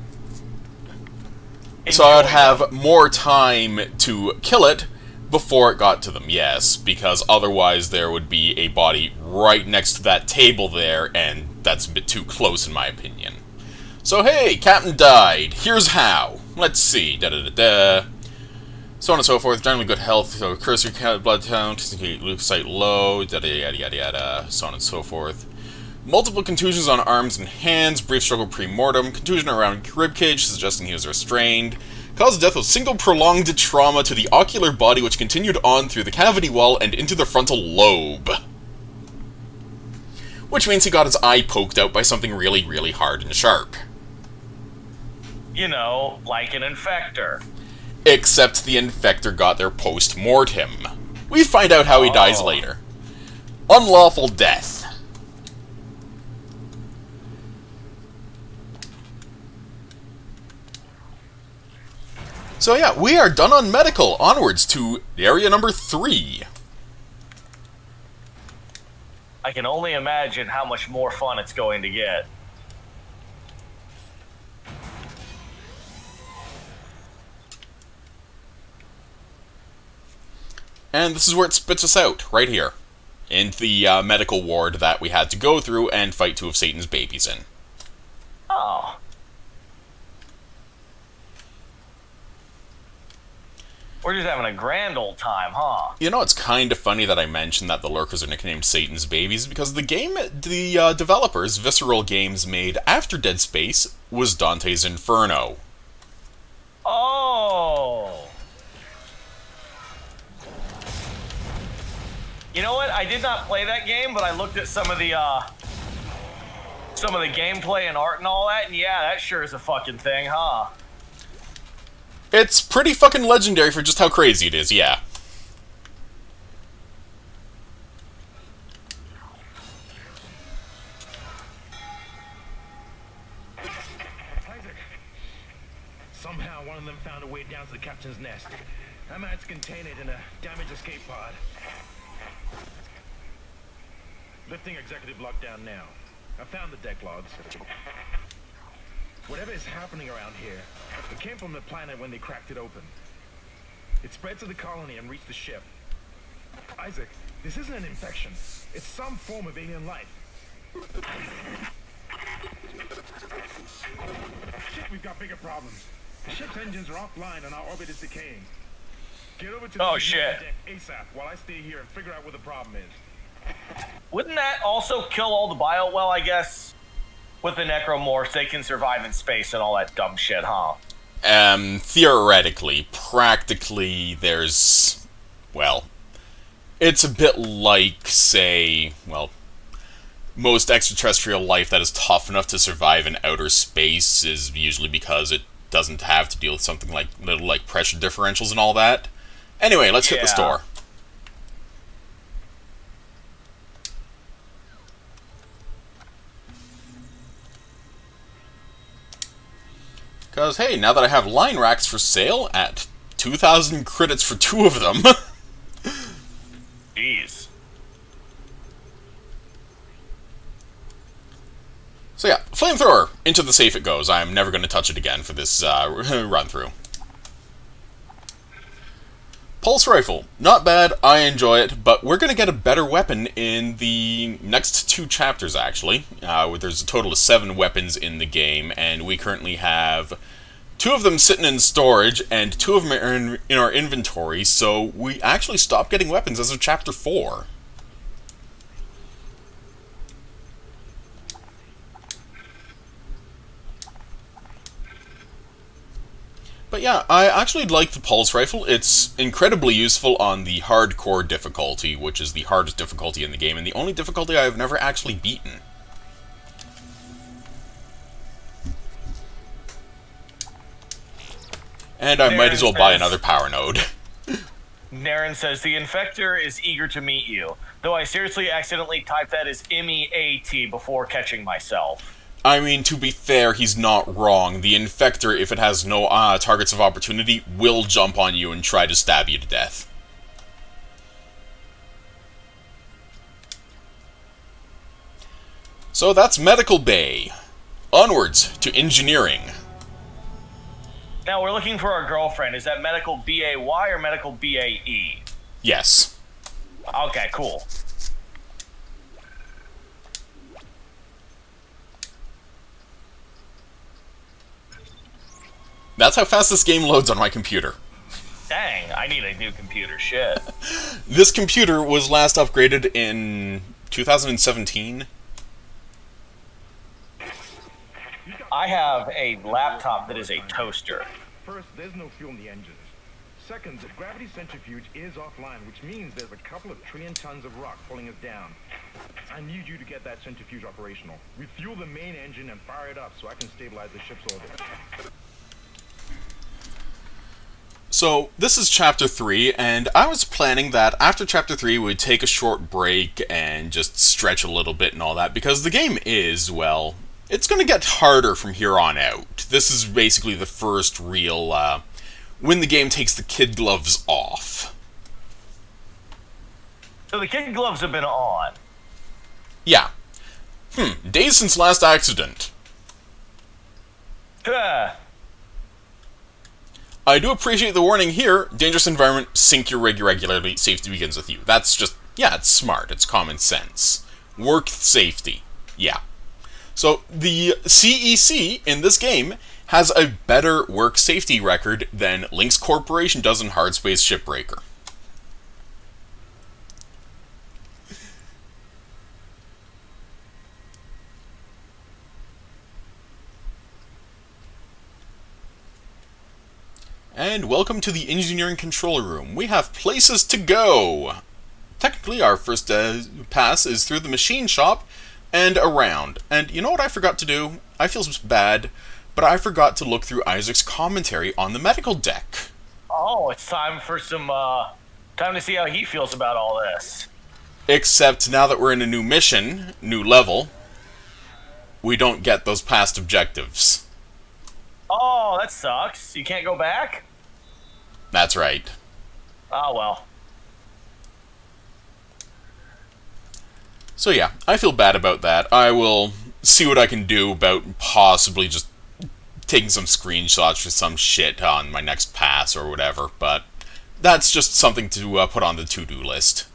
So I would have more time to kill it before it got to them, yes, because otherwise there would be a body right next to that table there, and that's a bit too close in my opinion. So hey, Captain died. Here's how. Let's see. Da-da-da-da. So on and so forth. Generally good health. So cursor blood count. Leukocyte low. Da-da-yada-yada-yada. So on and so forth. Multiple contusions on arms and hands, brief struggle pre-mortem, contusion around ribcage, suggesting he was restrained. Cause of death was single prolonged trauma to the ocular body which continued on through the cavity wall and into the frontal lobe. Which means he got his eye poked out by something really, really hard and sharp. You know, like an Infector. Except the Infector got their post-mortem. We find out how he dies later. Unlawful death. So yeah, we are done on medical. Onwards to area number 3. I can only imagine how much more fun it's going to get. And this is where it spits us out, right here. In the medical ward that we had to go through and fight 2 of Satan's babies in. Oh. We're just having a grand old time, huh? You know, it's kind of funny that I mentioned that the Lurkers are nicknamed Satan's babies, because the game the developers, Visceral Games, made after Dead Space was Dante's Inferno. Oh! You know what? I did not play that game, but I looked at some of the gameplay and art and all that, and yeah, that sure is a fucking thing, huh? It's pretty fucking legendary for just how crazy it is, yeah. Isaac, somehow one of them found a way down to the captain's nest. I managed to contain it in a damaged escape pod. Lifting executive lockdown now. I found the deck logs. Whatever is happening around here, it came from the planet when they cracked it open. It spread to the colony and reached the ship. Isaac, this isn't an infection. It's some form of alien life. Shit, we've got bigger problems. The ship's engines are offline and our orbit is decaying. Get over to the deck ASAP while I stay here and figure out what the problem is. Wouldn't that also kill all the bio? Well, I guess with the necromorphs, they can survive in space and all that dumb shit, huh? Theoretically. Practically, there's... well, it's a bit like, say, well, most extraterrestrial life that is tough enough to survive in outer space is usually because it doesn't have to deal with something like little like pressure differentials and all that. Anyway, let's hit the store. Because, hey, now that I have line racks for sale at 2,000 credits for 2 of them. Jeez. So yeah, flamethrower. Into the safe it goes. I'm never going to touch it again for this run-through. Pulse rifle. Not bad, I enjoy it, but we're going to get a better weapon in the next 2 chapters, actually. There's a total of 7 weapons in the game, and we currently have 2 of them sitting in storage, and 2 of them are in our inventory, so we actually stopped getting weapons as of Chapter 4. But yeah, I actually like the pulse rifle. It's incredibly useful on the hardcore difficulty, which is the hardest difficulty in the game, and the only difficulty I've never actually beaten. And I might as well buy another power node. Naren says, the infector is eager to meet you, though I seriously accidentally typed that as M-E-A-T before catching myself. I mean, to be fair, he's not wrong. The infector, if it has no targets of opportunity, will jump on you and try to stab you to death. So that's Medical Bay. Onwards to engineering. Now, we're looking for our girlfriend. Is that Medical B-A-Y or Medical B-A-E? Yes. Okay, cool. That's how fast this game loads on my computer. Dang, I need a new computer, shit. This computer was last upgraded in 2017. I have a laptop that is a toaster. First, there's no fuel in the engines. Second, the gravity centrifuge is offline, which means there's a couple of trillion tons of rock pulling us down. I need you to get that centrifuge operational. Refuel the main engine and fire it up so I can stabilize the ship's orbit. So, this is Chapter 3, and I was planning that after Chapter 3 we'd take a short break and just stretch a little bit and all that, because the game is, well, it's going to get harder from here on out. This is basically the first real, when the game takes the kid gloves off. So the kid gloves have been on? Yeah. Days since last accident. I do appreciate the warning here. Dangerous environment, sink your rig irregularly, safety begins with you. That's just, yeah, it's smart, it's common sense. Work safety, yeah. So, the CEC in this game has a better work safety record than Lynx Corporation does in Hardspace Shipbreaker. And welcome to the engineering control room. We have places to go. technically our first pass is through the machine shop and around. And you know what I forgot to do? I feel bad, but I forgot to look through Isaac's commentary on the medical deck. Oh, it's time for some, time to see how he feels about all this. Except now that we're in a new mission, new level, we don't get those past objectives. Oh, that sucks. You can't go back? That's right. Oh, well. So yeah, I feel bad about that. I will see what I can do about possibly just taking some screenshots for some shit on my next pass or whatever, but that's just something to put on the to-do list.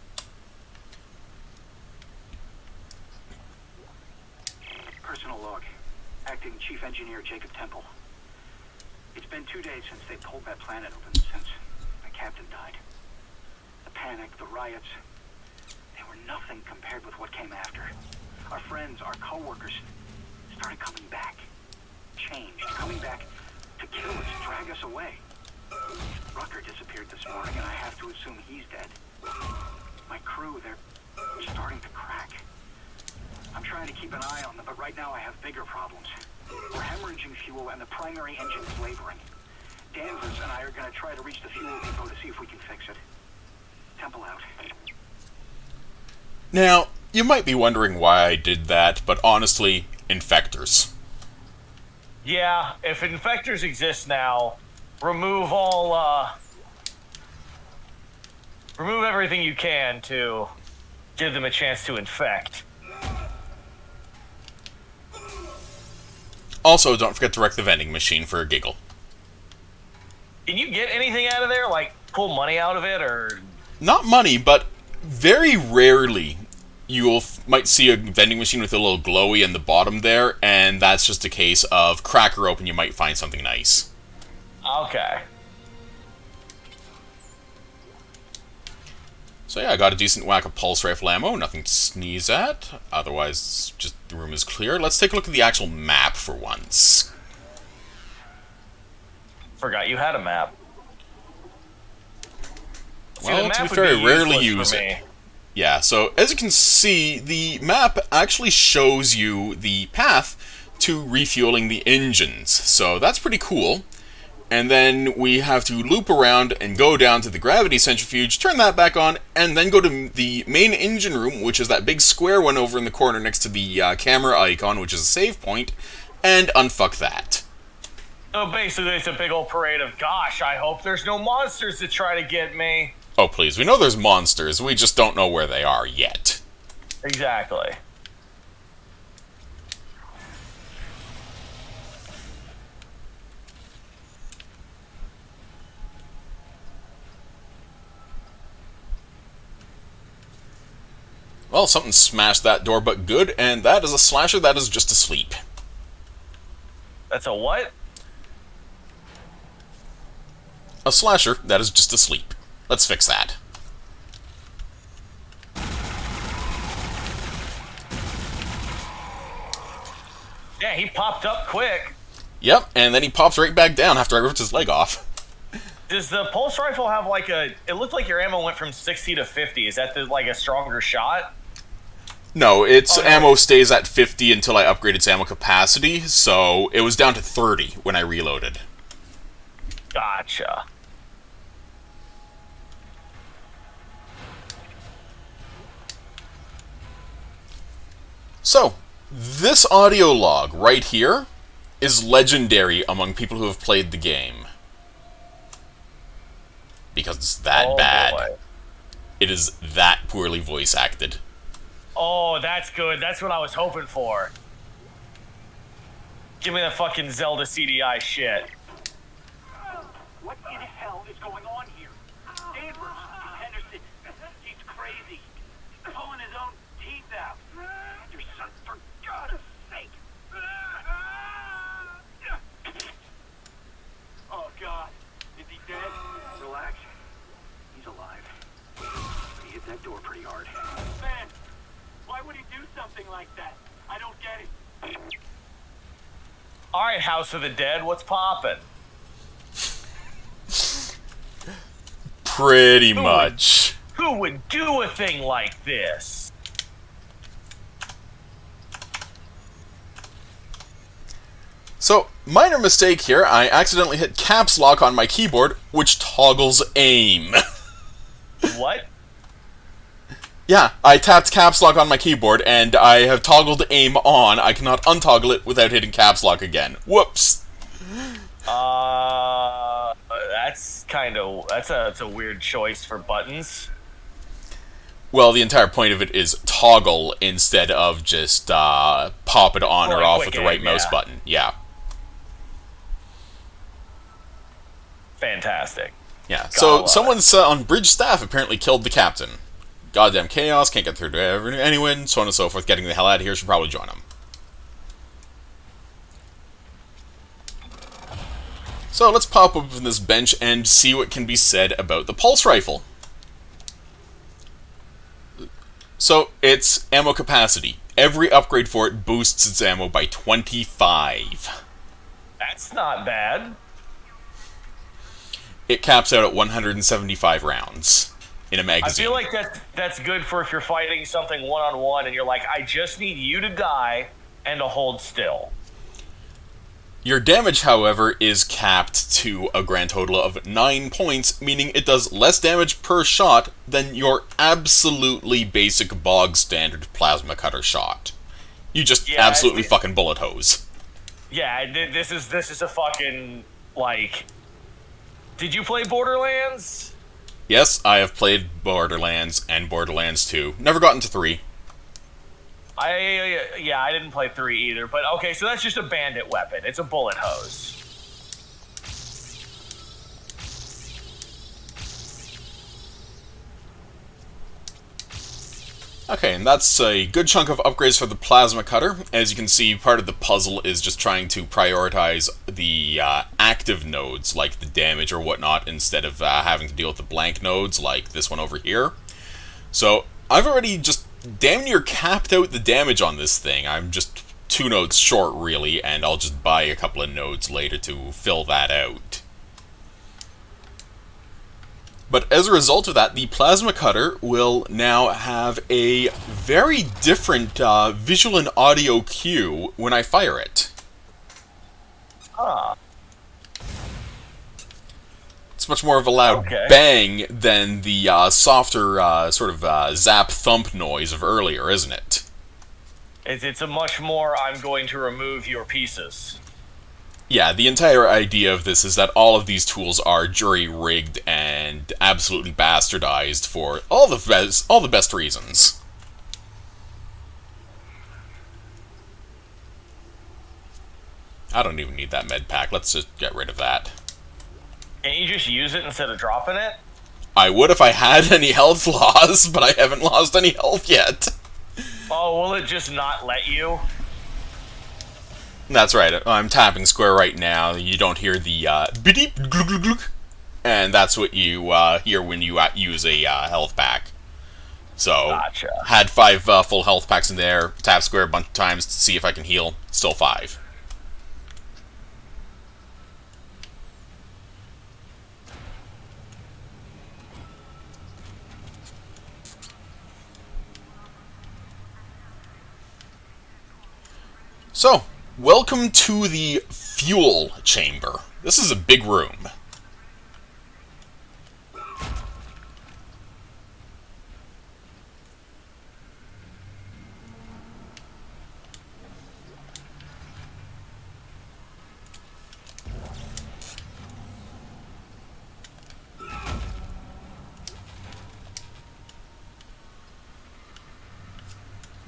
Personal log. Acting Chief Engineer Jacob Temple. It's been 2 days since they pulled that planet open, since my captain died. The panic, the riots, they were nothing compared with what came after. Our friends, our co-workers, started coming back. Changed, coming back to kill us, drag us away. Rucker disappeared this morning, and I have to assume he's dead. My crew, they're starting to crack. I'm trying to keep an eye on them, but right now I have bigger problems. We're hemorrhaging fuel, and the primary engine is laboring. Danvers and I are going to try to reach the fuel depot to see if we can fix it. Temple out. Now, you might be wondering why I did that, but honestly, infectors. Yeah, if infectors exist now, remove all, remove everything you can to give them a chance to infect. Also, don't forget to wreck the vending machine for a giggle. Can you get anything out of there? Like, pull money out of it, or...? Not money, but very rarely you might see a vending machine with a little glowy in the bottom there, and that's just a case of crack her open, you might find something nice. Okay. So yeah, I got a decent whack of pulse rifle ammo, nothing to sneeze at. Otherwise, just the room is clear. Let's take a look at the actual map for once. Forgot you had a map. Well, to be fair, I rarely use it. Yeah, so as you can see, the map actually shows you the path to refueling the engines. So that's pretty cool. And then we have to loop around and go down to the gravity centrifuge, turn that back on, and then go to the main engine room, which is that big square one over in the corner next to the camera icon, which is a save point, and unfuck that. So basically it's a big old parade of, gosh, I hope there's no monsters to try to get me. Oh please, we know there's monsters, we just don't know where they are yet. Exactly. Well, something smashed that door, but good, and that is a slasher that is just asleep. That's a what? A slasher that is just asleep. Let's fix that. Yeah, he popped up quick. Yep, and then he pops right back down after I ripped his leg off. Does the pulse rifle have like a... It looked like your ammo went from 60 to 50. Is that like a stronger shot? No, its ammo stays at 50 until I upgrade its ammo capacity, so it was down to 30 when I reloaded. Gotcha. So, this audio log right here is legendary among people who have played the game. Because it's that bad. Boy. It is that poorly voice acted. Oh, that's good. That's what I was hoping for. Give me the fucking Zelda CDI shit. What in hell is going on here? Danvers, Henderson, he's crazy. He's pulling his own teeth out. Anderson, for God's sake. Oh, God. Is he dead? Relax. He's alive. But he hit that door pretty hard. Man, why would he do something like that? I don't get it. Alright, House of the Dead, what's poppin'? Pretty much. Who would do a thing like this? So, minor mistake here, I accidentally hit caps lock on my keyboard, which toggles aim. What? Yeah, I tapped caps lock on my keyboard, and I have toggled aim on. I cannot untoggle it without hitting caps lock again. Whoops. That's a weird choice for buttons. Well, the entire point of it is toggle instead of just pop it on or off with the right mouse button. Yeah. Fantastic. Yeah, so someone's on bridge staff apparently killed the captain. Goddamn chaos, can't get through to anyone, so on and so forth. Getting the hell out of here, should probably join them. So let's pop up on this bench and see what can be said about the pulse rifle. So, its ammo capacity. Every upgrade for it boosts its ammo by 25. That's not bad. It caps out at 175 rounds in a magazine. I feel like that's good for if you're fighting something one-on-one and you're like, I just need you to die and to hold still. Your damage, however, is capped to a grand total of 9 points, meaning it does less damage per shot than your absolutely basic bog standard plasma cutter shot. You just absolutely fucking bullet hose. Yeah, this is a fucking, like... Did you play Borderlands? Yes, I have played Borderlands and Borderlands 2. Never gotten to 3. I didn't play 3 either, but okay, so that's just a bandit weapon. It's a bullet hose. Okay, and that's a good chunk of upgrades for the plasma cutter. As you can see, part of the puzzle is just trying to prioritize the active nodes, like the damage or whatnot, instead of having to deal with the blank nodes, like this one over here. So, I've already just damn near capped out the damage on this thing. I'm just 2 nodes short, really, and I'll just buy a couple of nodes later to fill that out. But as a result of that, the plasma cutter will now have a very different visual and audio cue when I fire it. Huh. It's much more of a loud bang than the softer sort of zap thump noise of earlier, isn't it? It's a much more, I'm going to remove your pieces. Yeah, the entire idea of this is that all of these tools are jury-rigged and absolutely bastardized for all the best reasons. I don't even need that med pack. Let's just get rid of that. Can't you just use it instead of dropping it? I would if I had any health loss, but I haven't lost any health yet. Oh, will it just not let you? That's right. I'm tapping square right now. You don't hear the beep glug glug glug, and that's what you hear when you use a health pack. So, gotcha. Had 5 full health packs in there. Tap square a bunch of times to see if I can heal. Still 5. So, welcome to the fuel chamber. This is a big room.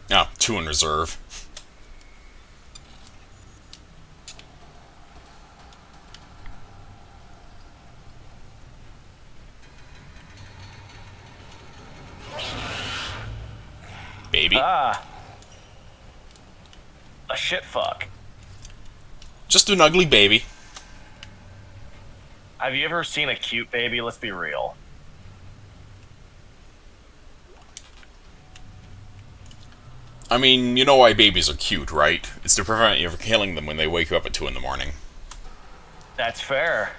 Oh, 2 in reserve. Baby. Ah. A shit fuck. Just an ugly baby. Have you ever seen a cute baby? Let's be real. I mean, you know why babies are cute, right? It's to prevent you from killing them when they wake you up at 2 in the morning. That's fair.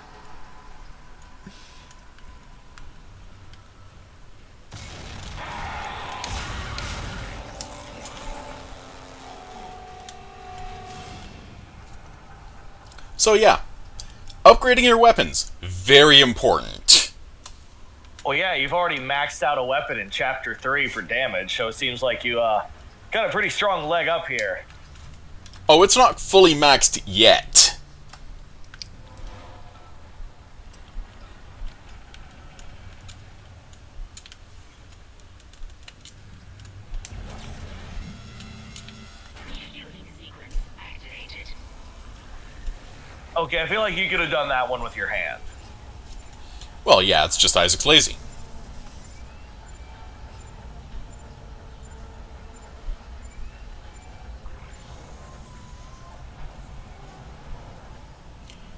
So yeah, upgrading your weapons, very important. Well, yeah, you've already maxed out a weapon in Chapter 3 for damage, so it seems like you got a pretty strong leg up here. Oh, it's not fully maxed yet. Okay, I feel like you could have done that one with your hand. Well, yeah, it's just Isaac's lazy.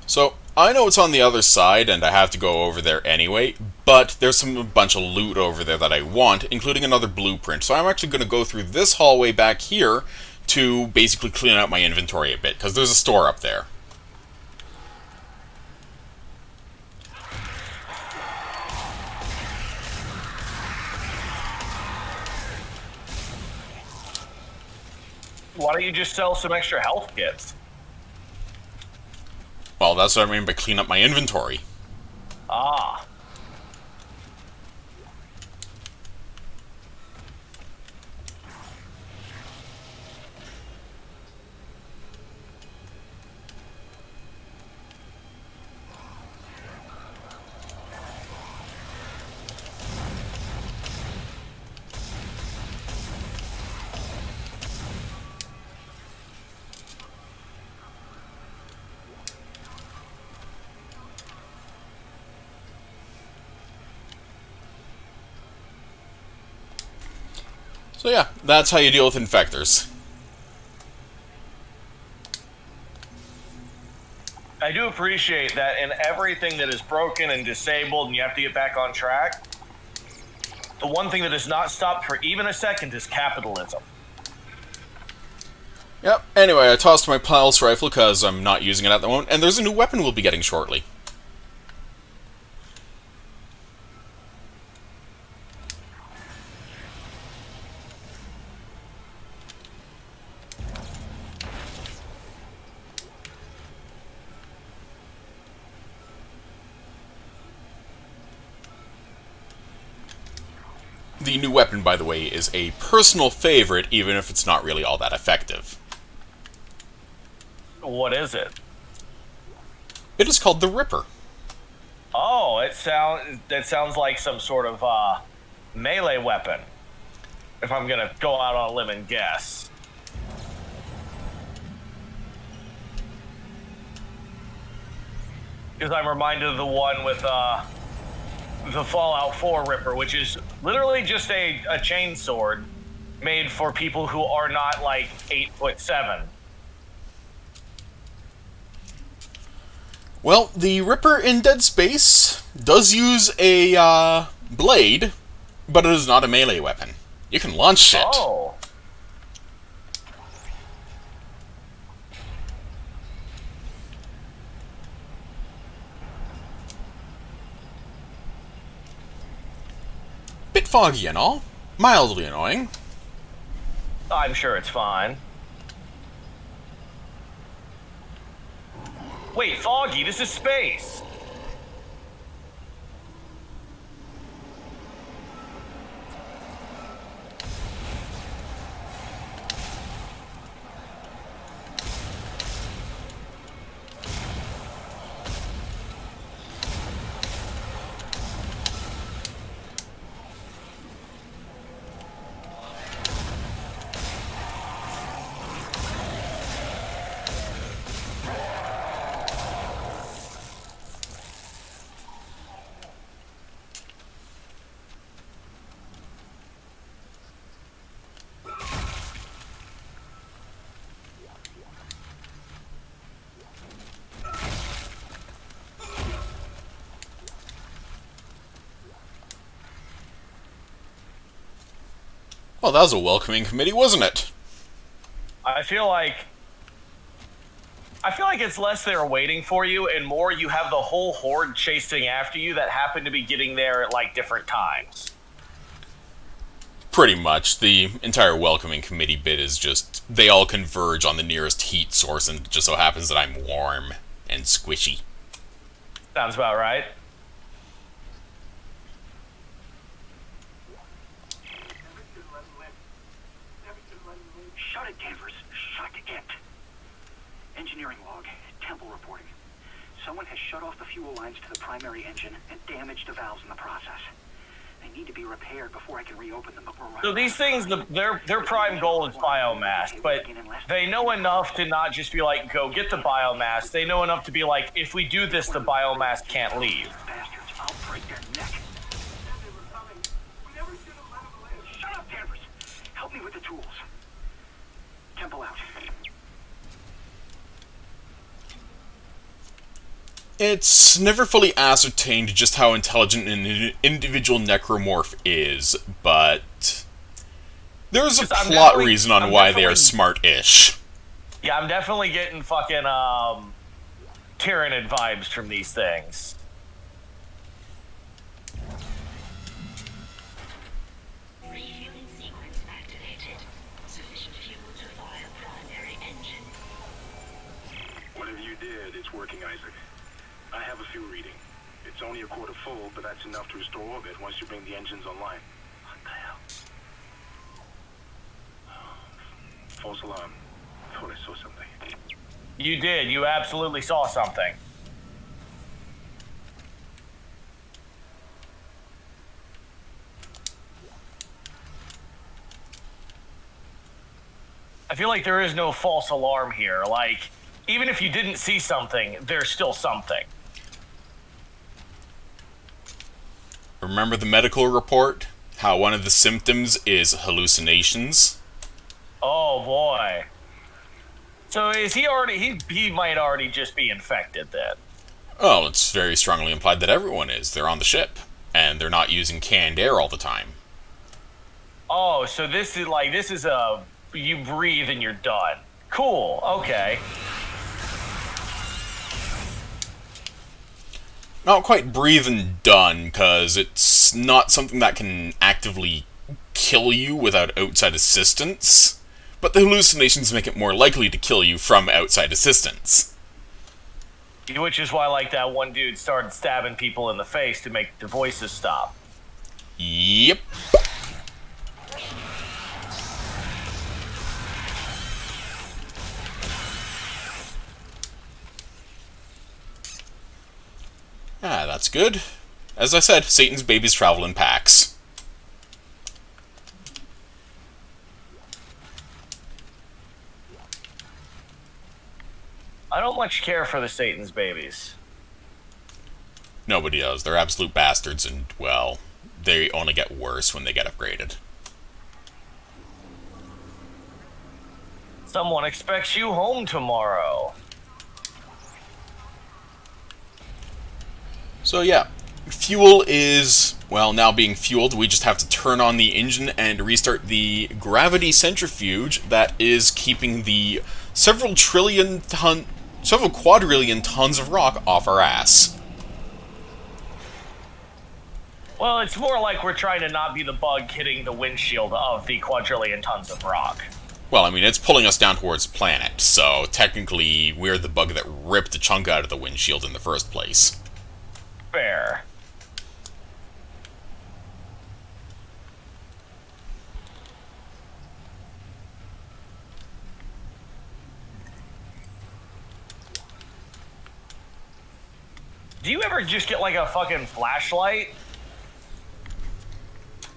So, I know it's on the other side, and I have to go over there anyway, but there's a bunch of loot over there that I want, including another blueprint. So I'm actually going to go through this hallway back here to basically clean out my inventory a bit, because there's a store up there. Why don't you just sell some extra health kits? Well, that's what I mean by clean up my inventory. Ah. So yeah, that's how you deal with infectors. I do appreciate that in everything that is broken and disabled and you have to get back on track, the one thing that has not stopped for even a second is capitalism. Yep, anyway, I tossed my pulse rifle because I'm not using it at the moment, and there's a new weapon we'll be getting shortly. The new weapon, by the way, is a personal favorite, even if it's not really all that effective. What is it? It is called the Ripper. Oh, that sounds like some sort of melee weapon. If I'm gonna go out on a limb and guess. Because I'm reminded of the one with the Fallout 4 Ripper, which is literally just a chain sword made for people who are not like 8'7". Well, the Ripper in Dead Space does use a blade, but it is not a melee weapon. You can launch shit. Oh. Bit foggy and all. Mildly annoying. I'm sure it's fine. Wait, foggy, this is space. Well, that was a welcoming committee, wasn't it? I feel like it's less they're waiting for you and more you have the whole horde chasing after you that happen to be getting there at like different times. Pretty much. The entire welcoming committee bit is just, they all converge on the nearest heat source, and it just so happens that I'm warm and and squishy. Sounds about right. Shut it, Danvers. Shut it. Engineering log. Temple reporting. Someone has shut off the fuel lines to the primary engine and damaged the valves in the process. They need to be repaired before I can reopen them. So these things, their prime goal is biomass, but they know enough to not just be like, go get the biomass. They know enough to be like, if we do this, the biomass can't leave. Bastards, I'll break their neck. Shut up, Danvers. Help me with the tools. Temple out. It's never fully ascertained just how intelligent an individual necromorph is, but there's a plot reason on why they are smart-ish. Yeah, I'm definitely getting fucking Tyranid vibes from these things. Refueling sequence activated. Sufficient fuel to fire primary engine. Whatever you did, it's working, Isaac. I have a fuel reading. It's only a quarter full, but that's enough to restore orbit once you bring the engines online. What the hell? False alarm. Thought I saw something. You did. You absolutely saw something. I feel like there is no false alarm here. Like, even if you didn't see something, there's still something. Remember the medical report? How one of the symptoms is hallucinations? Oh boy. So is he already, he might already just be infected then. Oh, it's very strongly implied that everyone is. They're on the ship, and they're not using canned air all the time. Oh, so this is a, you breathe and you're done. Cool, okay. Not quite breathe and done, because it's not something that can actively kill you without outside assistance, but the hallucinations make it more likely to kill you from outside assistance. Which is why, like, that one dude started stabbing people in the face to make the voices stop. Yep. Ah, that's good. As I said, Satan's babies travel in packs. I don't much care for the Satan's babies. Nobody does. They're absolute bastards, and, well, they only get worse when they get upgraded. Someone expects you home tomorrow. So yeah, fuel is, well, now being fueled. We just have to turn on the engine and restart the gravity centrifuge that is keeping the several quadrillion tons of rock off our ass. Well, it's more like we're trying to not be the bug hitting the windshield of the quadrillion tons of rock. Well, I mean, it's pulling us down towards the planet, so technically we're the bug that ripped a chunk out of the windshield in the first place. Fair. Do you ever just get like a fucking flashlight?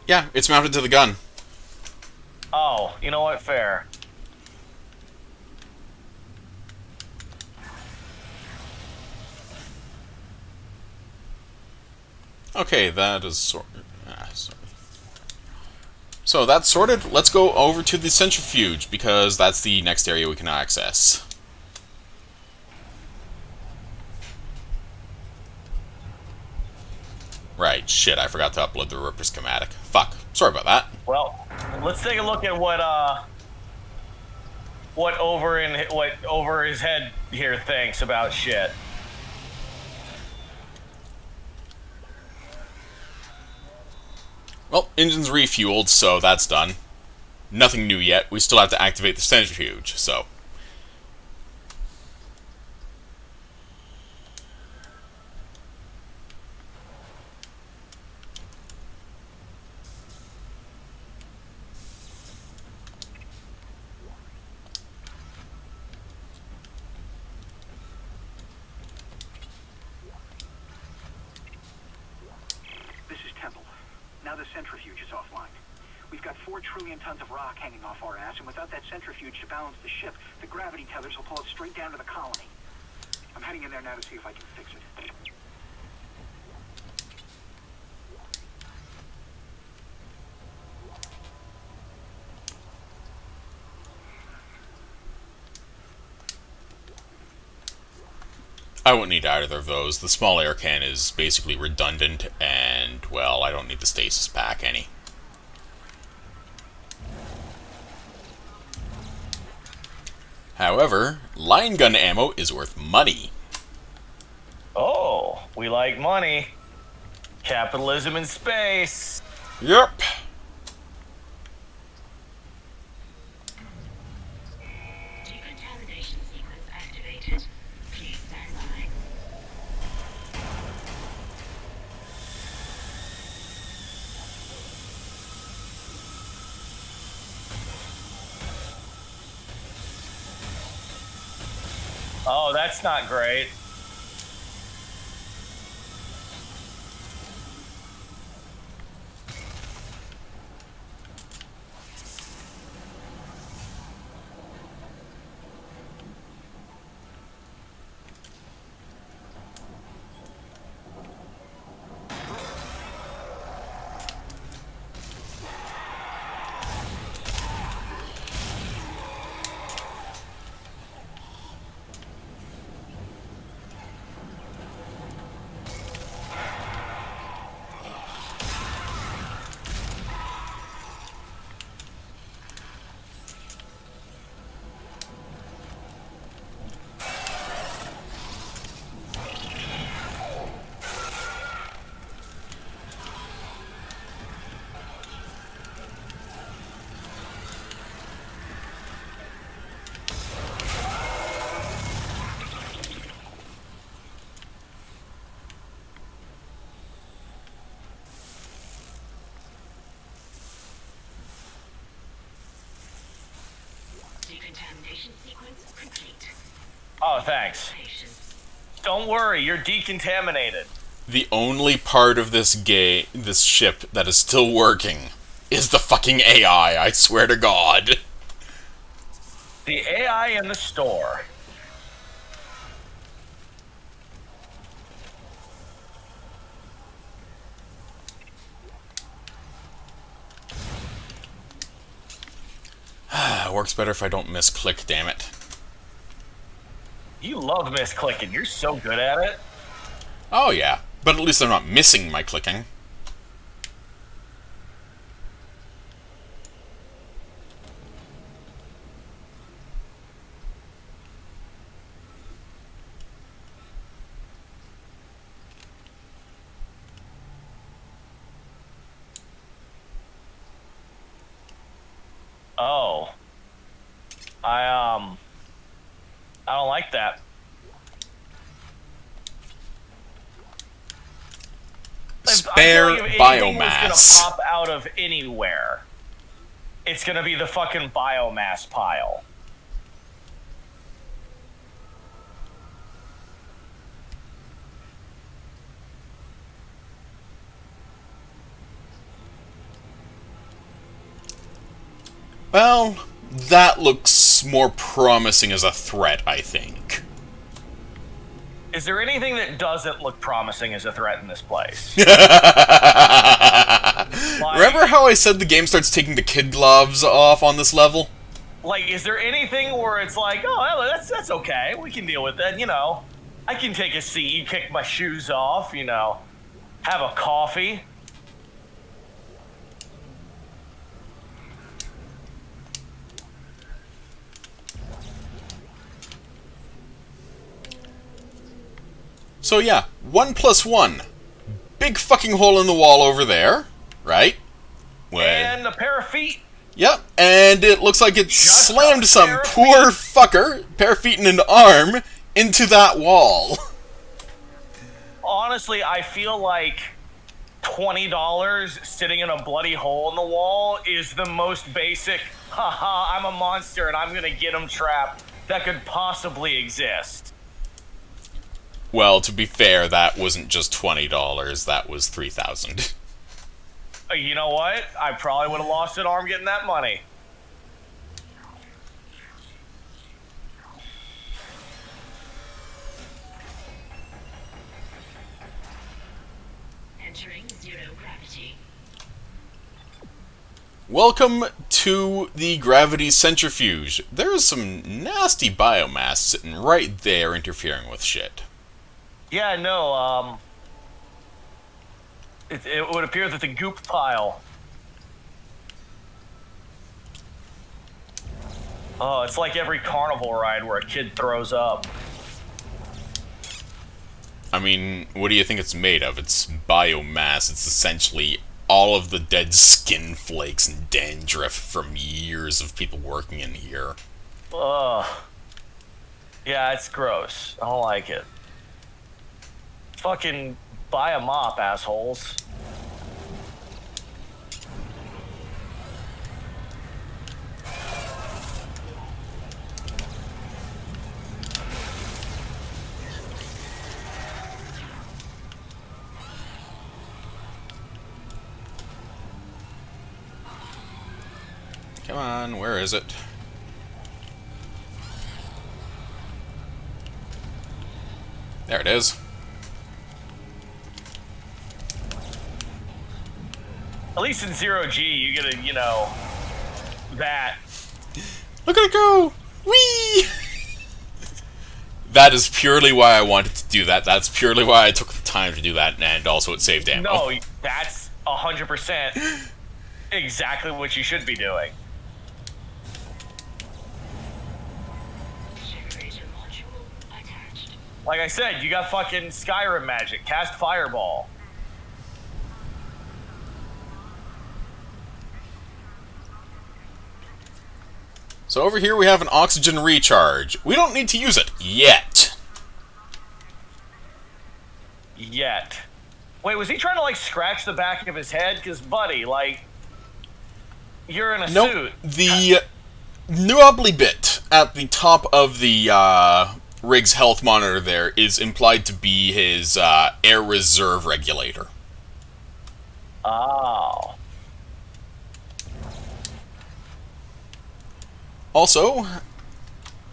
Yeah, it's mounted to the gun. Oh, you know what? Fair. Okay, that is sorted. Sorry. So that's sorted. Let's go over to the centrifuge, because that's the next area we can access. Right, shit, I forgot to upload the Ripper schematic. Fuck. Sorry about that. Well, let's take a look at what over his head here thinks about shit. Well, engine's refueled, so that's done. Nothing new yet. We still have to activate the centrifuge, so. offline. We've got 4 trillion tons of rock hanging off our ass, and without that centrifuge to balance the ship, the gravity tethers will pull it straight down to the colony. I'm heading in there now to see if I can fix it. I won't need either of those. The small air can is basically redundant, and, well, I don't need the stasis pack any. However, line gun ammo is worth money. Oh, we like money. Capitalism in space. Yep. Decontamination sequence activated. Please stand by. Oh, that's not great. Decontamination sequence complete. Oh, thanks. Don't worry, you're decontaminated. The only part of this ship that is still working is the fucking AI, I swear to God. The AI in the store. Works better if I don't misclick, damn it. You love misclicking. You're so good at it. Oh yeah, but at least I'm not missing my clicking. Oh. I don't like that. Spare I feel like if anything was biomass. gonna pop out of anywhere, it's gonna be the fucking biomass pile. Well, that looks more promising as a threat, I think. Is there anything that doesn't look promising as a threat in this place? Remember how I said the game starts taking the kid gloves off on this level? Like, is there anything where it's like, oh, well, that's okay, we can deal with that, you know. I can take a seat, kick my shoes off, you know, have a coffee. So yeah, 1 + 1. Big fucking hole in the wall over there, right? And a pair of feet. Yep, and it looks like it slammed some poor fucker, pair of feet and an arm, into that wall. Honestly, I feel like $20 sitting in a bloody hole in the wall is the most basic, haha, I'm a monster and I'm gonna get him trapped, that could possibly exist. Well, to be fair, that wasn't just $20, that was $3,000. You know what? I probably would have lost an arm getting that money. Entering zero gravity. Welcome to the gravity centrifuge. There is some nasty biomass sitting right there interfering with shit. Yeah, no, it would appear that the goop pile... Oh, it's like every carnival ride where a kid throws up. I mean, what do you think it's made of? It's biomass. It's essentially all of the dead skin flakes and dandruff from years of people working in here. Ugh. Yeah, it's gross. I don't like it. Fucking buy a mop, assholes. Come on, where is it? There it is. At least in Zero G, you get a, you know, that. Look at it go! Whee! That is purely why I wanted to do that. That's purely why I took the time to do that, and also it saved ammo. No, that's 100% exactly what you should be doing. Like I said, you got fucking Skyrim magic. Cast Fireball. So over here we have an oxygen recharge. We don't need to use it yet. Yet. Wait, was he trying to, like, scratch the back of his head? Because, buddy, like, you're in a suit. The knobbly bit at the top of the rig's health monitor there is implied to be his air reserve regulator. Oh. Also,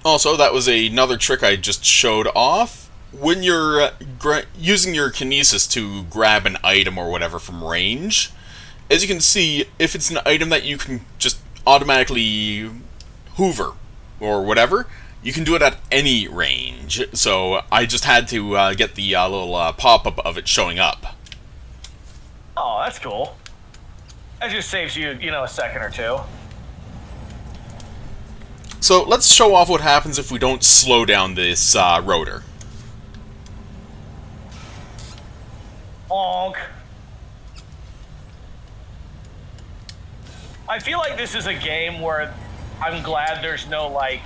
that was another trick I just showed off. When you're using your kinesis to grab an item or whatever from range, as you can see, if it's an item that you can just automatically hoover or whatever, you can do it at any range. So I just had to get the little pop-up of it showing up. Oh, that's cool. That just saves you, you know, a second or two. So let's show off what happens if we don't slow down this rotor. Honk. I feel like this is a game where I'm glad there's no, like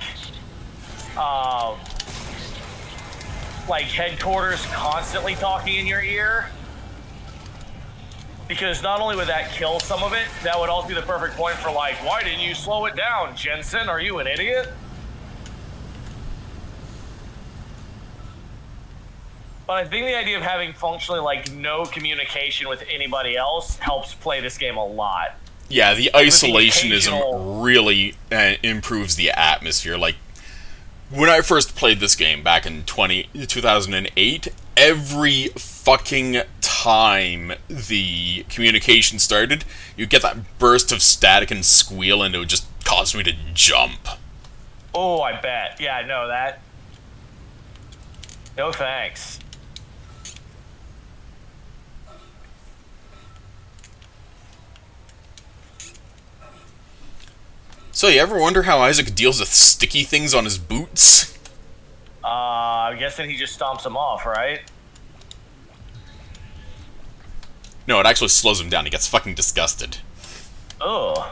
headquarters constantly talking in your ear. Because not only would that kill some of it, that would also be the perfect point for, like, why didn't you slow it down, Jensen? Are you an idiot? But I think the idea of having functionally, like, no communication with anybody else helps play this game a lot. Yeah, the isolationism really improves the atmosphere. Like, when I first played this game back in 2008, every fucking time the communication started, you get that burst of static and squeal, and it would just cause me to jump. Oh, I bet. Yeah, no, that... No thanks. So, you ever wonder how Isaac deals with sticky things on his boots? I'm guessing he just stomps them off, right? No, it actually slows him down. He gets fucking disgusted. Ugh.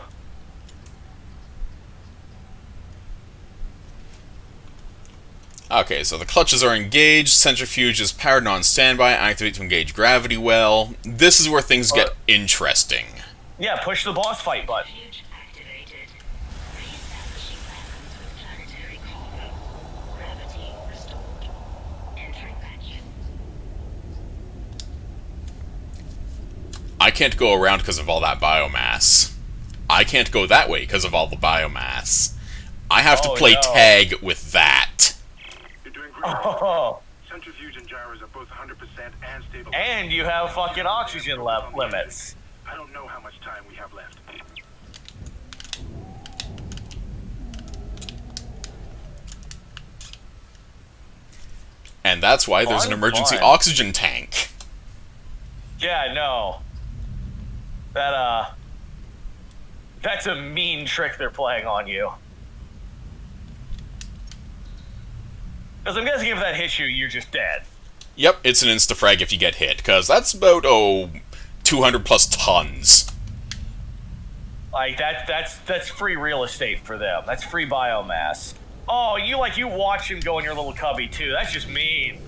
Okay, so the clutches are engaged, centrifuge is powered and on standby, activate to engage gravity well. This is where things get interesting. Yeah, push the boss fight button. I can't go around because of all that biomass. I can't go that way because of all the biomass. I have to play tag with that. You're doing great. Oh. Centrifuge and gyros are both 100% and stable. And you have fucking oxygen limits. I don't know how much time we have left. And that's why there's an emergency oxygen tank. Yeah, no. That's a mean trick they're playing on you. Because I'm guessing if that hits you, you're just dead. Yep, it's an insta-frag if you get hit, because that's about, 200 plus tons. Like, that's free real estate for them. That's free biomass. Oh, you watch him go in your little cubby, too. That's just mean.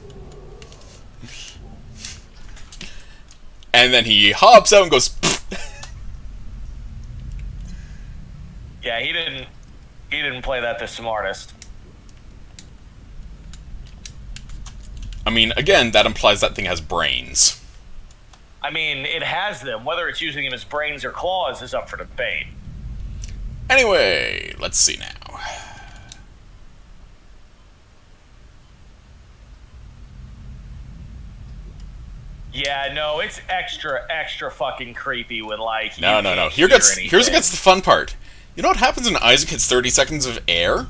And then he hops out and goes, Yeah, he didn't play that the smartest. I mean, again, that implies that thing has brains. I mean, it has them. Whether it's using them as brains or claws is up for debate. Anyway, let's see now. Yeah, no, it's extra fucking creepy when, like, No. Here's the fun part. You know what happens when Isaac hits 30 seconds of air?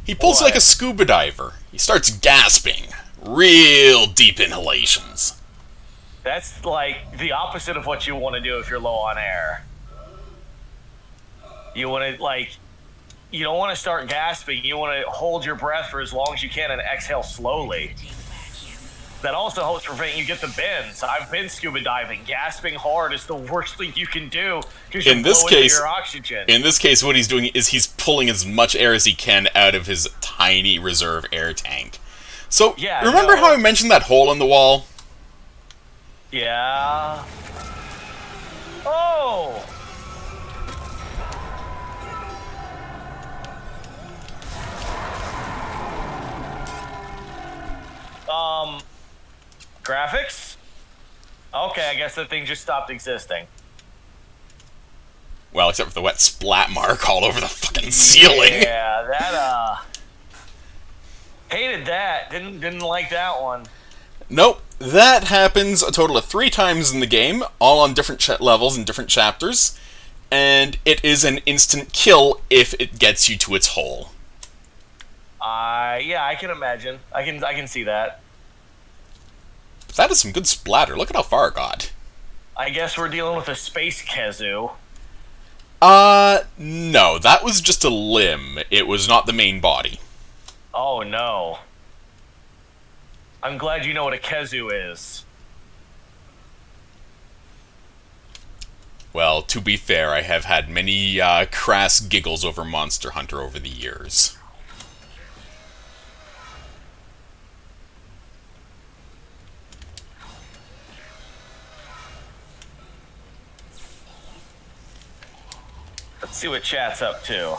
He pulls like a scuba diver. He starts gasping. Real deep inhalations. That's, like, the opposite of what you want to do if you're low on air. You want to, like, you don't want to start gasping. You want to hold your breath for as long as you can and exhale slowly. That also helps prevent you get the bends. I've been scuba diving. Gasping hard is the worst thing you can do because you're blowing your oxygen. In this case, what he's doing is he's pulling as much air as he can out of his tiny reserve air tank. So, remember how I mentioned that hole in the wall? Yeah. Oh! Graphics? Okay, I guess the thing just stopped existing. Well, except for the wet splat mark all over the fucking ceiling. Yeah, that, hated that. Didn't like that one. Nope. That happens a total of 3 times in the game, all on different levels and different chapters. And it is an instant kill if it gets you to its hole. Yeah, I can imagine. I can see that. That is some good splatter. Look at how far it got. I guess we're dealing with a space Kezu. No. That was just a limb. It was not the main body. Oh, no. I'm glad you know what a Kezu is. Well, to be fair, I have had many crass giggles over Monster Hunter over the years. Let's see what chat's up to.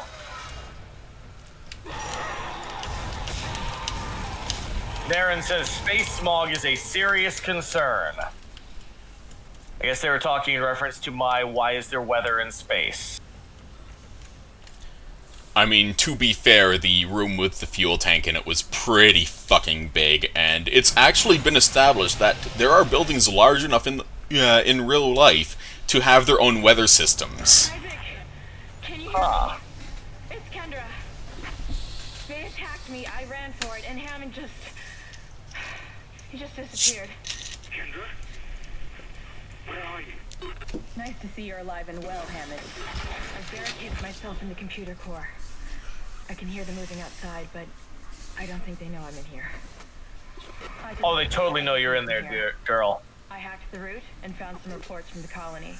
Darren says space smog is a serious concern. I guess they were talking in reference to my why is there weather in space. I mean, to be fair, the room with the fuel tank in it was pretty fucking big, and it's actually been established that there are buildings large enough in real life to have their own weather systems. Can you hear me? It's Kendra. They attacked me, I ran for it, and Hammond he just disappeared. Kendra? Where are you? Nice to see you're alive and well, Hammond. I've barricaded myself in the computer core. I can hear them moving outside, but I don't think they know I'm in here. Oh, they totally know you're in there, girl. I hacked the route and found some reports from the colony.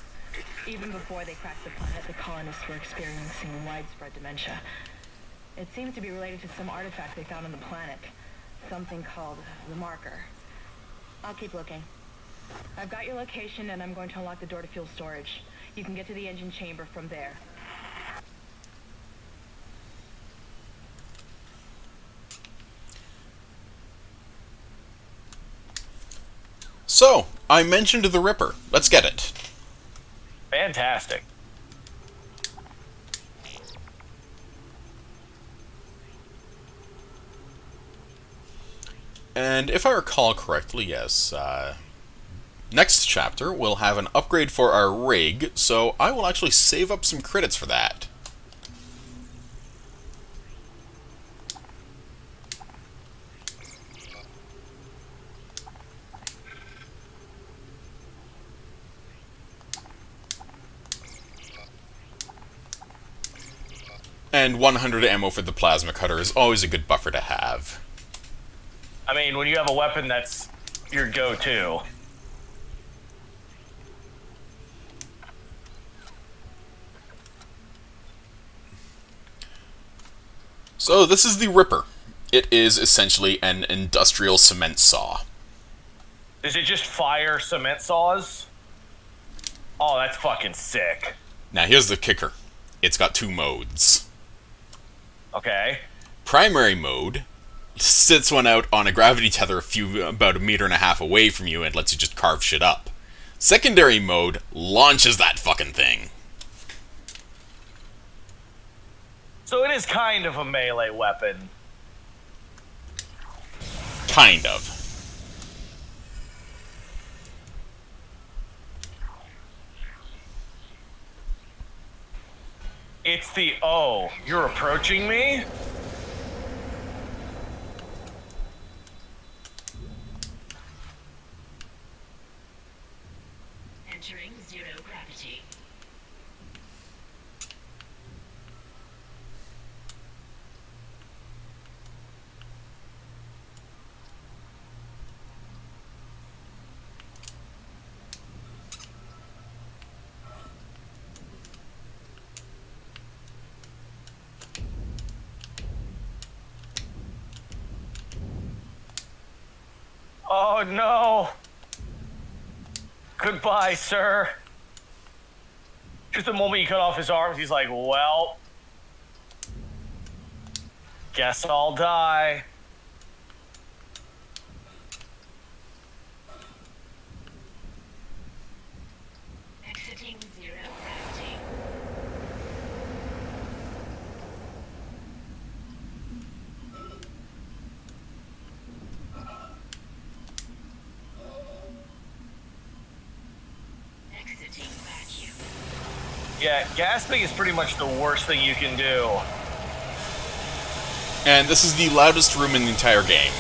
Even before they cracked the planet, the colonists were experiencing widespread dementia. It seems to be related to some artifact they found on the planet. Something called the marker. I'll keep looking. I've got your location and I'm going to unlock the door to fuel storage. You can get to the engine chamber from there. So, I mentioned the Ripper. Let's get it. Fantastic. And if I recall correctly, yes, next chapter we'll have an upgrade for our rig, so I will actually save up some credits for that. And 100 ammo for the plasma cutter is always a good buffer to have. I mean, when you have a weapon that's your go-to. So this is the Ripper. It is essentially an industrial cement saw. Does it just fire cement saws? Oh, that's fucking sick. Now here's the kicker. It's got 2 modes. Okay. Primary mode sits one out on a gravity tether about 1.5 meters away from you and lets you just carve shit up. Secondary mode launches that fucking thing. So it is kind of a melee weapon. Kind of. It's the, oh, you're approaching me? Entering zero gravity. Oh no! Goodbye, sir. Just the moment you cut off his arms, he's like, well, guess I'll die. Exiting zero gravity. Exiting vacuum. Yeah, gasping is pretty much the worst thing you can do. And this is the loudest room in the entire game.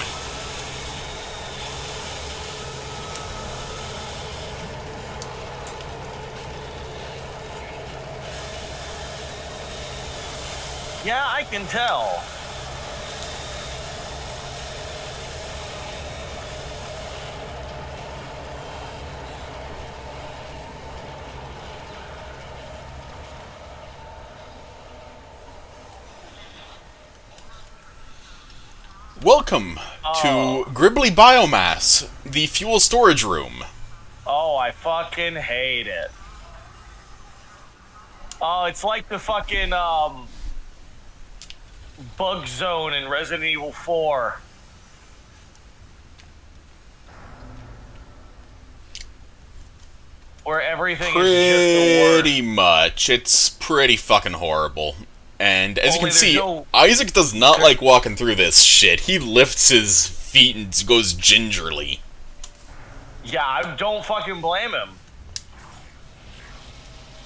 Yeah, I can tell. Welcome to Gribbly Biomass, the fuel storage room. Oh, I fucking hate it. Oh, it's like the fucking, bug zone in Resident Evil 4. Where everything is just the worst. Pretty much. It's pretty fucking horrible. And as you can see, Isaac does not like walking through this shit. He lifts his feet and goes gingerly. Yeah, I don't fucking blame him.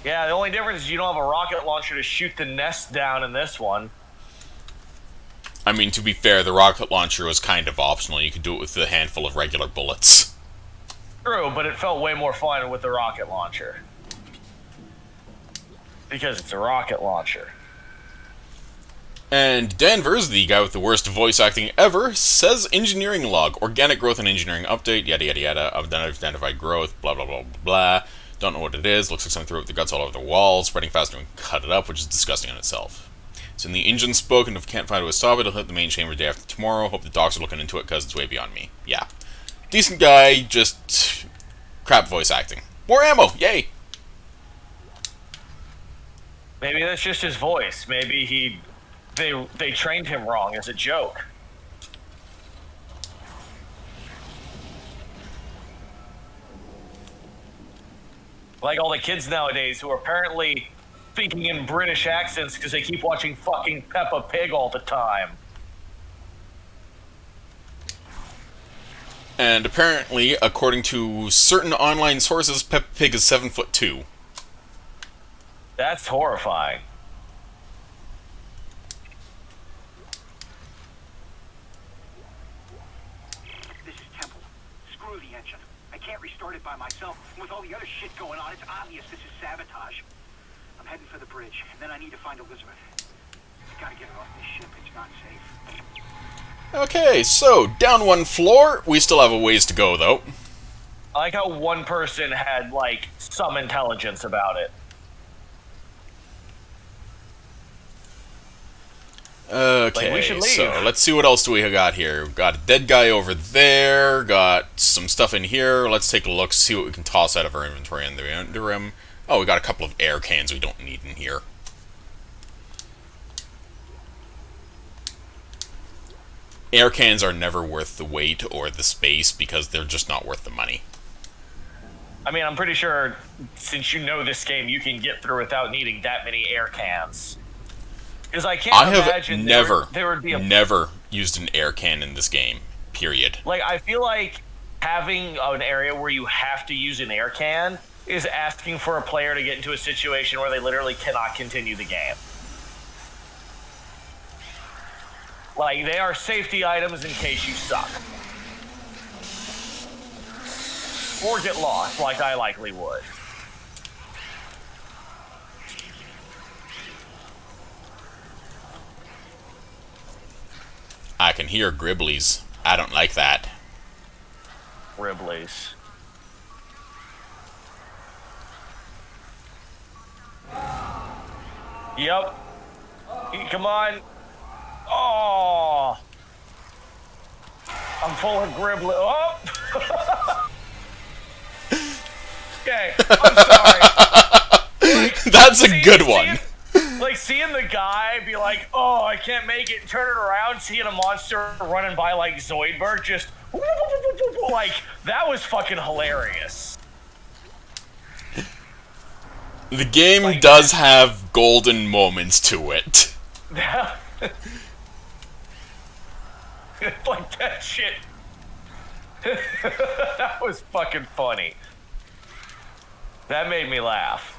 Yeah, the only difference is you don't have a rocket launcher to shoot the nest down in this one. I mean, to be fair, the rocket launcher was kind of optional. You could do it with a handful of regular bullets. True, but it felt way more fun with the rocket launcher. Because it's a rocket launcher. And Danvers, the guy with the worst voice acting ever, says engineering log, organic growth and engineering update, yada yada yada, identified growth, blah blah blah blah blah. Don't know what it is, looks like something threw up the guts all over the wall, spreading faster and cut it up, which is disgusting in itself. It's in the engine spoke, and if we can't find a way to stop it, it'll hit the main chamber day after tomorrow. Hope the docs are looking into it, because it's way beyond me. Yeah. Decent guy, just crap voice acting. More ammo, yay! Maybe that's just his voice. Maybe they trained him wrong as a joke. Like all the kids nowadays who are apparently speaking in British accents because they keep watching fucking Peppa Pig all the time. And apparently, according to certain online sources, Peppa Pig is 7'2". That's horrifying. This is Temple. Screw the engine. I can't restart it by myself. With all the other shit going on, it's obvious this is sabotage. I'm heading for the bridge, and then I need to find Elizabeth. I gotta get her off this ship. It's not safe. Okay, so, down one floor. We still have a ways to go, though. I like how one person had, like, some intelligence about it. Okay, we should leave. so let's see what else do we got here. We've got a dead guy over there, got some stuff in here. Let's take a look, see what we can toss out of our inventory in the interim. Oh, we got a couple of air cans we don't need in here. Air cans are never worth the weight or the space because they're just not worth the money. I mean, I'm pretty sure since you know this game, you can get through without needing that many air cans. Because I can't imagine there would be never used an air can in this game, period. Like, I feel like having an area where you have to use an air can is asking for a player to get into a situation where they literally cannot continue the game. Like, they are safety items in case you suck. Or get lost, like I likely would. I can hear Gribblies. I don't like that. Gribblies. Yep. Come on. Oh. I'm full of Gribblies. Oh. Okay. I'm sorry. That's a good one. Like, seeing the guy be like, oh, I can't make it, and turn it around, seeing a monster running by like Zoidberg, just, like, that was fucking hilarious. The game does have golden moments to it. Like, that shit. That was fucking funny. That made me laugh.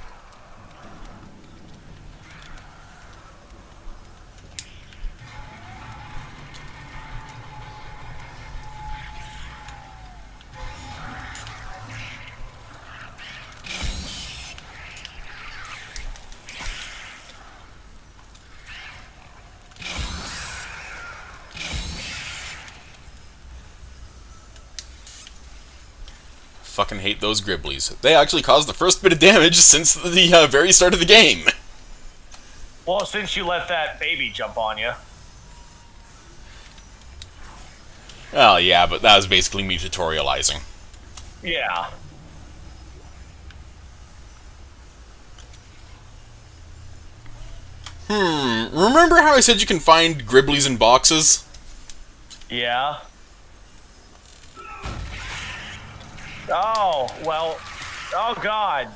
Fucking hate those Gribblies. They actually caused the first bit of damage since the very start of the game. Well, since you let that baby jump on you. Well, yeah, but that was basically me tutorializing. Yeah. Remember how I said you can find Gribblies in boxes? Yeah. Oh, well, oh god.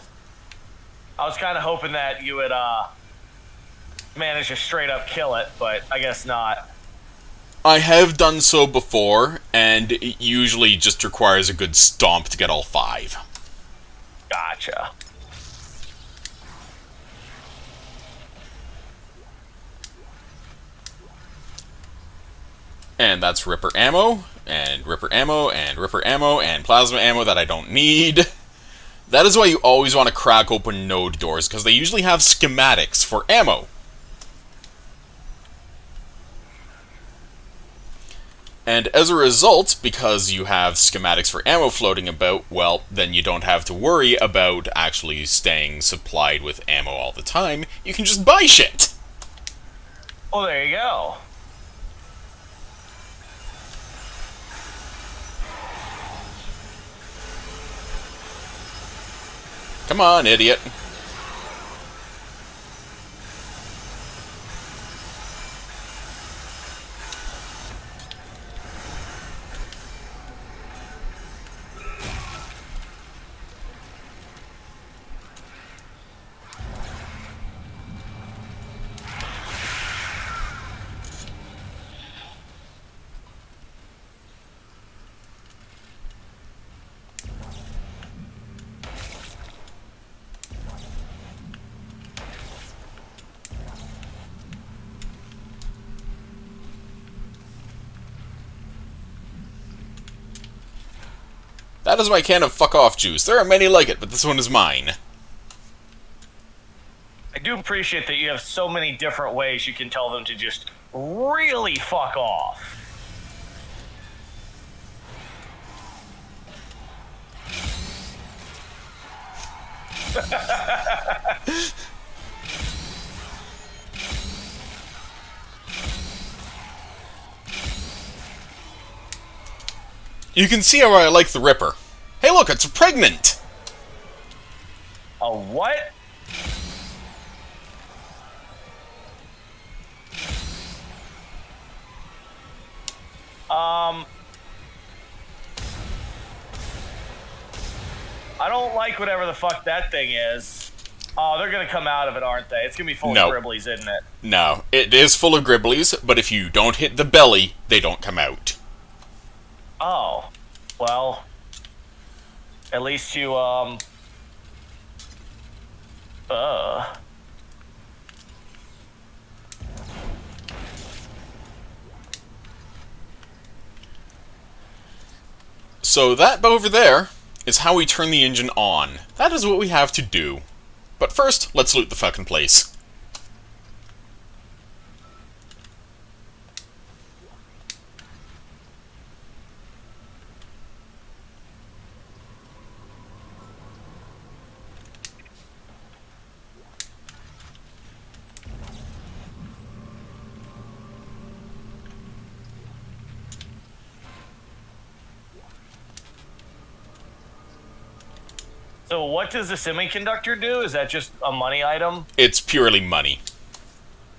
I was kind of hoping that you would, manage to straight up kill it, but I guess not. I have done so before, and it usually just requires a good stomp to get all 5. Gotcha. And that's Ripper ammo, and Ripper ammo, and Ripper ammo, and Plasma ammo that I don't need. That is why you always want to crack open node doors, because they usually have schematics for ammo. And as a result, because you have schematics for ammo floating about, well, then you don't have to worry about actually staying supplied with ammo all the time. You can just buy shit! Well, there you go. Come on, idiot. That is my can of fuck off juice. There are many like it, but this one is mine. I do appreciate that you have so many different ways you can tell them to just really fuck off. You can see how I like the Ripper. Hey look, it's pregnant! A what? I don't like whatever the fuck that thing is. Oh, they're gonna come out of it, aren't they? It's gonna be full of gribblies, isn't it? No, it is full of gribblies, but if you don't hit the belly, they don't come out. Oh. Well, at least you, So that over there is how we turn the engine on. That is what we have to do. But first, let's loot the fucking place. So what does the semiconductor do? Is that just a money item? It's purely money.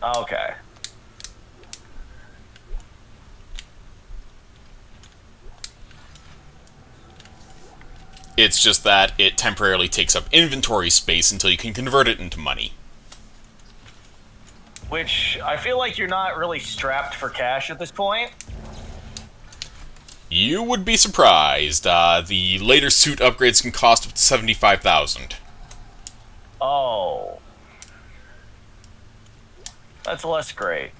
Okay. It's just that it temporarily takes up inventory space until you can convert it into money. Which, I feel like you're not really strapped for cash at this point. You would be surprised. The later suit upgrades can cost up to $75,000. Oh. That's less great.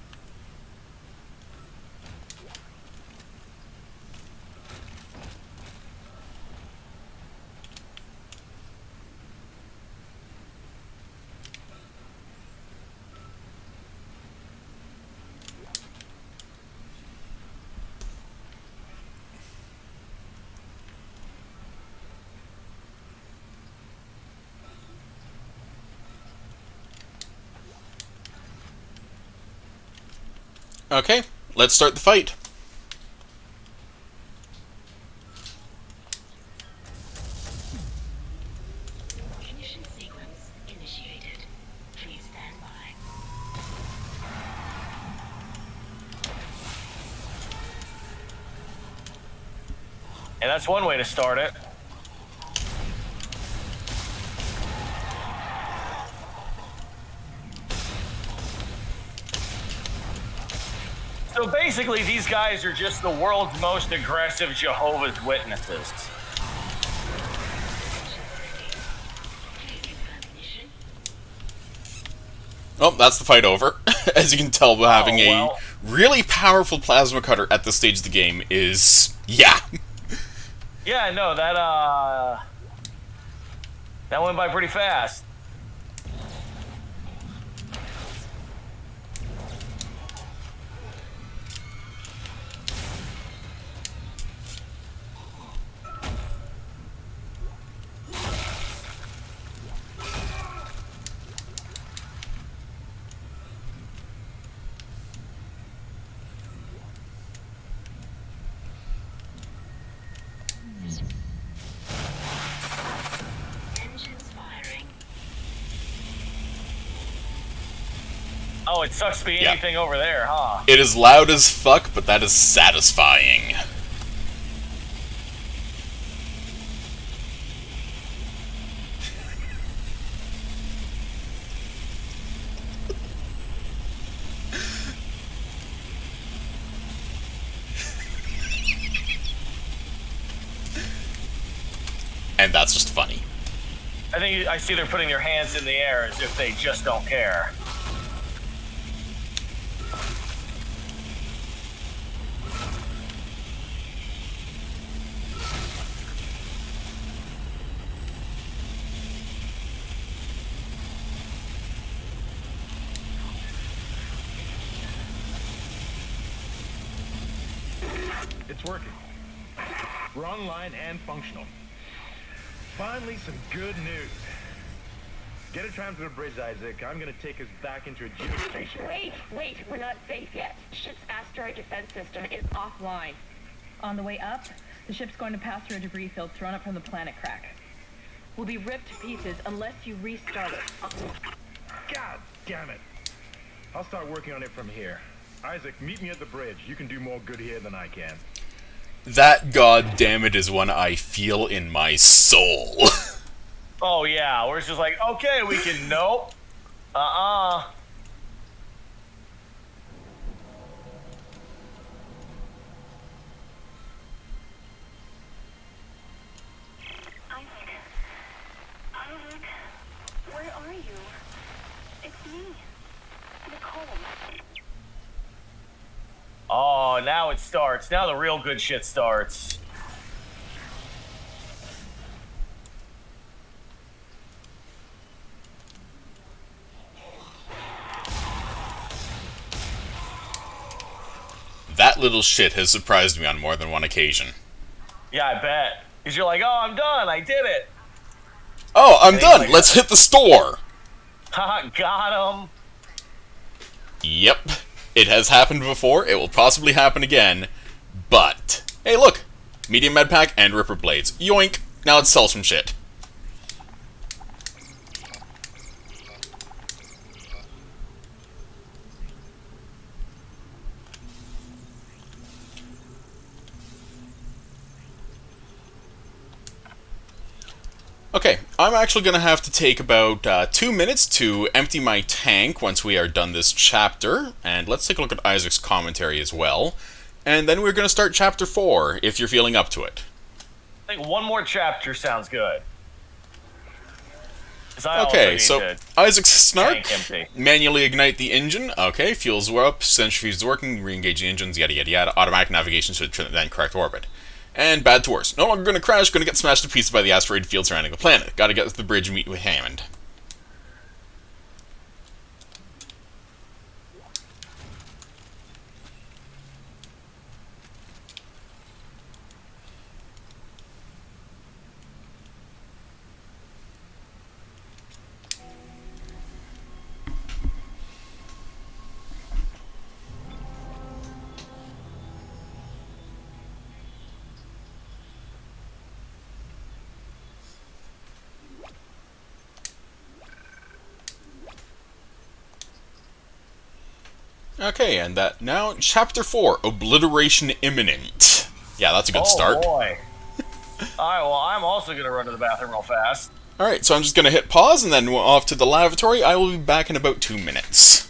Okay, let's start the fight. Ignition sequence initiated. Please stand by. And that's one way to start it. So basically, these guys are just the world's most aggressive Jehovah's Witnesses. Oh, that's the fight over. As you can tell, having a really powerful plasma cutter at this stage of the game is... yeah. Yeah, no, that went by pretty fast. Oh, it sucks to be anything over there, huh? It is loud as fuck, but that is satisfying. And that's just funny. I think I see they're putting their hands in the air as if they just don't care. working. We're online and functional. Finally, some good news. Get a tram to the bridge, Isaac. I'm gonna take us back into a geostation. Wait, we're not safe yet. Ship's asteroid defense system is offline. On the way up, the ship's going to pass through a debris field thrown up from the planet crack. We'll be ripped to pieces unless you restart it. God damn it. I'll start working on it from here. Isaac, meet me at the bridge. You can do more good here than I can. That, goddammit, is one I feel in my soul. Oh yeah, we're just like, okay, we can, nope. Isaac, where are you? It's me, Nicole. Oh, now it starts. Now the real good shit starts. That little shit has surprised me on more than one occasion. Yeah, I bet. Because you're like, oh, I'm done. I did it. Oh, I'm done. Like, let's hit the store. Haha, got him. Yep. It has happened before. It will possibly happen again. But, hey, look. Medium med pack and ripper blades. Yoink. Now let's sell some shit. Okay, I'm actually going to have to take about 2 minutes to empty my tank once we are done this chapter, and let's take a look at Isaac's commentary as well, and then we're going to start Chapter 4, if you're feeling up to it. I think one more chapter sounds good. Okay, so Isaac's Snark, manually ignite the engine, okay, fuels were up, centrifuge is working, re-engage the engines, yada yada yada, automatic navigation to the then correct orbit. And bad to worse. No longer gonna crash, gonna get smashed to pieces by the asteroid field surrounding the planet. Gotta get to the bridge and meet with Hammond. Okay, and that now, Chapter 4, Obliteration Imminent. Yeah, that's a good start. Oh boy. Alright, well, I'm also gonna run to the bathroom real fast. Alright, so I'm just gonna hit pause and then off to the lavatory. I will be back in about 2 minutes.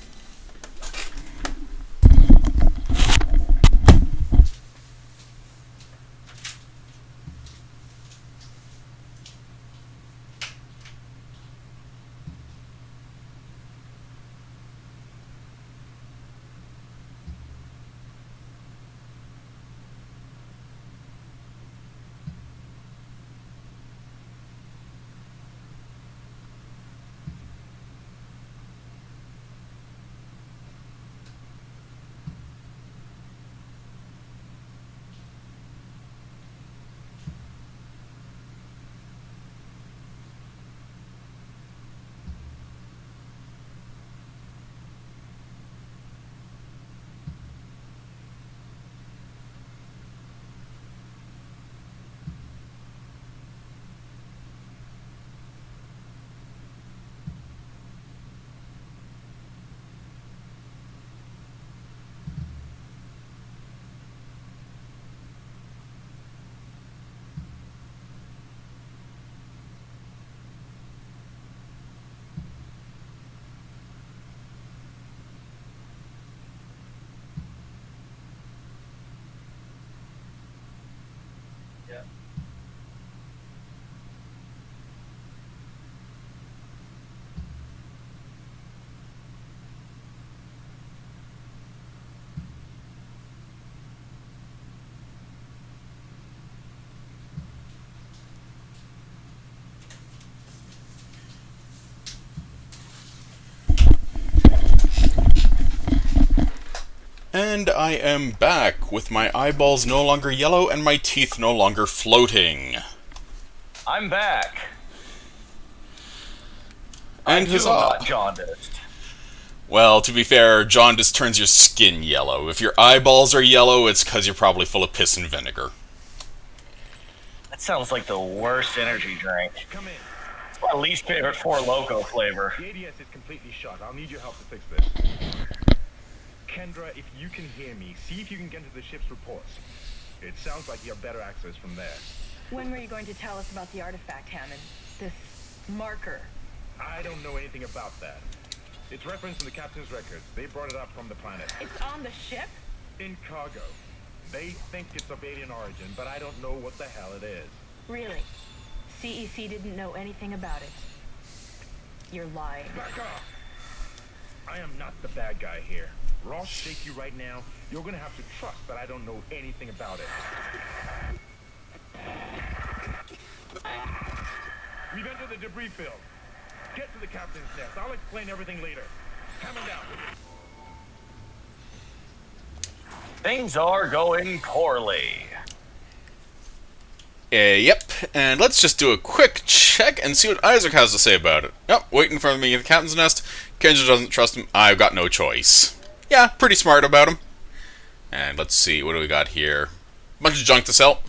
And I am back, with my eyeballs no longer yellow and my teeth no longer floating. I'm back. And I huzzah! too am not jaundiced. Well, to be fair, jaundice turns your skin yellow. If your eyeballs are yellow, it's because you're probably full of piss and vinegar. That sounds like the worst energy drink. Come in. It's my least favorite Four Loko flavor. The ADS is completely shut. I'll need your help to fix this. Kendra, if you can hear me, see if you can get into the ship's reports. It sounds like you have better access from there. When were you going to tell us about the artifact, Hammond? This marker? I don't know anything about that. It's referenced in the captain's records. They brought it up from the planet. It's on the ship? In cargo. They think it's of alien origin, but I don't know what the hell it is. Really? CEC didn't know anything about it. You're lying. Back off! I am not the bad guy here. Ross shake you right now. You're gonna have to trust that I don't know anything about it. We've entered the debris field. Get to the captain's nest. I'll explain everything later. Hammond out. Things are going poorly. Yep, and let's just do a quick check and see what Isaac has to say about it. Yep, waiting for me at the captain's nest. Kendra doesn't trust him. I've got no choice. Yeah, pretty smart about him. And let's see, what do we got here? Bunch of junk to sell.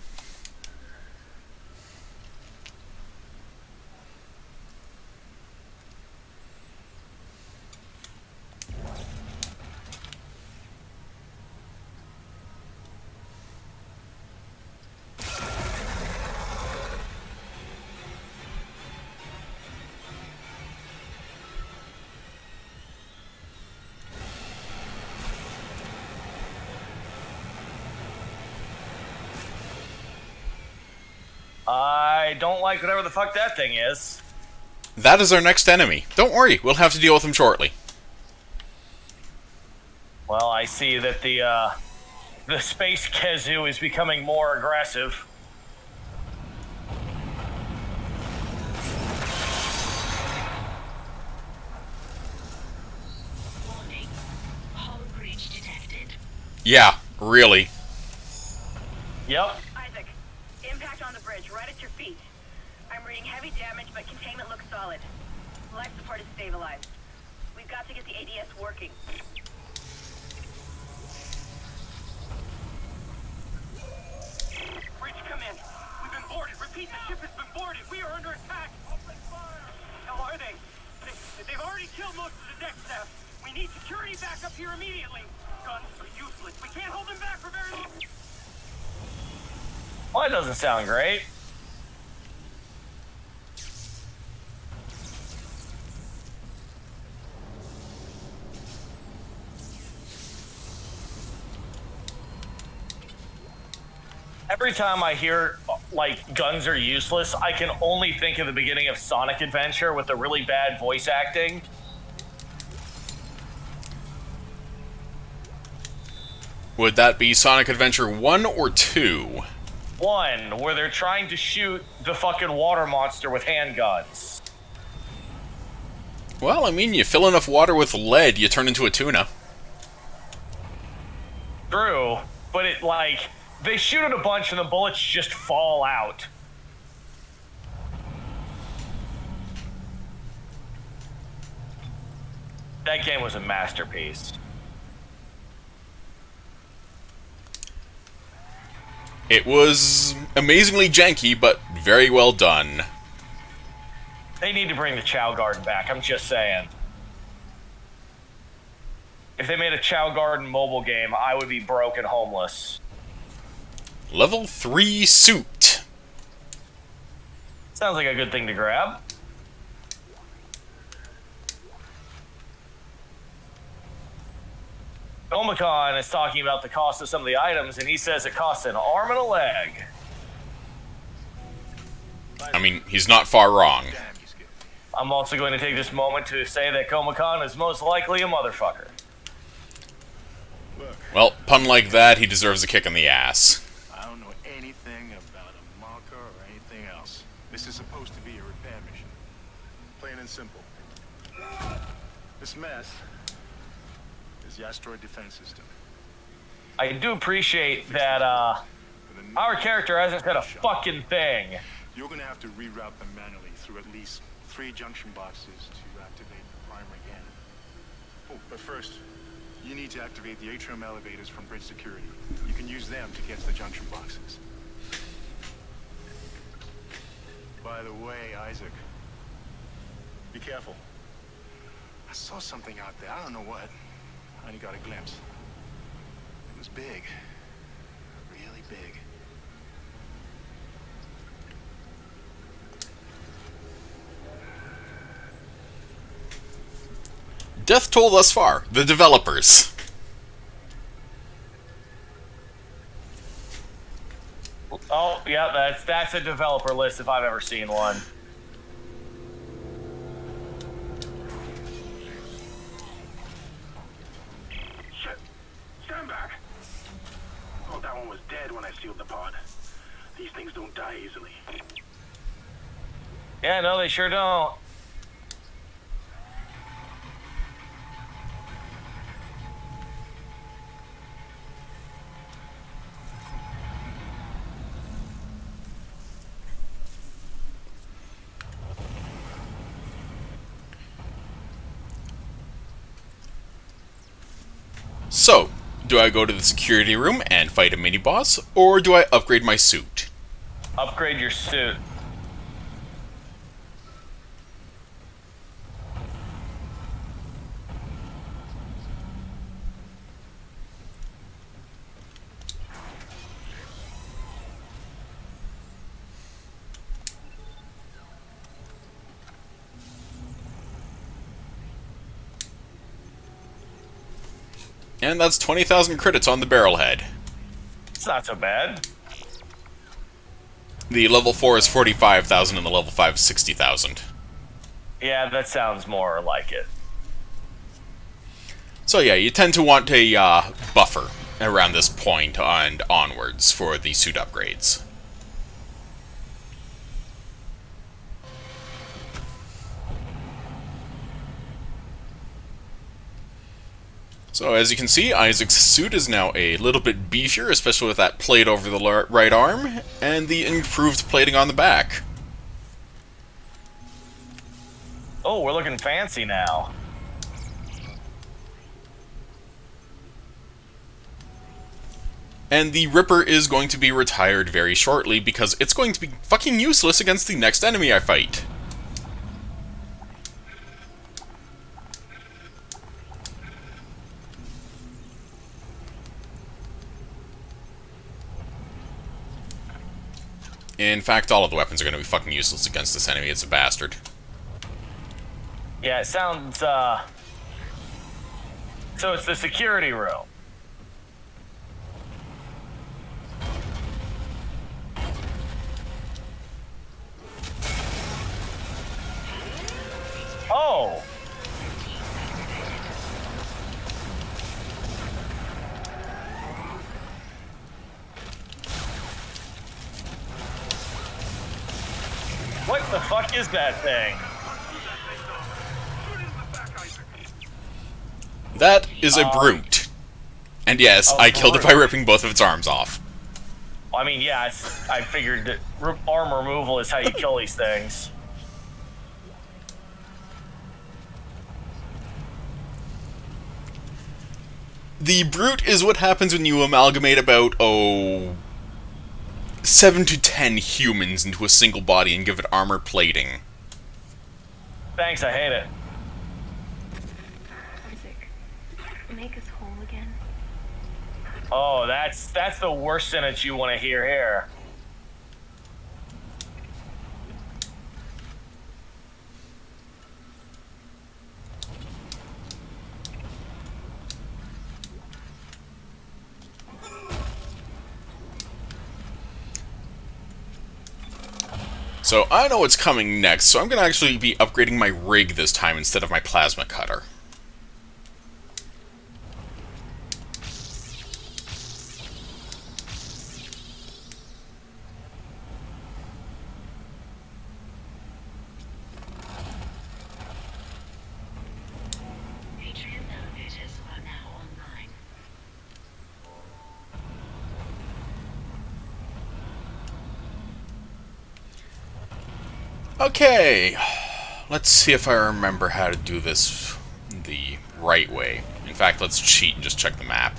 I don't like whatever the fuck that thing is. That is our next enemy. Don't worry, we'll have to deal with him shortly. Well, I see that the space Kezu is becoming more aggressive. Warning. Hull breach detected. Yeah, really. Yep. Isaac, impact on the bridge, right at your feet. I'm reading heavy damage, but containment looks solid. Life support is stabilized. We've got to get the ADS working. Bridge, come in. We've been boarded. Repeat, the ship has been boarded. We are under attack. How are they? They've already killed most of the deck staff. We need security back up here immediately. Guns are useless. We can't hold them back for very long. Well, that doesn't sound great. Every time I hear, like, guns are useless, I can only think of the beginning of Sonic Adventure with the really bad voice acting. Would that be Sonic Adventure 1 or 2? 1, where they're trying to shoot the fucking water monster with handguns. Well, I mean, you fill enough water with lead, you turn into a tuna. True, but it, like, they shoot it a bunch and the bullets just fall out. That game was a masterpiece. It was amazingly janky, but very well done. They need to bring the Chow Garden back, I'm just saying. If they made a Chow Garden mobile game, I would be broke and homeless. Level 3 suit. Sounds like a good thing to grab. Omicron is talking about the cost of some of the items, and he says it costs an arm and a leg. I mean, he's not far wrong. I'm also going to take this moment to say that Comicon is most likely a motherfucker. Well, pun like that, he deserves a kick in the ass. I don't know anything about a marker or anything else. This is supposed to be a repair mission. Plain and simple. This mess is the asteroid defense system. I do appreciate that our character hasn't said a fucking thing. You're gonna have to reroute them manually through at least 3 junction boxes to activate the primary again. Oh, but first, you need to activate the atrium elevators from bridge security. You can use them to get to the junction boxes. By the way, Isaac, be careful. I saw something out there. I don't know what. I only got a glimpse. It was big. Really big. Death toll thus far. The developers. Oh, yeah, that's a developer list if I've ever seen one. Shit. Stand back. Oh, that one was dead when I sealed the pod. These things don't die easily. Yeah, no, they sure don't. So, do I go to the security room and fight a mini-boss, or do I upgrade my suit? Upgrade your suit. And that's 20,000 credits on the barrelhead. It's not so bad. The level 4 is 45,000 and the level 5 is 60,000. Yeah, that sounds more like it. So yeah, you tend to want a buffer around this point and onwards for the suit upgrades. So as you can see, Isaac's suit is now a little bit beefier, especially with that plate over the right arm, and the improved plating on the back. Oh, we're looking fancy now. And the Ripper is going to be retired very shortly because it's going to be fucking useless against the next enemy I fight. In fact, all of the weapons are going to be fucking useless against this enemy. It's a bastard. Yeah, it sounds, So it's the security room. Oh! What the fuck is that thing? That is a brute. And yes, I killed it by ripping both of its arms off. I mean, yeah, I figured that arm removal is how you kill these things. The brute is what happens when you amalgamate about, 7 to 10 humans into a single body and give it armor plating. Thanks, I hate it. Isaac, make us whole again. Oh, that's the worst sentence you want to hear here. So I know what's coming next, so I'm going to actually be upgrading my rig this time instead of my plasma cutter. Atrium elevators are now online. Okay, let's see if I remember how to do this the right way. In fact, let's cheat and just check the map.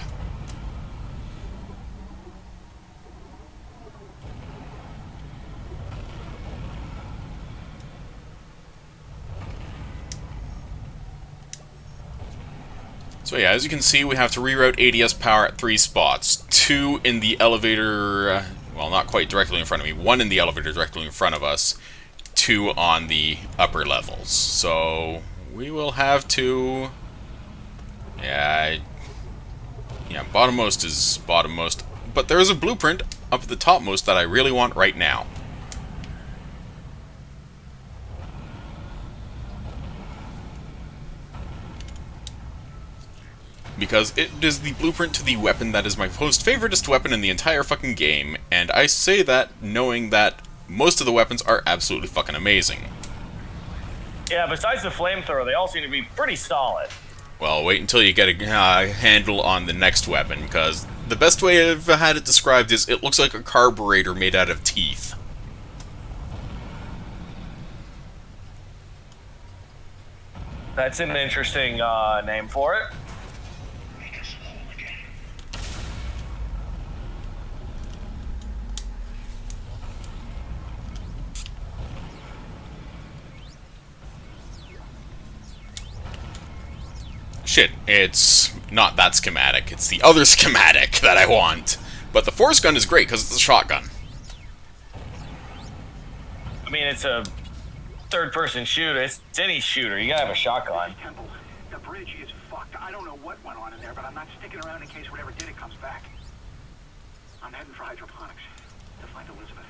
So yeah, as you can see, we have to reroute ADS power at 3 spots. 2 in the elevator, well, not quite directly in front of me. 1 in the elevator directly in front of us. 2 on the upper levels. So we will have to... Yeah, bottommost is bottommost. But there is a blueprint up at the topmost that I really want right now. Because it is the blueprint to the weapon that is my most favoritist weapon in the entire fucking game, and I say that knowing that most of the weapons are absolutely fucking amazing. Yeah, besides the flamethrower, they all seem to be pretty solid. Well, wait until you get a handle on the next weapon, because the best way I've had it described is it looks like a carburetor made out of teeth. That's an interesting name for it. Shit, it's not that schematic, it's the other schematic that I want. But the force gun is great because it's a shotgun. I mean, it's a third-person shooter. It's any shooter. You gotta have a shotgun. Temple, the bridge is fucked. I don't know what went on in there, but I'm not sticking around in case whatever did it comes back. I'm heading for hydroponics to find Elizabeth.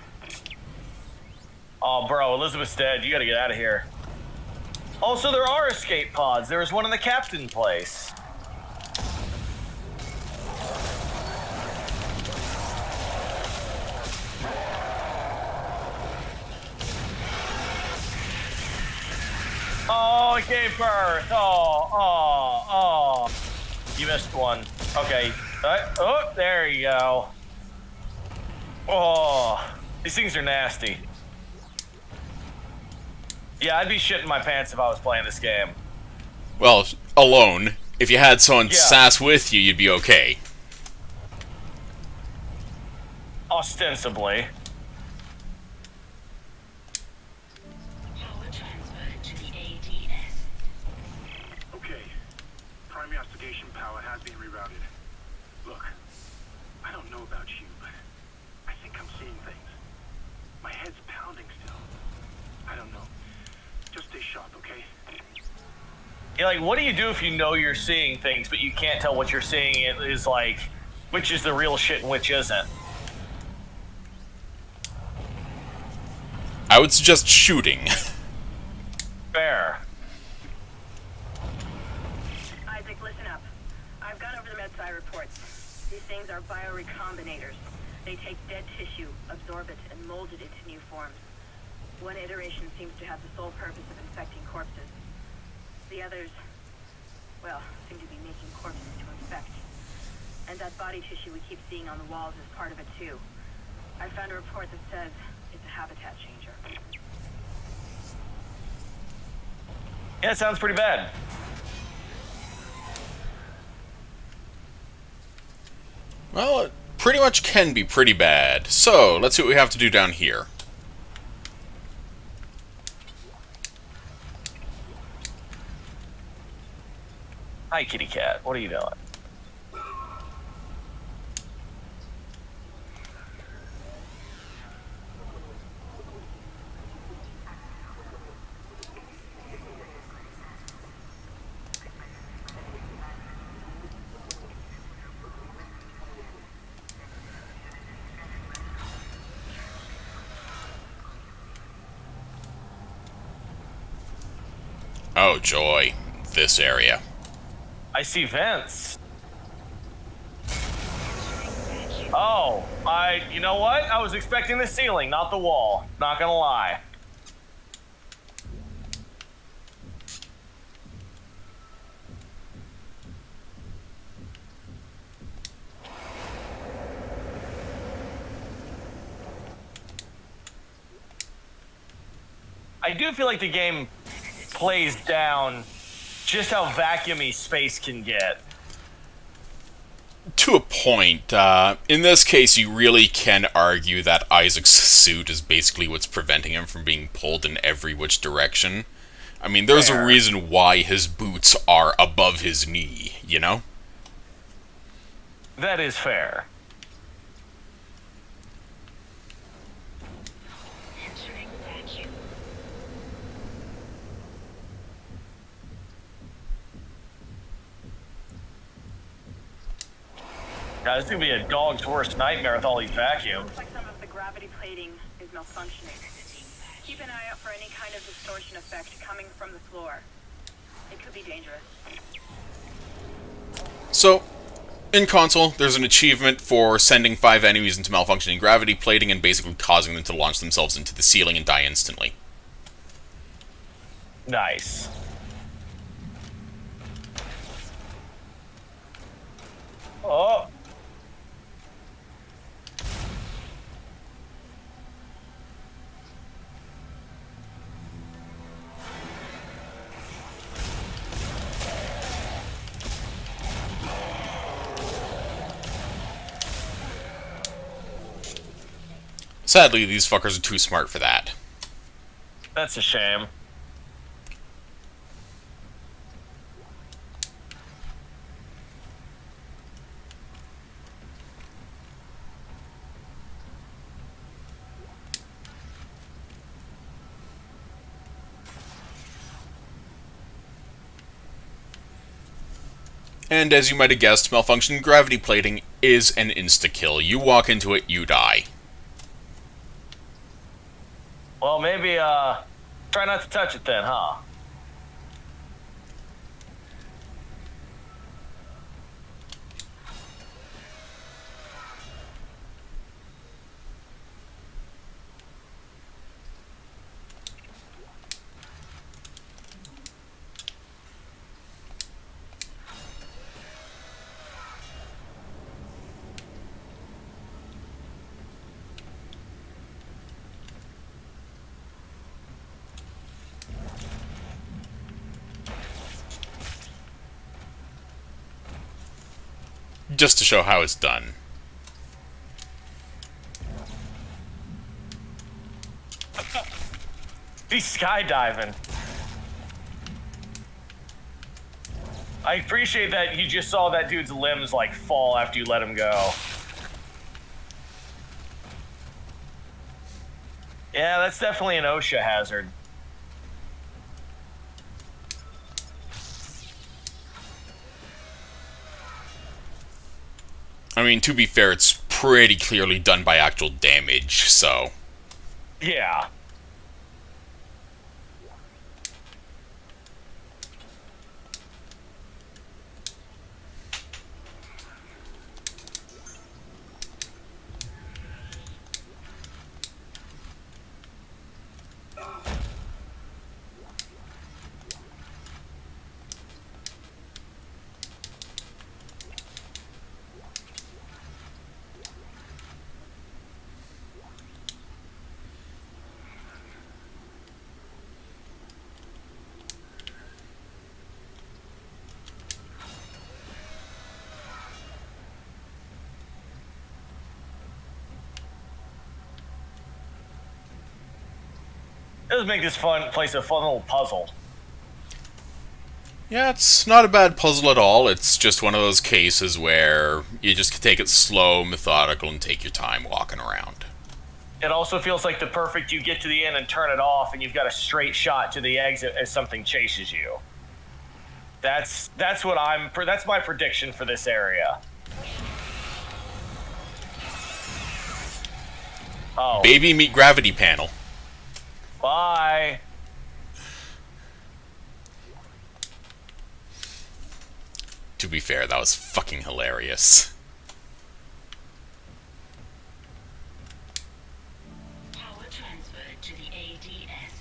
Oh, bro, Elizabeth's dead. You gotta get out of here. Also, there are escape pods. There was one in the captain place. Oh, it gave birth. Oh. You missed one. Okay. Oh, there you go. Oh, these things are nasty. Yeah, I'd be shitting my pants if I was playing this game. Well, alone. If you had someone sass with you, you'd be okay. Ostensibly. Power transfer to the ADS. Okay. Primary obfuscation power has been rerouted. Look, I don't know about you, but I think I'm seeing things. My head's pounding still. I don't know. Just stay sharp, okay? Yeah, like, what do you do if you know you're seeing things, but you can't tell what you're seeing is, like, which is the real shit and which isn't? I would suggest shooting. Fair. Isaac, listen up. I've gone over the MedSci reports. These things are biorecombinators. They take dead tissue, absorb it, and mold it into new forms. One iteration seems to have the sole purpose of infecting corpses. The others, well, seem to be making corpses to infect. And that body tissue we keep seeing on the walls is part of it too. I found a report that says it's a habitat changer. Yeah, it sounds pretty bad. Well, it pretty much can be pretty bad. So, let's see what we have to do down here. Hi, kitty cat. What are you doing? Oh, joy. This area. I see vents. Oh, you know what? I was expecting the ceiling, not the wall. Not gonna lie. I do feel like the game plays down just how vacuumy space can get. To a point. In this case, you really can argue that Isaac's suit is basically what's preventing him from being pulled in every which direction. I mean, there's a reason why his boots are above his knee, you know? That is fair. Entering vacuum. God, this is gonna be a dog's worst nightmare with all these vacuums. Looks like some of the gravity plating is malfunctioning. Keep an eye out for any kind of distortion effect coming from the floor. It could be dangerous. So, in console, there's an achievement for sending 5 enemies into malfunctioning gravity plating and basically causing them to launch themselves into the ceiling and die instantly. Nice. Oh. Sadly, these fuckers are too smart for that. That's a shame. And as you might have guessed, malfunctioning gravity plating is an insta-kill. You walk into it, you die. Well, maybe, try not to touch it then, huh? Just to show how it's done. He's skydiving. I appreciate that you just saw that dude's limbs, like, fall after you let him go. Yeah, that's definitely an OSHA hazard. I mean, to be fair, it's pretty clearly done by actual damage, so... Yeah. It does make this place a fun little puzzle. Yeah, it's not a bad puzzle at all. It's just one of those cases where you just take it slow, methodical, and take your time walking around. It also feels like the perfect you get to the end and turn it off and you've got a straight shot to the exit as something chases you. That's my prediction for this area. Oh. Baby meet gravity panel. Bye. To be fair, that was fucking hilarious. Power transferred to the ADS.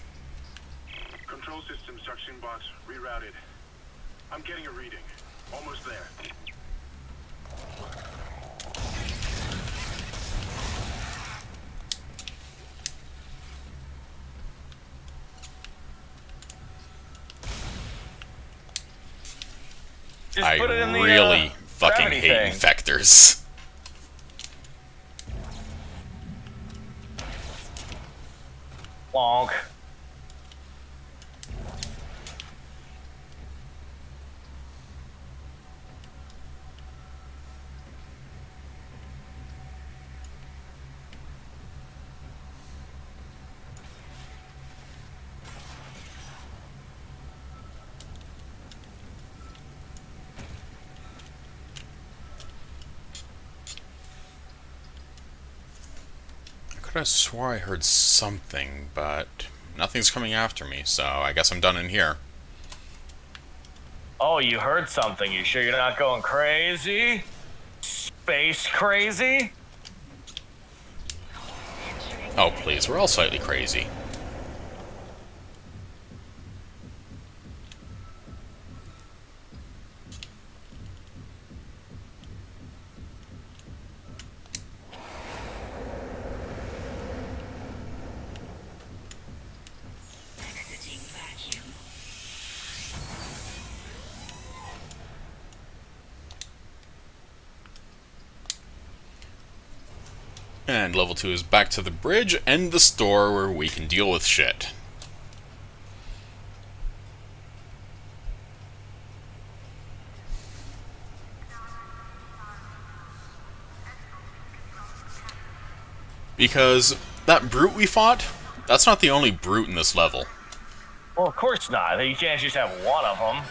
Control system suction box rerouted. I'm getting a reading. Almost there. Just I put it in the, really fucking gravity hate thing. infectors. Bonk. I could have swore I heard something, but nothing's coming after me, so I guess I'm done in here. Oh, you heard something. You sure you're not going crazy? Space crazy? Oh, please, we're all slightly crazy. Exiting vacuum. And level 2 is back to the bridge and the store where we can deal with shit. Because that brute we fought, that's not the only brute in this level. Well, of course not. You can't just have one of them.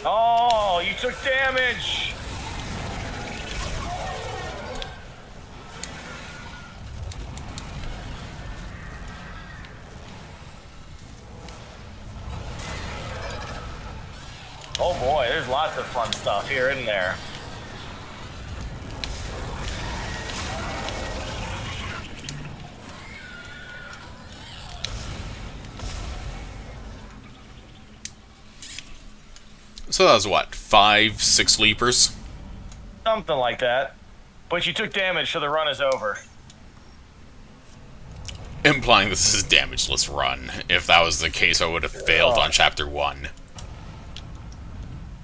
Oh, you took damage! Oh boy, there's lots of fun stuff here, isn't there? So that was what, 5, 6 leapers? Something like that. But you took damage, so the run is over. Implying this is a damageless run. If that was the case, I would have failed on Chapter 1.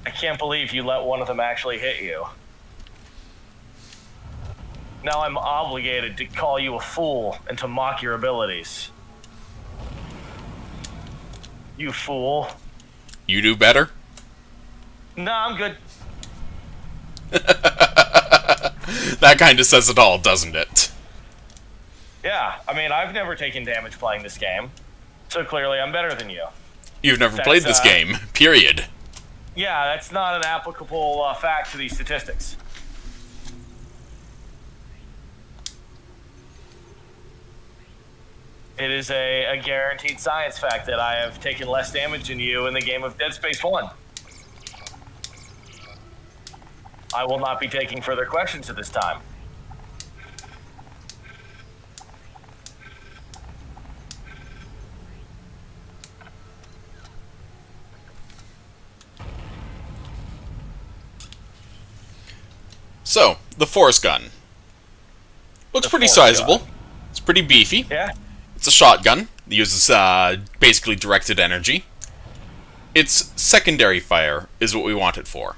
I can't believe you let one of them actually hit you. Now I'm obligated to call you a fool and to mock your abilities. You fool. You do better? Nah, I'm good. That kind of says it all, doesn't it? Yeah, I mean, I've never taken damage playing this game, so clearly I'm better than you. You've never played this game, period. Yeah, that's not an applicable fact to these statistics. It is a guaranteed science fact that I have taken less damage than you in the game of Dead Space 1. I will not be taking further questions at this time. So, the force gun. Looks pretty sizable. It's pretty beefy. Yeah. It's a shotgun. It uses basically directed energy. Its secondary fire is what we want it for.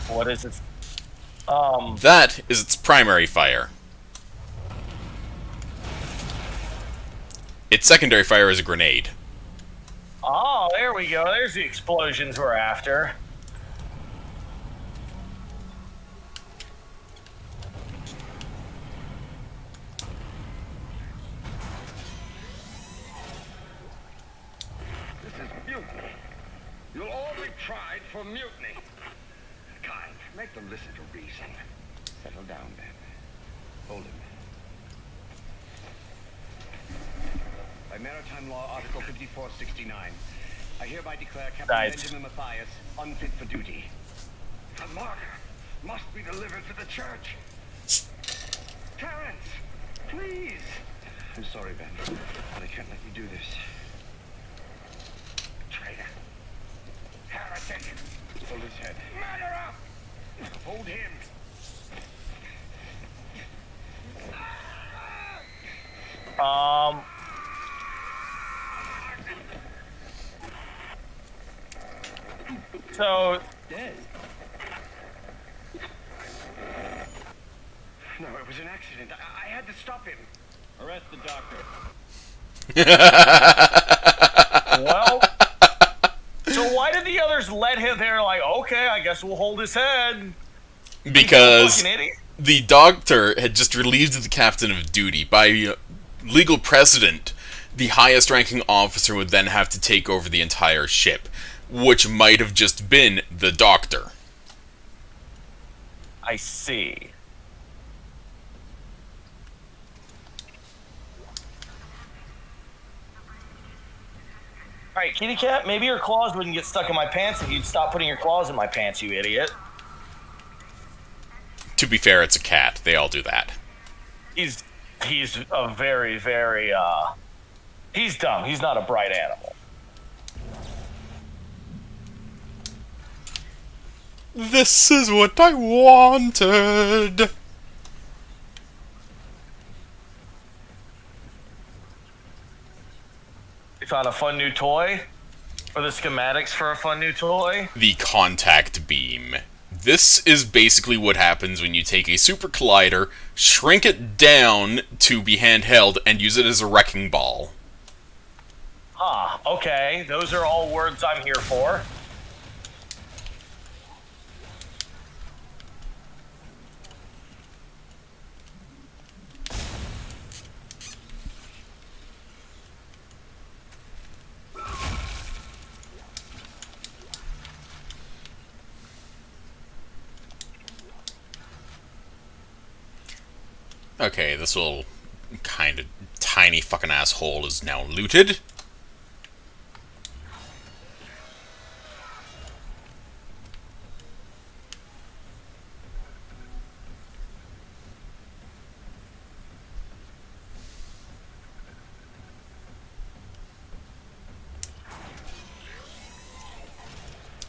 What is it? That is its primary fire. Its secondary fire is a grenade. Oh, there we go. There's the explosions we're after. This is mutiny. You'll all be tried for mutiny. God, make them listen to reason. Settle down, Ben. Hold him. By Maritime Law, Article 5469, I hereby declare Captain Benjamin Mathias unfit for duty. The marker must be delivered to the church. Terrence, please. I'm sorry, Ben, but I can't let you do this. Traitor. Heretic. The So... Dead. No, it was an accident. I had to stop him. Arrest the doctor. Well... So why did the others let him there? Like, okay, I guess we'll hold his head. Because the doctor had just relieved the captain of duty. By legal precedent, the highest ranking officer would then have to take over the entire ship, which might have just been the doctor. I see. Alright, kitty cat, maybe your claws wouldn't get stuck in my pants if you'd stop putting your claws in my pants, you idiot. To be fair, it's a cat. They all do that. He's a very, very, he's dumb. He's not a bright animal. This is what I wanted. You found a fun new toy? Or the schematics for a fun new toy? The contact beam. This is basically what happens when you take a super collider, shrink it down to be handheld, and use it as a wrecking ball. Ah, okay. Those are all words I'm here for. Okay, this little kind of tiny fucking asshole is now looted.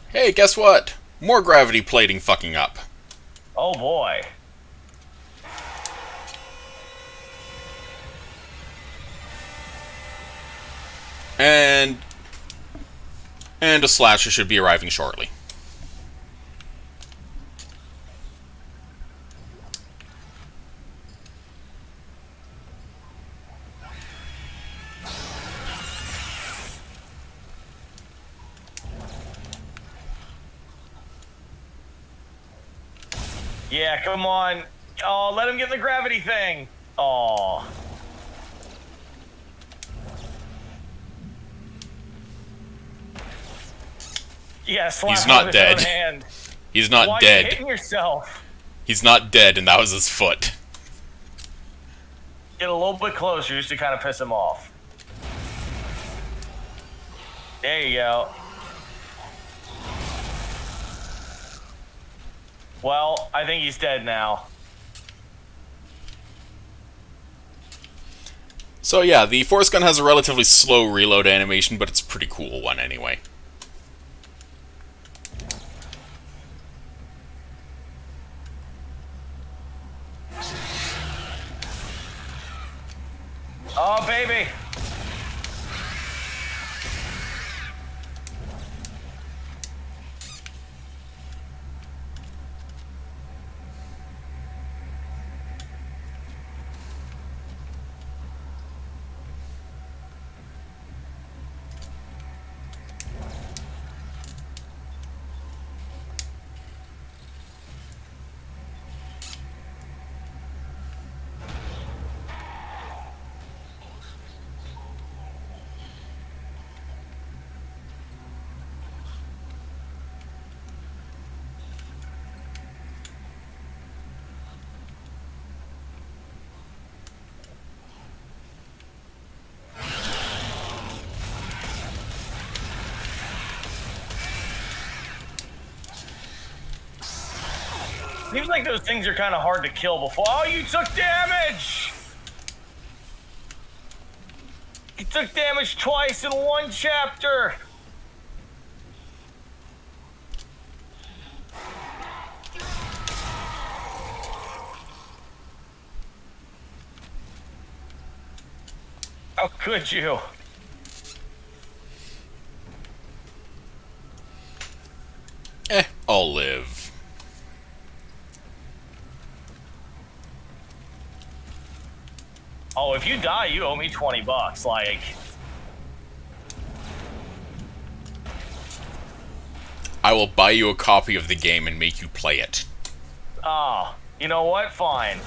Hey, guess what? More gravity plating fucking up. Oh boy. And a slasher should be arriving shortly. Yeah, come on. Oh, let him get in the gravity thing. Oh. Yeah, slap He's him not with his own dead. hand. He's not Why dead. Are you hitting yourself? He's not dead, and that was his foot. Get a little bit closer just to kind of piss him off. There you go. Well, I think he's dead now. So yeah, the force gun has a relatively slow reload animation, but it's a pretty cool one anyway. Oh, baby. Seems like those things are kind of hard to kill before. Oh, you took damage! You took damage twice in one chapter. How could you? I'll live. Oh, if you die, you owe me $20. Like, I will buy you a copy of the game and make you play it. ah, you know what? Fine.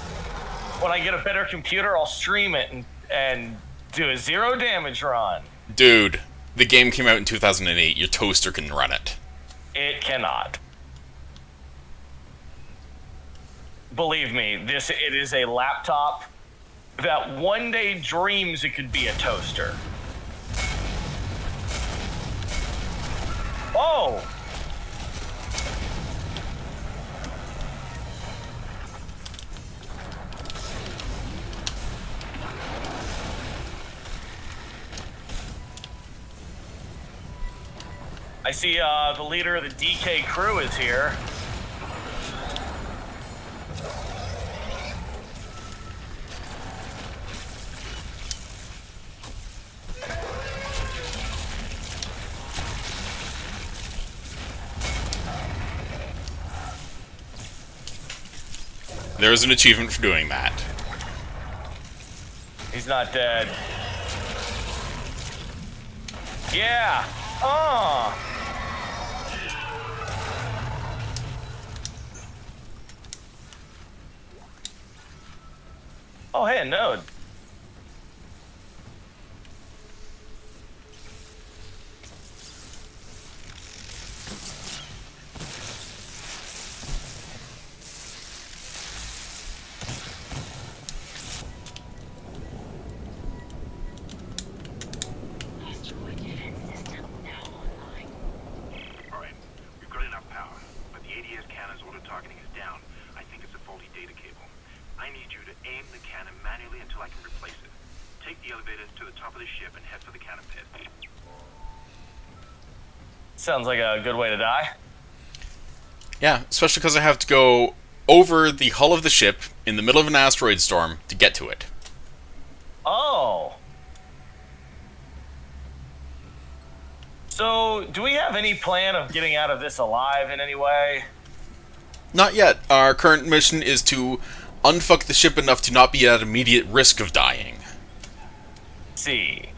When I get a better computer, I'll stream it and do a 0 damage run. Dude, the game came out in 2008. Your toaster can run it. It cannot. Believe me, it is a laptop that one day dreams it could be a toaster. Oh! I see the leader of the DK crew is here. There's an achievement for doing that. He's not dead. Yeah! Oh, hey, a node. Asteroid defense system now online. Alright, we've got enough power, but the ADS cannon's auto-targeting is down. I think it's a faulty data cable. I need you to aim the cannon manually until I can replace it. Take the elevator to the top of the ship and head for the cannon pit. Sounds like a good way to die. Yeah, especially because I have to go over the hull of the ship in the middle of an asteroid storm to get to it. Oh. So, do we have any plan of getting out of this alive in any way? Not yet. Our current mission is to unfuck the ship enough to not be at immediate risk of dying. See.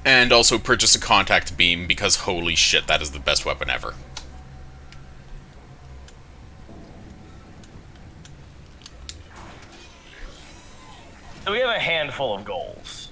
And also purchase a contact beam, because holy shit, that is the best weapon ever. So we have a handful of goals.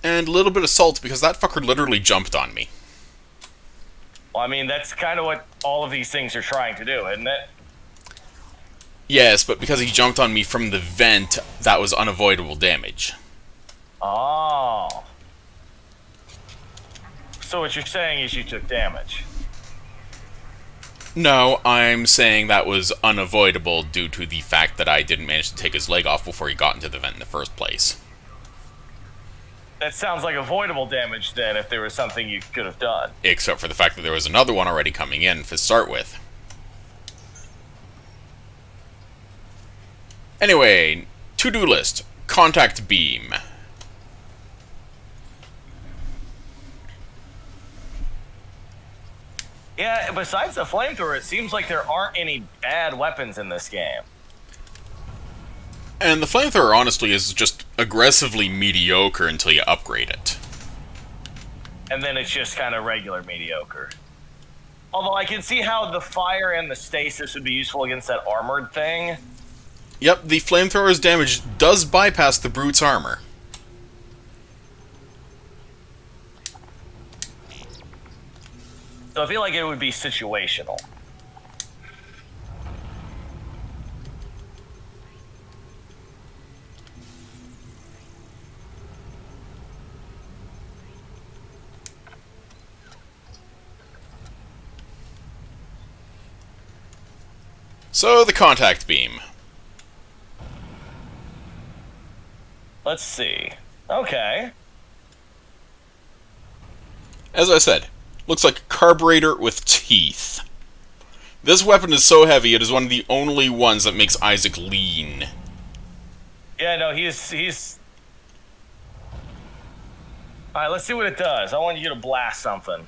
And a little bit of salt, because that fucker literally jumped on me. Well, I mean, that's kind of what all of these things are trying to do, isn't it? Yes, but because he jumped on me from the vent, that was unavoidable damage. Oh. So what you're saying is you took damage. No, I'm saying that was unavoidable due to the fact that I didn't manage to take his leg off before he got into the vent in the first place. That sounds like avoidable damage then, if there was something you could have done. Except for the fact that there was another one already coming in to start with. Anyway, to-do list. Contact beam. Yeah, besides the flamethrower, it seems like there aren't any bad weapons in this game. And the flamethrower, honestly, is just aggressively mediocre until you upgrade it. And then it's just kind of regular mediocre. Although I can see how the fire and the stasis would be useful against that armored thing. Yep, the flamethrower's damage does bypass the brute's armor. So I feel like it would be situational. So, the contact beam. Let's see. Okay. As I said, looks like a carburetor with teeth. This weapon is so heavy, it is one of the only ones that makes Isaac lean. Yeah, no, he's... Alright, let's see what it does. I want you to blast something.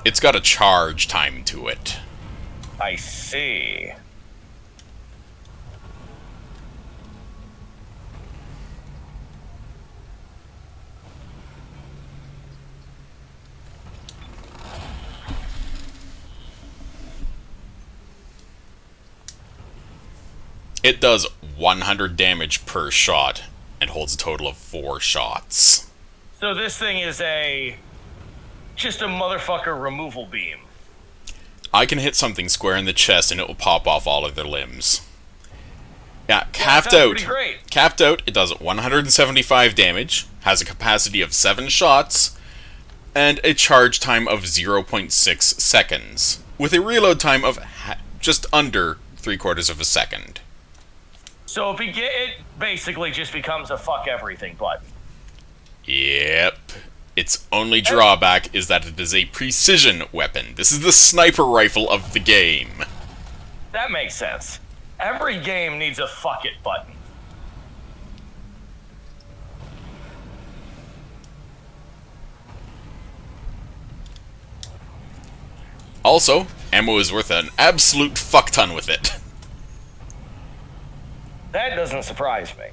It's got a charge time to it. I see. It does 100 damage per shot, and holds a total of 4 shots. So this thing is just a motherfucker removal beam. I can hit something square in the chest and it will pop off all of their limbs. Yeah, capped out. Pretty great. Capped out, it does 175 damage, has a capacity of 7 shots, and a charge time of 0.6 seconds, with a reload time of just under 3/4 of a second. So it basically just becomes a fuck everything button. Yep. Its only drawback is that it is a precision weapon. This is the sniper rifle of the game. That makes sense. Every game needs a fuck it button. Also, ammo is worth an absolute fuck ton with it. That doesn't surprise me.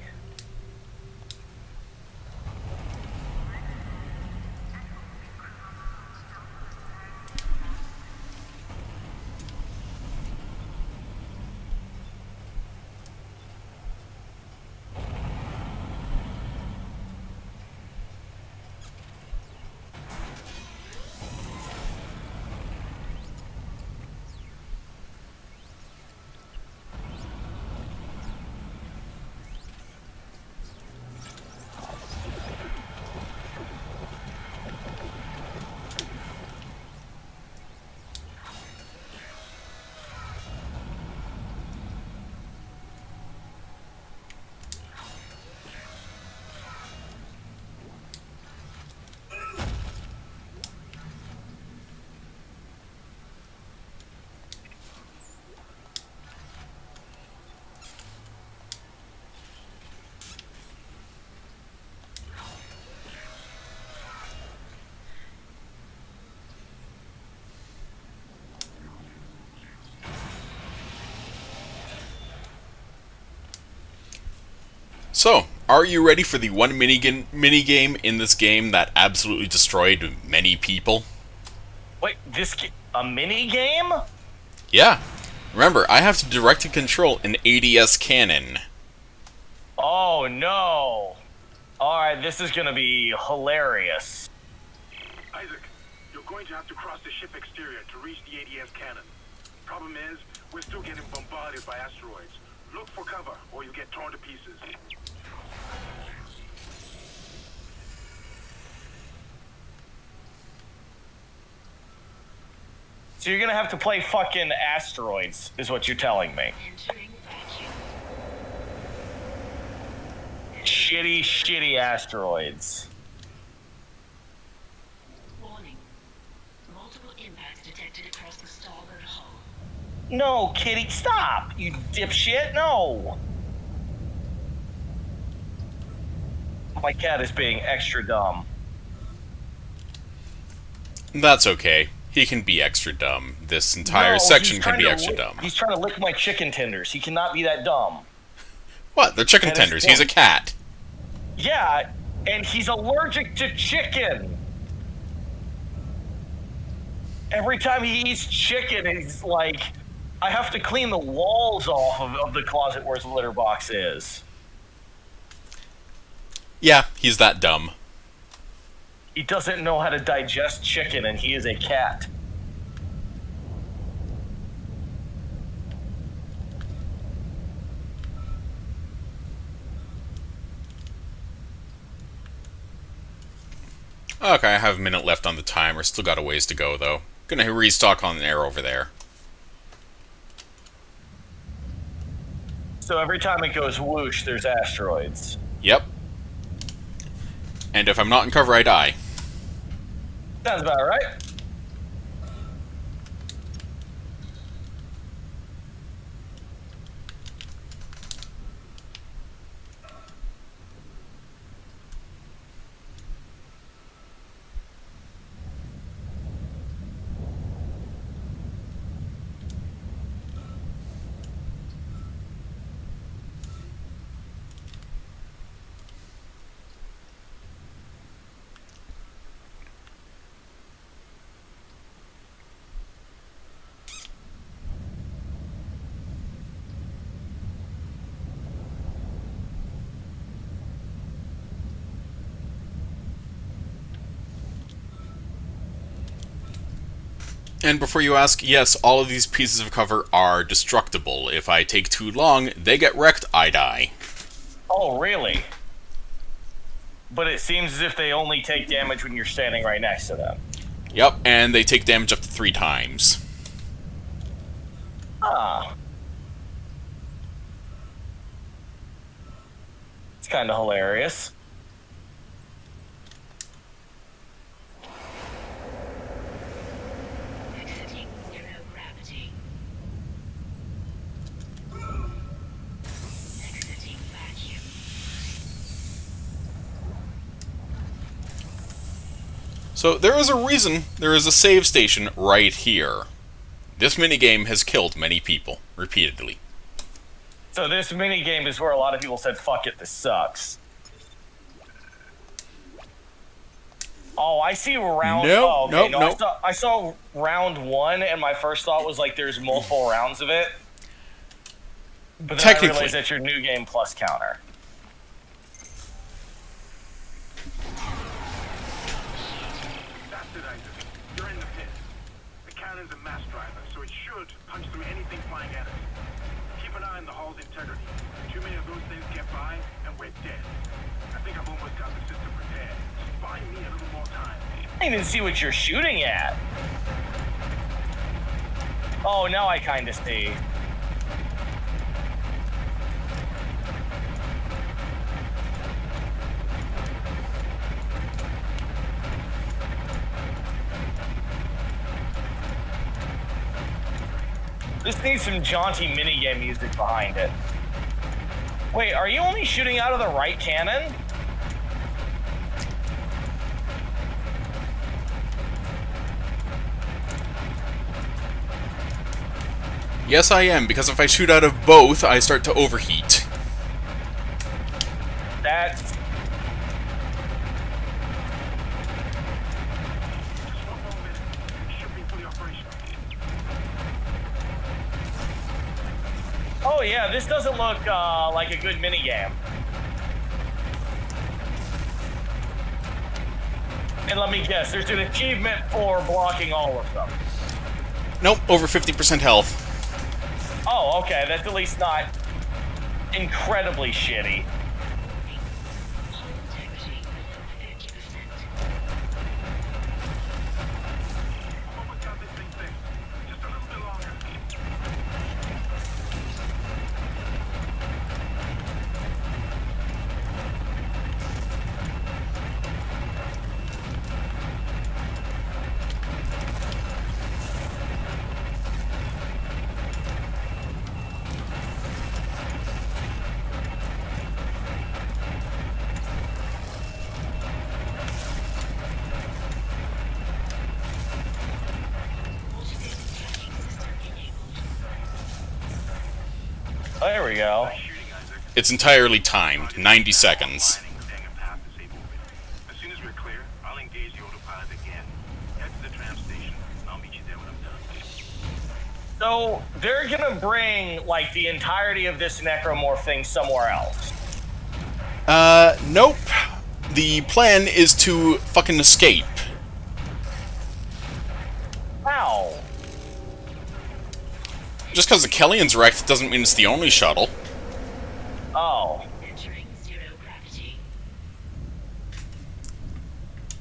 So, are you ready for the one minigame in this game that absolutely destroyed many people? Wait, a mini game? Yeah. Remember, I have to direct and control an ADS cannon. Oh no. Alright, this is gonna be hilarious. Isaac, you're going to have to cross the ship exterior to reach the ADS cannon. Problem is, we're still getting bombarded by asteroids. Look for cover, or you'll get torn to pieces. So you're gonna have to play fucking asteroids, is what you're telling me. Shitty asteroids. Warning. Multiple impacts detected across the starboard hull. No, Kitty, stop! You dipshit, no! My cat is being extra dumb. That's okay. He can be extra dumb. This entire section can be extra dumb. He's trying to lick my chicken tenders. He cannot be that dumb. What? They're chicken tenders. He's a cat. Yeah, and he's allergic to chicken. Every time he eats chicken, he's like, I have to clean the walls off of the closet where his litter box is. Yeah, he's that dumb. He doesn't know how to digest chicken, and he is a cat. Okay, I have a minute left on the timer. Still got a ways to go, though. Gonna restock on an air over there. So every time it goes whoosh, there's asteroids. Yep. And if I'm not in cover, I die. Sounds about right. And before you ask, yes, all of these pieces of cover are destructible. If I take too long, they get wrecked, I die. Oh, really? But it seems as if they only take damage when you're standing right next to them. Yep, and they take damage up to 3 times. Ah. It's kind of hilarious. Exiting zero gravity. Exiting vacuum. So there is a reason there is a save station right here. This minigame has killed many people, repeatedly. So this mini game is where a lot of people said, fuck it, this sucks. Oh, I see round... Nope, oh, okay, nope. I saw round 1, and my first thought was, like, there's multiple rounds of it. But then I realized that's your new game plus counter. That's it, Isaac. You're in the pit. The cannon's a mass driver, so it should punch through anything flying at us. Keep an eye on the hull's integrity. Too many of those things get by, and we're dead. I think I've almost got the system prepared. Just buy me a little more time. I didn't even see what you're shooting at. Oh, now I kind of see. This needs some jaunty minigame music behind it. Wait, are you only shooting out of the right cannon? Yes, I am, because if I shoot out of both, I start to overheat. That's... Oh yeah, this doesn't look like a good minigame. And let me guess, there's an achievement for blocking all of them. Nope, over 50% health. Oh, okay, that's at least not incredibly shitty. There we go. It's entirely timed, 90 seconds. As soon as we're clear, I'll engage the autopilot again. Head to the tram station, and I'll meet you there when I'm done. So, they're gonna bring, like, the entirety of this necromorph thing somewhere else. Nope. The plan is to fucking escape. How? Just because the Kellyan's wrecked doesn't mean it's the only shuttle. Oh. Entering zero gravity.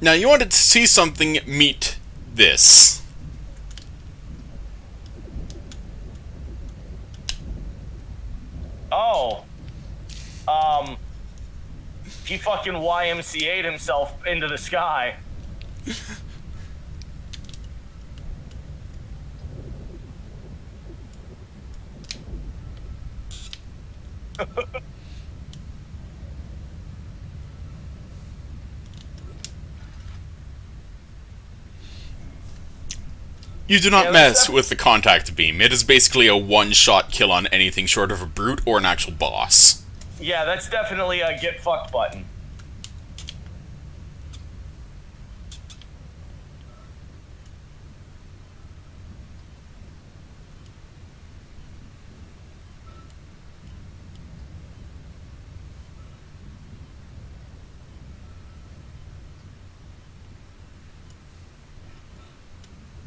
Now, you wanted to see something meet this. Oh. He fucking YMCA'd himself into the sky. You do not mess with the contact beam. It is basically a one-shot kill on anything short of a brute or an actual boss. Yeah, that's definitely a get fucked button.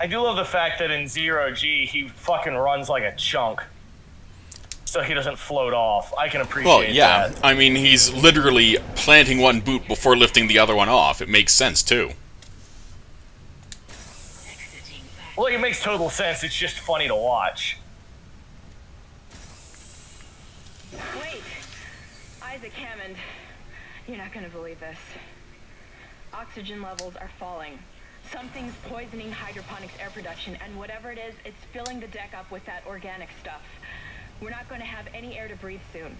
I do love the fact that in Zero G, he fucking runs like a chunk. So he doesn't float off. I can appreciate that. I mean, he's literally planting one boot before lifting the other one off. It makes sense, too. Well, it makes total sense. It's just funny to watch. Wait. Isaac Hammond. You're not gonna believe this. Oxygen levels are falling. Something's poisoning hydroponics air production, and whatever it is, it's filling the deck up with that organic stuff. We're not going to have any air to breathe soon.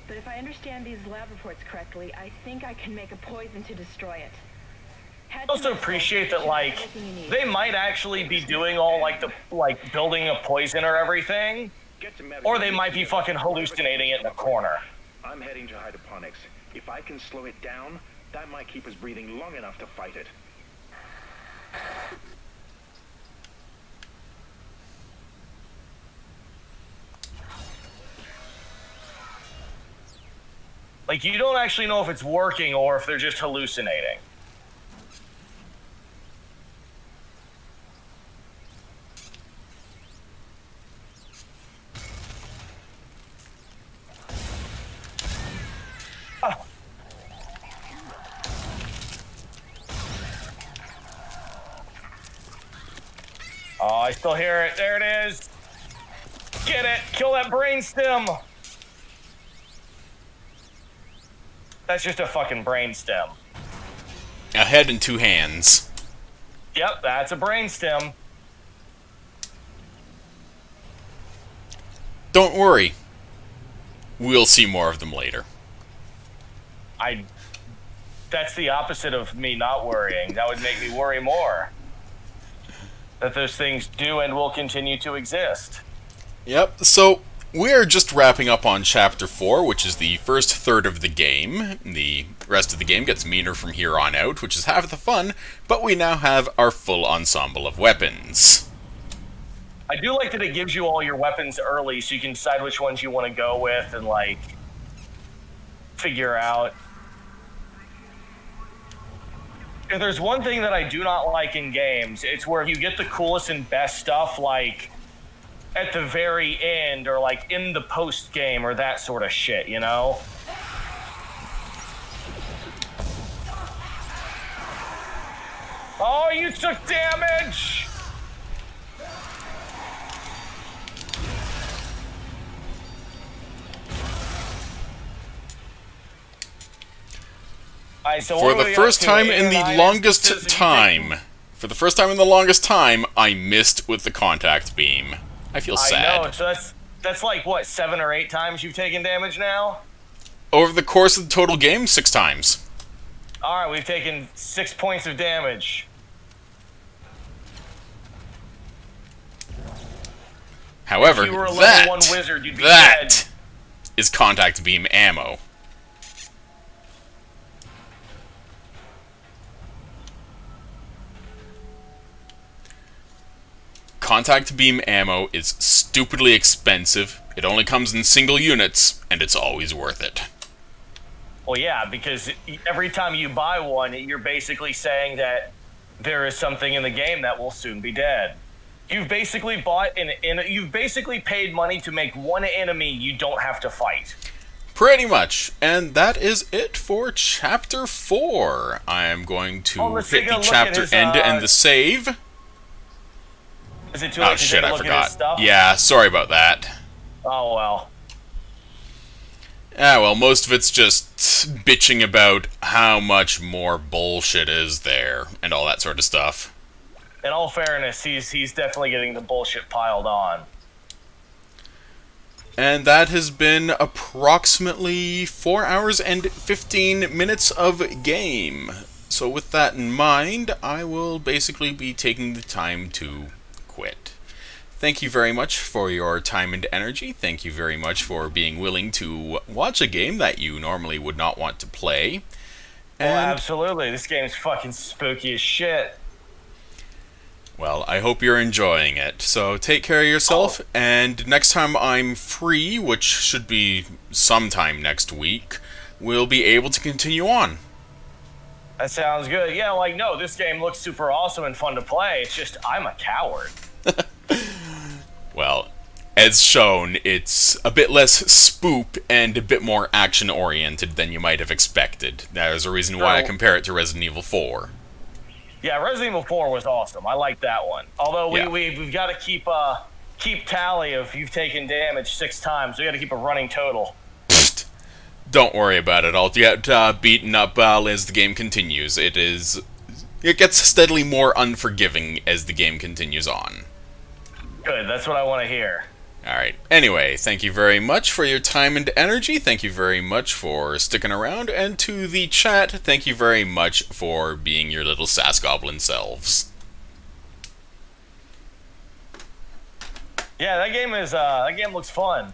But if I understand these lab reports correctly, I think I can make a poison to destroy it. I also appreciate that, like, they might actually be doing all, like, building a poison or everything, or they might be fucking hallucinating it in the corner. I'm heading to hydroponics. If I can slow it down, that might keep us breathing long enough to fight it. Like, you don't actually know if it's working or if they're just hallucinating. Oh, I still hear it. There it is. Get it. Kill that brainstem. That's just a fucking brainstem. A head and two hands. Yep, that's a brainstem. Don't worry. We'll see more of them later. That's the opposite of me not worrying. That would make me worry more. That those things do and will continue to exist. Yep, so we're just wrapping up on Chapter 4, which is the first third of the game. The rest of the game gets meaner from here on out, which is half the fun, but we now have our full ensemble of weapons. I do like that it gives you all your weapons early so you can decide which ones you want to go with and, like, figure out. If there's one thing that I do not like in games, it's where you get the coolest and best stuff, like, at the very end, or, like, in the post-game, or that sort of shit, you know? Oh, you took damage! Right, so for the first time in the longest time, I missed with the contact beam. I feel sad. I know, so that's like, what, 7 or 8 times you've taken damage now? Over the course of the total game, 6 times. Alright, we've taken 6 points of damage. However, if you were a level 1 wizard, you'd be dead. Is contact beam ammo. Contact beam ammo is stupidly expensive, it only comes in single units, and it's always worth it. Well, yeah, because every time you buy one, you're basically saying that there is something in the game that will soon be dead. You've basically you've basically paid money to make one enemy you don't have to fight. Pretty much. And that is it for Chapter 4. I am going to hit the chapter end to end the save. Is it too late to take a look at his stuff? Yeah, sorry about that. Oh, well. Ah, well, most of it's just bitching about how much more bullshit is there, and all that sort of stuff. In all fairness, he's definitely getting the bullshit piled on. And that has been approximately 4 hours and 15 minutes of game. So with that in mind, I will basically be taking the time to quit. Thank you very much for your time and energy. Thank you very much for being willing to watch a game that you normally would not want to play. And well, absolutely. This game's fucking spooky as shit. Well, I hope you're enjoying it. So take care of yourself, and next time I'm free, which should be sometime next week, we'll be able to continue on. That sounds good. Yeah, like, no, this game looks super awesome and fun to play. It's just, I'm a coward. Well, as shown, it's a bit less spoop and a bit more action-oriented than you might have expected. There's a reason why I compare it to Resident Evil 4. Yeah, Resident Evil 4 was awesome. I like that one. Although we've got to keep tally of you've taken damage 6 times. We got to keep a running total. Don't worry about it. I'll get beaten up as the game continues. It gets steadily more unforgiving as the game continues on. Good, that's what I want to hear. Alright, anyway, thank you very much for your time and energy, thank you very much for sticking around, and to the chat, thank you very much for being your little sass-goblin selves. Yeah, that game looks fun.